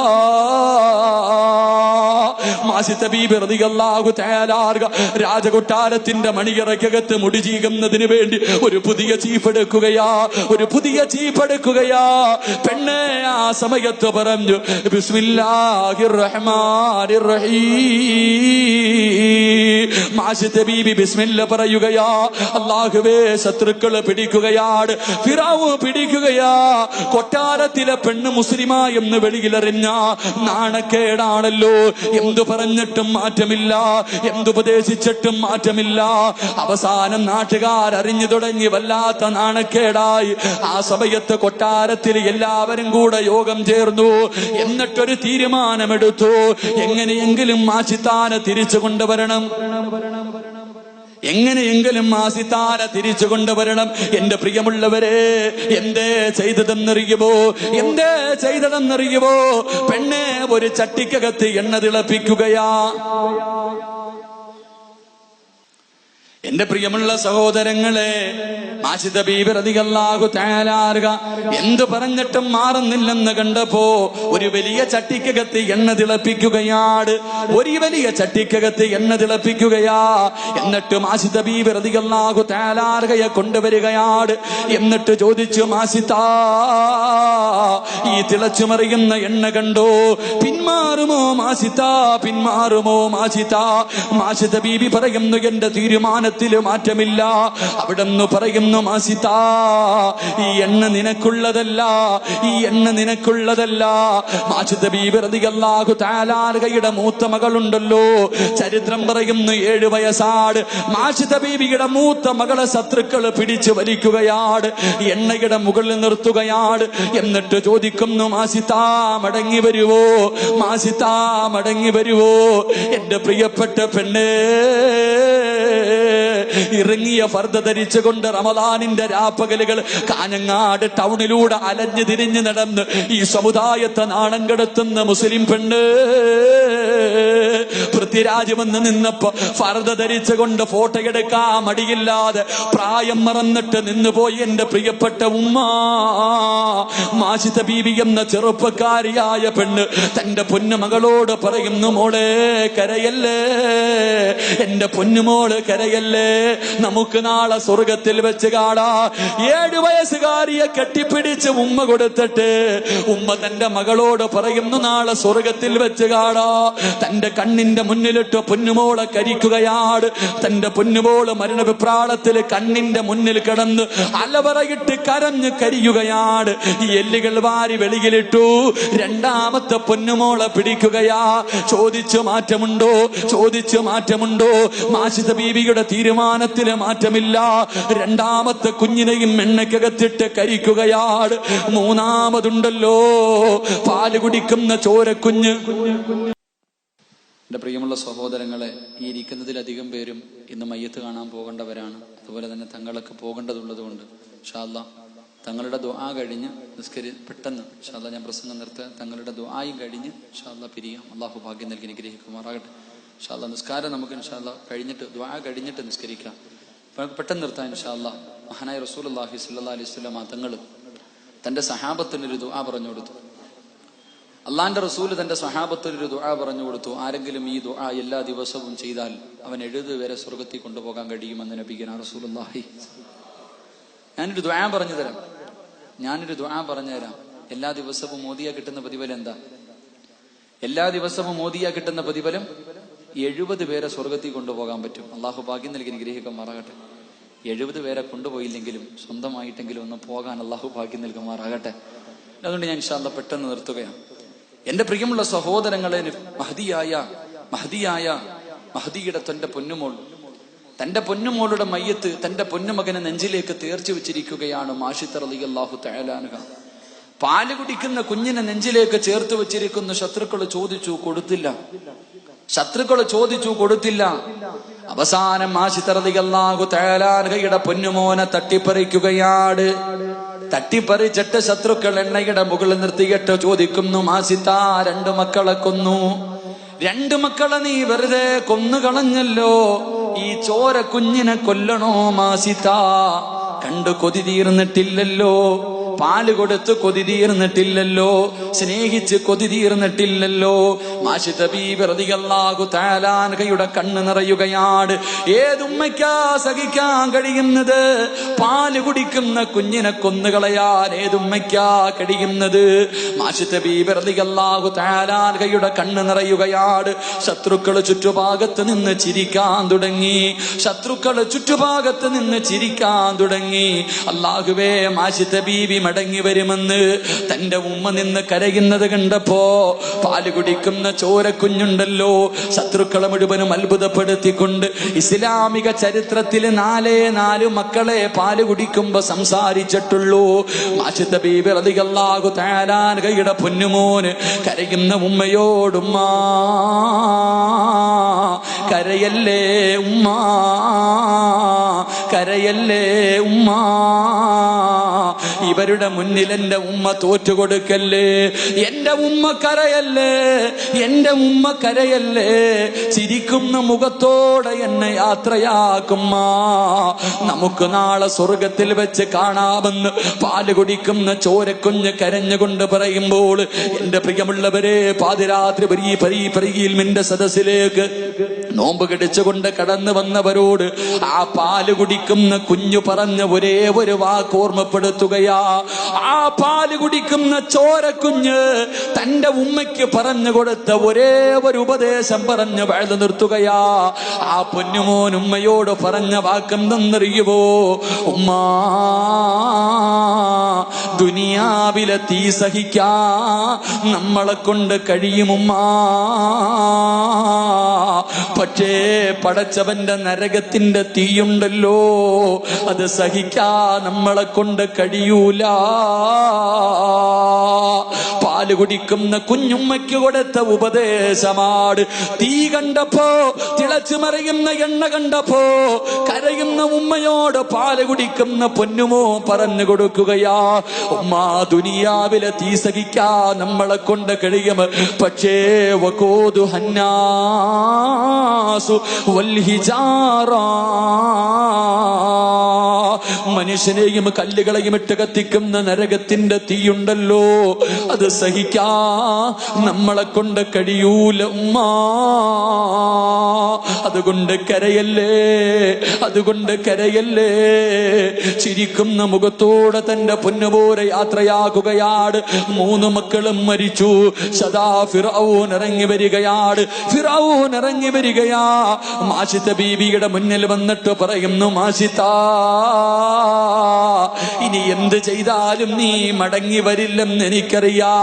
മാസിത ബീബി റളിയല്ലാഹു തആല രാജകൊട്ടാരത്തിന്റെ മണിയറയ്ക്കകത്ത് മുടി ചീകുന്നതിന് വേണ്ടി ഒരു പുതിയ ചീഫ് എടുക്കുകയാ, ഒരു പുതിയ ചീഫ് എടുക്കുകയാ. പെണ്ണെ ആ സമയത്ത് പറഞ്ഞു, ബിസ്മില്ലാഹിർ റഹ്മാനിർ റഹീം. മാഷിത ബീബി ബിസ്മില്ല പറയുകയാ. അല്ലാഹുവേ, ശത്രുക്കള് പിടിക്കുകയാണ്, ഫിറഔൻ പിടിക്കുകയാ. കൊട്ടാരത്തിലെ പെണ്ണ് മുസ്ലിമാ എന്ന് വെളിയിലെറിഞ്ഞ നാണക്കേടാണല്ലോ. എന്തു പറഞ്ഞിട്ടും മാറ്റമില്ല, എന്തുപദേശിച്ചിട്ടും മാറ്റമില്ല. അവസാനം നാട്ടുകാരറിഞ്ഞു തുടങ്ങി, വല്ലാത്ത നാണക്കേടായി. ആ സമയത്ത് കൊട്ടാരത്തിൽ എല്ലാവരും കൂടെ യോഗം ചേർന്നു. എന്നിട്ടൊരു തീരുമാനമെടുത്തു, എങ്ങനെയെങ്കിലും മാസിത്താനെ തിരിച്ചു കൊണ്ടുവരണം, എങ്ങനെയെങ്കിലും മാസിത്താനെ തിരിച്ചു കൊണ്ടുവരണം. എന്റെ പ്രിയമുള്ളവരെ, എന്തേ ചെയ്തതെന്നറിയുമോ? എന്തേ ചെയ്തതെന്നറിയുമോ? പെണ്ണെ ഒരു ചട്ടിക്കകത്ത് എണ്ണ തിളപ്പിക്കുകയാ. എന്റെ പ്രിയമുള്ള സഹോദരങ്ങളെ, മാഷിദ ബീബി റളിയല്ലാഹു തആല അൻഹ എന്തു പറഞ്ഞിട്ടും മാറുന്നില്ലെന്ന് കണ്ടപ്പോ ഒരു വലിയ ചട്ടിക്കകത്ത് എണ്ണ തിളപ്പിക്കുകയാണ്. ഒരു വലിയ ചട്ടിക്കകത്ത് എണ്ണ തിളപ്പിക്കുകയാ. എന്നിട്ട് മാഷിദ ബീബി റളിയല്ലാഹു തആല അൻഹയെ കൊണ്ടുവരികയാണ്. എന്നിട്ട് ചോദിച്ചു, മാഷിദാ, ഈ തിളച്ചുമറിയുന്ന എണ്ണ കണ്ടോ? പിന്മാറുമോ മാഷിദാ? പിന്മാറുമോ മാഷിദാ? മാഷിദ ബീബി പറയുന്നു, എന്റെ തീരുമാനത്തിൽ മാറ്റമില്ല. അവിടെന്ന് പറയുന്നു, മാഷിദാ, ഈ എണ്ണ നിനക്കുള്ളതല്ല, ഈ എണ്ണ നിനക്കുള്ളതല്ല. മാഷിദ ബീബി റളിയല്ലാഹു തആല അൻഹയുടെ മൂത്ത മകളുണ്ടല്ലോ, ചരിത്രം പറയുന്നു 7 വയസ്സാണ്. മാഷിദ ബീബിയുടെ മൂത്ത മകളെ ശത്രുക്കൾ പിടിച്ചു വലിക്കുകയാണ്, എണ്ണയുടെ മുകളിൽ നിർത്തുകയാണ്. എന്നിട്ട് ചോദിക്കുന്നു, മാഷിദാ, മടങ്ങി വരുവോ? മാഷിദാ, മടങ്ങി വരുവോ? എന്റെ പ്രിയപ്പെട്ട പെണ്ണേ, ഇറങ്ങിയ ഫർദ ധരിച്ചുകൊണ്ട് റമദാനിന്റെ രാപ്പകലുകൾ കാഞ്ഞങ്ങാട് ടൗണിലൂടെ അലഞ്ഞു തിരിഞ്ഞു നടന്ന് ഈ സമുദായത്തെ നാണം കെടുത്തുന്ന മുസ്ലിം പെണ്ണ് പൃഥ്വിരാജ് വന്ന് നിന്നപ്പോ ഫർദ ധരിച്ചുകൊണ്ട് ഫോട്ടോ എടുക്കാൻ മടിയില്ലാതെ പ്രായം മറന്നിട്ട് നിന്നുപോയി എന്റെ പ്രിയപ്പെട്ട ഉമ്മ. മാഷിദ ബീബി എന്ന ചെറുപ്പക്കാരിയായ പെണ്ണ് തന്റെ പൊന്നുമകളോട് പറയുന്നു, മോളെ കരയല്ലേ, എന്റെ പൊന്നുമോള് കരയല്ലേ, നമുക്ക് നാളെ സ്വർഗത്തിൽ വെച്ച് കാണാ. 7 വയസ്സുകാരിയെ കെട്ടിപ്പിടിച്ച് ഉമ്മ കൊടുത്തിട്ട് ഉമ്മ തന്റെ മകളോട് പറയുന്നു, നാളെ സ്വർഗത്തിൽ വെച്ച് കാണാ. തന്റെ കണ്ണിന്റെ മുന്നിലിട്ട് പൊന്നുമോളെ കരിക്കുകയാണ്. തന്റെ പൊന്നുമോള് മരണവിപ്രാളത്തിൽ കണ്ണിന്റെ മുന്നിൽ കിടന്ന് അലവറയിട്ട് കരഞ്ഞ് കരിയുകയാണ്. ഈ എല്ലുകൾ വാരി വെളിയിലിട്ടു. രണ്ടാമത്തെ പൊന്നുമോളെ പിടിക്കുകയാ. ചോദിച്ചു മാറ്റമുണ്ടോ? ചോദിച്ചു മാറ്റമുണ്ടോ? മാഷിദ ബീബിയുടെ തീരുമാനത്തിന് മാറ്റമില്ല. രണ്ടാമത്തെ കുഞ്ഞിനെയും എണ്ണയ്ക്കകത്തിട്ട് കരിക്കുകയാണ്. മൂന്നാമതുണ്ടല്ലോ പാല് കുടിക്കുന്ന ചോരക്കുഞ്ഞ്. എന്റെ പ്രിയമുള്ള സഹോദരങ്ങളെ, ഈ ഇരിക്കുന്നതിലധികം പേരും ഇന്ന് മയ്യത്ത് കാണാൻ പോകേണ്ടവരാണ്. അതുപോലെ തന്നെ തങ്ങളൊക്കെ പോകേണ്ടതുള്ളത് കൊണ്ട് ഇൻഷാ അല്ലാഹ് തങ്ങളുടെ ദുആ കഴിഞ്ഞ് പെട്ടെന്ന് ഇൻഷാ അല്ലാഹ് ഞാൻ പ്രസംഗം നിർത്തുക. തങ്ങളുടെ ദുആയും കഴിഞ്ഞ് ഇൻഷാ അല്ലാഹ് പിരിയാം. അള്ളാഹു ഭാഗ്യം നൽകി അനുഗ്രഹിക്കുമാറാകട്ടെ. ഇൻഷാ അല്ലാഹ് നിസ്കാരം നമുക്ക് ഇൻഷാ അല്ലാഹ് കഴിഞ്ഞിട്ട് ദുആ കഴിഞ്ഞിട്ട് നിസ്കരിക്കാം. പെട്ടെന്ന് നിർത്താം ഇൻഷാ അല്ലാഹ്. മഹാനായ റസൂലുള്ളാഹി സ്വല്ലല്ലാഹു അലൈഹി വസല്ലം തങ്ങൾ തന്റെ സഹാബത്തിനൊരു ദുആ പറഞ്ഞു കൊടുത്തു. അള്ളാന്റെ റസൂല് തന്റെ സഹാബത്തിനൊരു ദുആ പറഞ്ഞു കൊടുത്തു. ആരെങ്കിലും ഈ ദുആ എല്ലാ ദിവസവും ചെയ്താൽ അവൻ 70 വരെ സ്വർഗത്തിൽ കൊണ്ടുപോകാൻ കഴിയുമെന്ന് നബിയുനാ റസൂലുള്ളാഹി. ഞാനൊരു ദുആ പറഞ്ഞു തരാം. എല്ലാ ദിവസവും മോദിയാ കിട്ടുന്ന പ്രതിഫലം എന്താ? എല്ലാ ദിവസവും മോദിയാ കിട്ടുന്ന പ്രതിഫലം 70 പേരെ സ്വർഗത്തിൽ കൊണ്ടുപോകാൻ പറ്റും. അള്ളാഹു ഭാഗ്യം നൽകി അനുഗ്രഹിക്കുമാറാകട്ടെ. 70 പേരെ കൊണ്ടുപോയില്ലെങ്കിലും സ്വന്തമായിട്ടെങ്കിലും ഒന്ന് പോകാൻ അള്ളാഹു ഭാഗ്യം നൽകുമാറാകട്ടെ. അതുകൊണ്ട് ഞാൻ ഇൻഷാ അല്ലാഹ് പെട്ടെന്ന് നിർത്തുകയാണ്. എന്റെ പ്രിയമുള്ള സഹോദരങ്ങളെ, മഹദിയുടെ തന്റെ പൊന്നുമോളുടെ മയ്യത്ത് തന്റെ പൊന്നുമകനെ നെഞ്ചിലേക്ക് തേർച്ചു വെച്ചിരിക്കുകയാണ് മാഷിദ റളിയല്ലാഹു തആല അൻഹ. പാല് കുടിക്കുന്ന കുഞ്ഞിനെ നെഞ്ചിലേക്ക് ചേർത്ത് വെച്ചിരിക്കുന്നു. ശത്രുക്കൾ ചോദിച്ചു കൊടുത്തില്ല. അവസാനം മാഷിദ റളിയല്ലാഹു തആല അൻഹയുടെ പൊന്നുമോനെ തട്ടിപ്പറിക്കുകയാണ്. തട്ടിപ്പറിച്ചിട്ട് ശത്രുക്കൾ എണ്ണയുടെ മുകളിൽ നിർത്തിയിട്ട് ചോദിക്കുന്നു, മാഷിദ, 2 മക്കളെ കൊന്നു. 2 മക്കളെ നീ വെറുതെ കൊന്നുകളഞ്ഞല്ലോ. ഈ ചോര കുഞ്ഞിനെ കൊല്ലണോ മാഷിദ? കണ്ടു കൊതി തീർന്നിട്ടില്ലല്ലോ, പാല് കൊടുത്ത് കൊതി തീർന്നിട്ടില്ലല്ലോ, സ്നേഹിച്ച് കൊതി തീർന്നിട്ടില്ലല്ലോ. മാഷിദ ബീബി റളിയല്ലാഹു തആല അൻഹയുടെ കണ്ണ് നിറയുകയാണ്. ഏതുമ്മയ്ക്കാ സഹിക്കാൻ കഴിയുന്നത്? പാല് കുടിക്കുന്ന കുഞ്ഞിനെ കൊന്നുകളയാൻ ഏതുമ്മയ്ക്കാ കഴിയുന്നത്? മാഷിദ ബീബി റളിയല്ലാഹു തആല അൻഹയുടെ കണ്ണ് നിറയുകയാണ്. ശത്രുക്കൾ ചുറ്റുഭാഗത്ത് നിന്ന് ചിരിക്കാൻ തുടങ്ങി. അല്ലാഹുവേ, മാഷിദ ബീബി മടങ്ങി വരുമെന്ന് തന്റെ ഉമ്മ നിന്ന് കരയുന്നത് കണ്ടപ്പോ പാല് കുടിക്കുന്ന ചോരക്കുഞ്ഞുണ്ടല്ലോ, ശത്രുക്കളെ മുഴുവനും അത്ഭുതപ്പെടുത്തിക്കൊണ്ട് ഇസ്ലാമിക ചരിത്രത്തിൽ 4 മക്കളെ പാല് കുടിക്കുമ്പോ സംസാരിച്ചിട്ടുള്ളൂ. മാഷിദ ബീബി റളിയല്ലാഹു തആല അൻഹയുടെ പൊന്നുമോന് കരയുന്ന ഉമ്മയോടുമ്മ കരയല്ലേ ഉമ്മ, കരയല്ലേ ഉമ്മ, ഇവരുടെ മുന്നിൽ എന്റെ ഉമ്മ തോറ്റുകൊടുക്കല്ലേ, എന്റെ ഉമ്മ കരയല്ലേ, എന്റെ ഉമ്മ കരയല്ലേ, ചിരിക്കുന്ന മുഖത്തോടെ എന്നെ യാത്രയാക്കുമ്മ, നമുക്ക് നാളെ സ്വർഗത്തിൽ വെച്ച് കാണാമെന്ന് പാല് കുടിക്കുന്ന ചോരക്കുഞ്ഞ് കരഞ്ഞുകൊണ്ട് പറയുമ്പോൾ, എന്റെ പ്രിയമുള്ളവരെ, പാതിരാത്രി പരിയിൽ സദസ്സിലേക്ക് നോമ്പ് കടിച്ചുകൊണ്ട് കടന്നു വന്നവരോട് ആ പാല് കുടിക്കുന്ന കുഞ്ഞു പറഞ്ഞ ഒരേ ഒരു വാക്ക് ഓർമ്മപ്പെടുത്തുകയാ. ആ പാല് കുടിക്കുന്ന ചോരക്കുഞ്ഞ് തന്റെ ഉമ്മയ്ക്ക് പറഞ്ഞു കൊടുത്ത ഒരേ ഒരു ഉപദേശം പറഞ്ഞ് വഴുതു നിർത്തുകയാ. ആ പൊന്നുമോൻ ഉമ്മയോട് പറഞ്ഞ വാക്കെന്തെന്നറിയുവോ? ഉമ്മാ, ദുനിയാവിലെ തീ സഹിക്കാ നമ്മളെ കൊണ്ട് കഴിയുമുമ്മാ, പക്ഷേ പടച്ചവന്റെ നരകത്തിന്റെ തീയുണ്ടല്ലോ, അത് സഹിക്കാ നമ്മളെ കൊണ്ട് കഴിയൂല. പാല് കുടിക്കുന്ന കുഞ്ഞുമ്മയ്ക്ക് കൊടുത്ത ഉപദേശമാണ്. തീ കണ്ടപ്പോ, തിളച്ചു മറിയുന്ന എണ്ണ കണ്ടപ്പോ കരയുന്ന ഉമ്മയോട് പാല് കുടിക്കുന്ന പൊന്നുമോ പറഞ്ഞു കൊടുക്കുകയാ, ഉമ്മാ, ദുനിയാവിലെ തീ സഹിക്കാ നമ്മളെ കൊണ്ട് കഴിയും, പക്ഷേ വഖൂദു ഹന്നാസു വൽ ഹിജാറ, മനുഷ്യനെയും കല്ലുകളെയും ഇട്ട് കത്തിക്കുന്ന നരകത്തിന്റെ തീയുണ്ടല്ലോ, അത് സഹിക്കാ നമ്മളെ കൊണ്ട് കഴിയൂല ഉമ്മാ. അതുകൊണ്ട് കരയല്ലേ, അതുകൊണ്ട് കരയല്ലേ. ചിരിക്കുന്ന മുഖത്തോടെ തന്റെ പൊന്നുപോലെ യാത്രയാകുകയാണ്. 3 മക്കളും മരിച്ചു. സദാ ഫിറഔൻ ഇറങ്ങി വരികയാണ്. ഫിറഔൻ ഇറങ്ങി വരികയാ. മാഷിത്ത ബീവിയുടെ മുന്നിൽ വന്നിട്ട് പറയുന്നു, മാഷിത്ത, ഇനി എന്ത് ചെയ്താലും നീ മടങ്ങി വരില്ലെന്ന് എനിക്കറിയാ.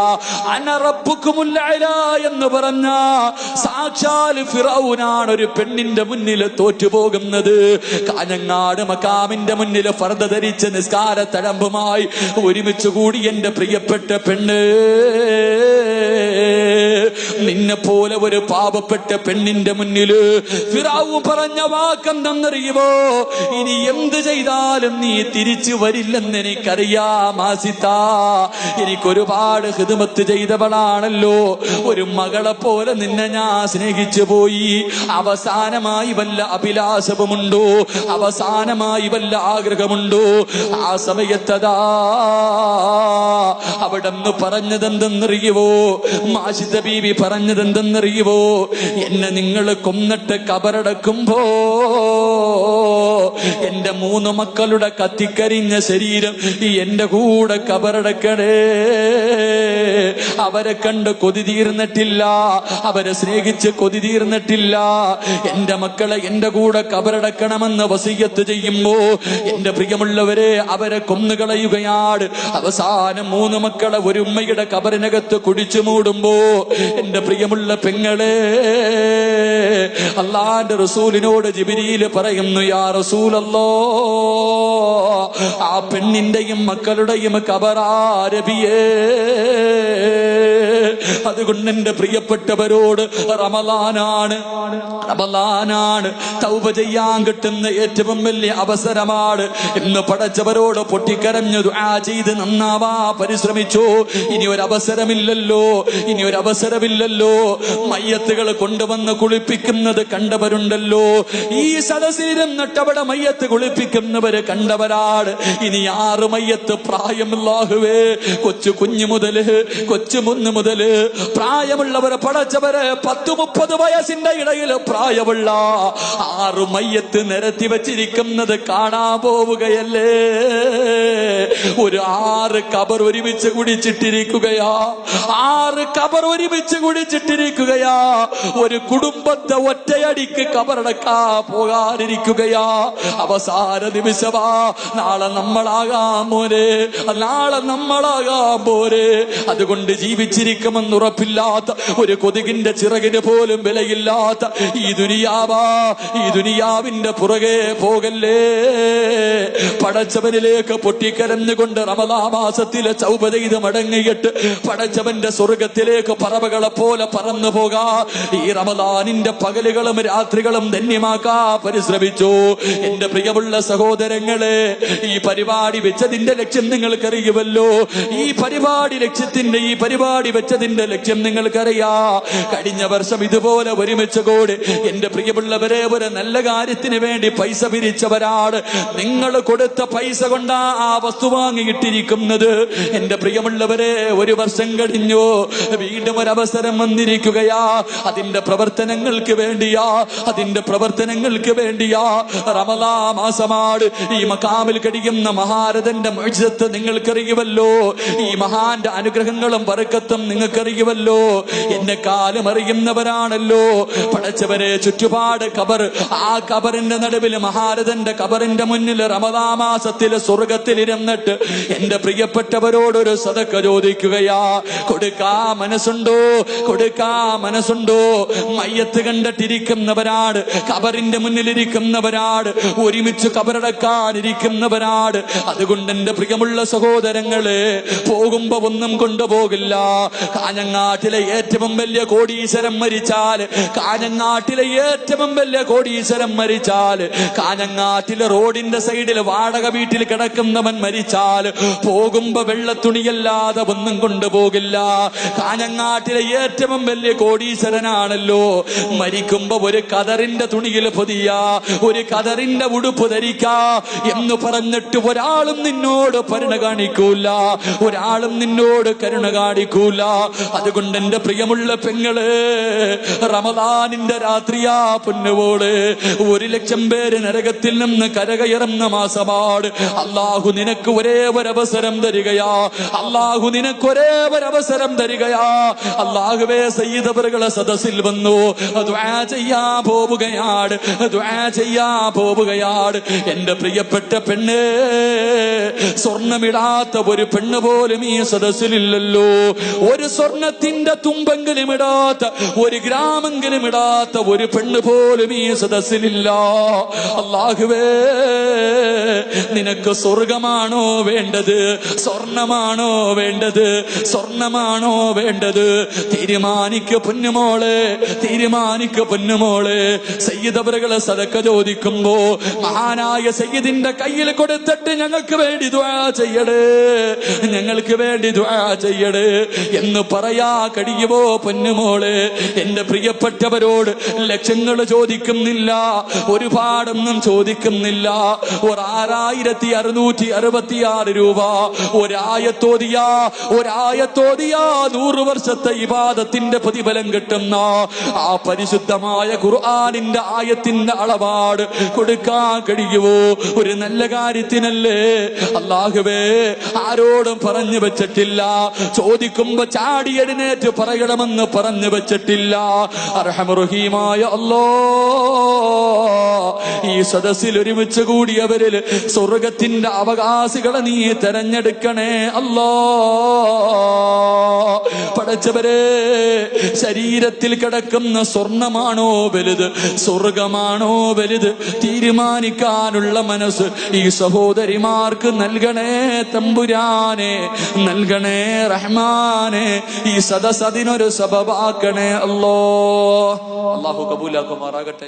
അന റബ്ബുക്കുമുൽ അഅ്ലാ എന്ന് പറഞ്ഞ സാക്ഷാൽ ഫിറഔനാണ് ഒരു പെണ്ണിന്റെ മുന്നിൽ തോറ്റുപോകുന്നത്. കാഞ്ഞങ്ങാട് മക്കാമിന്റെ മുന്നിൽ ഫർദ ധരിച്ച് നിസ്കാര തഴമ്പുമായി ഒരുമിച്ച് കൂടി എന്റെ പ്രിയപ്പെട്ട പെണ്ണ്, നിന്നെ പോലെ ഒരു പാപപ്പെട്ട പെണ്ണിന്റെ മുന്നില് ഫിറഔൻ പറഞ്ഞ വാക്കെന്തെന്നറിയുമോ? ഇനി എന്ത് ചെയ്താലും നീ തിരിച്ചു വരില്ലെന്ന് എനിക്കറിയാം ആസിത്ത. എനിക്കൊരുപാട് ഖിദ്മത്ത് ചെയ്തവളാണല്ലോ, ഒരു മകളെ പോലെ നിന്നെ ഞാൻ സ്നേഹിച്ചു പോയി. അവസാനമായി വല്ല അഭിലാഷവുമുണ്ടോ? അവസാനമായി വല്ല ആഗ്രഹമുണ്ടോ? ആ സമയത്തതാ അവിടെ നിന്ന് പറഞ്ഞതെന്തെന്നറിയുവോ? മാഷിദ ബീവി പറഞ്ഞതെന്തെന്നറിയുവോ? എന്നെ നിങ്ങൾ കൊന്നിട്ട് കബറടക്കുമ്പോ എന്റെ 3 മക്കളുടെ കത്തിക്കരിഞ്ഞ ശരീരം എന്റെ കൂടെ കബറടക്കണേ. അവരെ കണ്ട് കൊതി തീർന്നിട്ടില്ല, അവരെ സ്നേഹിച്ച് കൊതി തീർന്നിട്ടില്ല. എന്റെ മക്കളെ എന്റെ കൂടെ കബറടക്കണമെന്ന് വസിയത്ത് ചെയ്യുമ്പോ എന്റെ പ്രിയമുള്ളവരെ അവരെ കൊന്നുകളയുകയാണ്. അവസാനം 3 മക്കളെ ഒരു ഉമ്മയുടെ കബറിനകത്ത് കുടിച്ചു മൂടുമ്പോ എന്റെ പ്രിയമുള്ള പെങ്ങളെ, അല്ലാഹുവിന്റെ റസൂലിനോട് ജിബ്രീൽ പറയുന്നു, യാ റസൂലല്ലാഹ്, ആ പെണ്ണിന്റെയും മക്കളുടെയും കബറാരബിയേ. അതുകൊണ്ട് എന്റെ പ്രിയപ്പെട്ടവരോട്, റമളാനാണ്, തൗബ ചെയ്യാൻ കിട്ടുന്ന ഏറ്റവും വലിയ അവസരമാണ്. ഇന്ന് പടച്ചവരോട് പൊട്ടിക്കരഞ്ഞു ദുആ ചെയ്ത് നന്നാവാ പരിശ്രമിച്ചു. ഇനി ഒരു അവസരമില്ലല്ലോ, ഇനി ഒരു അവസരമില്ലല്ലോ. മയ്യത്തുകൾ കൊണ്ടുവന്ന് കുളിപ്പിക്കുന്നത് കണ്ടവരുണ്ടല്ലോ. ഈ സദസ്സിരുന്നിട്ട് അവിടെ മയ്യത്ത് കുളിപ്പിക്കുന്നവര് കണ്ടവരാണ്. ഇനി 6 മയ്യത്ത് പ്രായമുള്ളാഹുവേ, കുഞ്ഞു മുതല് പ്രായമുള്ളവരെ പടച്ചവരെ 10-30 വയസ്സിന്റെ ഇടയിൽ പ്രായമുള്ള 6 മയ്യത്ത് നിരത്തി വെച്ചിരിക്കുന്നത് കാണാൻ പോവുകയല്ലേ. ഒരു 6 കബർ ഒരുമിച്ച് കുടിച്ചിട്ടിരിക്കുകയാ, 6 കബർ ഒരുമിച്ച് കുടിച്ചിട്ടിരിക്കുകയാ. ഒരു കുടുംബത്തെ ഒറ്റയടിക്ക് കബറടക്കാ പോകാനിരിക്കുകയാ. അവസാന നിമിഷമാ. നാളെ നമ്മളാകാൻ പോരെ, നാളെ നമ്മളാകാൻ പോരെ. അതുകൊണ്ട് ജീവിച്ചിരിക്കുമെന്ന് ഉറപ്പില്ലാത്ത, ഒരു കൊതുകിന്റെ ചിറകിന് പോലും വിലയില്ലാത്ത ഈ ദുനിയാവിന്റെ പുറകെ പോകല്ലേ. പടച്ചവനിലേക്ക് പൊട്ടിക്കരഞ്ഞുകൊണ്ട് റമളാൻ മാസത്തിലെ തൗബ ചെയ്ത് മടങ്ങിയിട്ട് പടച്ചവന്റെ സ്വർഗത്തിലേക്ക് പറവകളെ പോലെ പറന്നു പോകാ. ഈ റമളാനിന്റെ പകലുകളും രാത്രികളും ധന്യമാക്കാ പരിശ്രമിച്ചു. എന്റെ പ്രിയമുള്ള സഹോദരങ്ങളെ, ഈ പരിപാടി വെച്ചതിന്റെ ലക്ഷ്യം നിങ്ങൾക്കറിയുമല്ലോ. ഈ പരിപാടി വെച്ചതിന്റെ ലക്ഷ്യം നിങ്ങൾക്കറിയാ. കഴിഞ്ഞ വർഷം ഇതുപോലെ ഒരുമിച്ച് കൂടി എന്റെ പ്രിയമുള്ളവരെ ഒരു നല്ല കാര്യത്തിന് വേണ്ടി പൈസ പിരിച്ചവരാണ്. നിങ്ങൾ കൊടുത്ത പൈസ കൊണ്ടാ ആ വസ്തു വാങ്ങിയിട്ടിരിക്കുന്നത്. എന്റെ പ്രിയമുള്ളവരെ, ഒരു വർഷം കഴിഞ്ഞു, വീണ്ടും ഒരു അവസരം വന്നിരിക്കുകയാ. അതിന്റെ പ്രവർത്തനങ്ങൾക്ക് വേണ്ടിയാ റമളാ മാസമാണ്. ഈ മഖാമിൽ കഴിയുന്ന മഹാരഥന്റെ മുഅ്ജിസത്ത് നിങ്ങൾക്കറിയുമല്ലോ. ഈ മഹാന്റെ അനുഗ്രഹങ്ങളും ബറക്കത്തും നിങ്ങൾക്കറിയുമല്ലോ. എന്നെക്കാലം അറിയുന്നവരാണല്ലോ. പടച്ചവരെ, ചുറ്റുപാട് ഖബർ, ആ ഖബറിന്റെ നടുവിൽ മഹാരഥന്റെ ഖബറിന്റെ മുന്നിൽ റമളാ മാസത്തിലെ സ്വർഗത്തിലിരുന്നിട്ട് എന്റെ പ്രിയപ്പെട്ടവരോടൊരു സദക്ക ചോദിക്കുകയാ. കൊടുക്കാ മനസ്സുണ്ടോ? മയ്യത്ത് കണ്ടിട്ടിരിക്കുന്നവരാണ്, ഖബറിന്റെ മുന്നിലിരിക്കുന്നവരാണ്, ഒരുമിച്ച് ഖബറടക്കാനിരിക്കുന്നവരാണ്. അതുകൊണ്ട് എന്റെ പ്രിയമുള്ള സഹോദരങ്ങളെ, പോകുമ്പോ ഒന്നും കൊണ്ടുപോകില്ല. കാഞ്ഞങ്ങാട്ടിലെ ഏറ്റവും വലിയ കോടീശ്വരം മരിച്ചാൽ, കാഞ്ഞങ്ങാട്ടിലെ റോഡിന്റെ സൈഡിൽ വാടക വീട്ടിൽ കിടക്കുന്നവൻ മരിച്ചാൽ പോകുമ്പോ വെള്ളത്തുണിയല്ലാതെ ഒന്നും കൊണ്ടുപോകില്ല. കാഞ്ഞങ്ങാട്ടിലെ ഏറ്റവും വലിയ കോടീശ്വരനാണല്ലോ. മരിക്കുമ്പോ ഒരു കതറിന്റെ തുണിയിൽ പൊതിയ, ഒരു കതറിന്റെ ഉടുപ്പ് ധരിക്കാ എന്ന് പറഞ്ഞിട്ട് ഒരാളും നിന്നോട് കരുണ കാണിക്കൂല. അതുകൊണ്ട് എന്റെ പ്രിയമുള്ള പെങ്ങള്, റമളാനിന്റെ രാത്രിയാ പൊന്നുപോള്. 1,00,000 പേര് നരകത്തിൽ നിന്ന് കരകയറുന്ന മാസമാണ്. അല്ലാഹു നിനക്ക് ഒരേ ഒരു അവസരം തരികയാ. അല്ലാഹുവേ, സയ്യിദ് അവറുകളെ സദസ്സിൽ വന്നു ദുആ ചെയ്യാൻ പോവുകയാണ്. എന്റെ പ്രിയപ്പെട്ട പെണ്ണ്, സ്വർണമിടാത്ത ഒരു പെണ്ണ് പോലും ഈ സദസ്സിലില്ലല്ലോ. ഒരു സ്വർണത്തിന്റെ തുമ്പെങ്കിലും ഇടാത്ത, ഒരു ഗ്രാമെങ്കിലും ഇടാത്ത ഒരു പെണ്ണ് പോലും ഈ സദസ്സിലില്ല. അല്ലാഹുവേ, നിനക്ക് സ്വർഗമാണോ വേണ്ടത്, സ്വർണമാണോ വേണ്ടത്? തീരുമാനിക്ക് പൊന്നുമോളെ. സയ്യിദ് അവറുകളെ സദക്ക ചോദിക്കുമ്പോ മഹാനായ സയ്യിദിന്റെ കയ്യിൽ കൊടുത്തിട്ട് ഞങ്ങൾക്ക് വേണ്ടി ദുആ ചെയ്യടേ എന്ന് പറയാ കഴിയുമോ പൊന്നുമോളെ? എന്റെ പ്രിയപ്പെട്ടവരോട് ലക്ഷങ്ങൾ ചോദിക്കുന്നില്ല, ഒരുപാടൊന്നും ചോദിക്കുന്നില്ല. 6,666 രൂപ ഒരായത്തോതിയാ 100 വർഷത്തെ ഇബാദത്തിന്റെ പ്രതിഫലം കിട്ടുന്ന ആ പരിശുദ്ധമായ ഖുർആനിന്റെ ആയത്തിന്റെ അളവാട് കൊടുക്കാൻ കഴിയുമോ? ഒരു നല്ല കാര്യത്തിനല്ലേ. അല്ലാഹുവേ, ആരോടും പറഞ്ഞു വെച്ചിട്ടില്ല. ചോദിക്കുമ്പോ ചാടി എഴുന്നേറ്റ് പറയണമെന്ന് പറഞ്ഞു വെച്ചിട്ടില്ല. അർഹമർ റഹീമായ അല്ലാഹ്, ഈ സദസ്സിൽ ഒരുമിച്ച് കൂടിയവരിൽ സ്വർഗത്തിന്റെ അവകാശികളെ നീ തെരഞ്ഞെടുക്കണേ അല്ലാഹ്. പടച്ചവരെ, ശരീരത്തിൽ കിടക്കുന്ന സ്വർണമാണോ വലുത്, സ്വർഗമാണോ വലുത്? തീരുമാനിക്കാനുള്ള മനസ്സ് ഈ സഹോദരിമാർക്ക് നൽകണേ തമ്പുരാനെ, നൽകണേ റഹ്മാനെ. ഈ സദസ് അതിനൊരു സബബാക്കണേ അല്ലാഹ്. അല്ലാഹു കബൂലാക്കുമാറാകട്ടെ.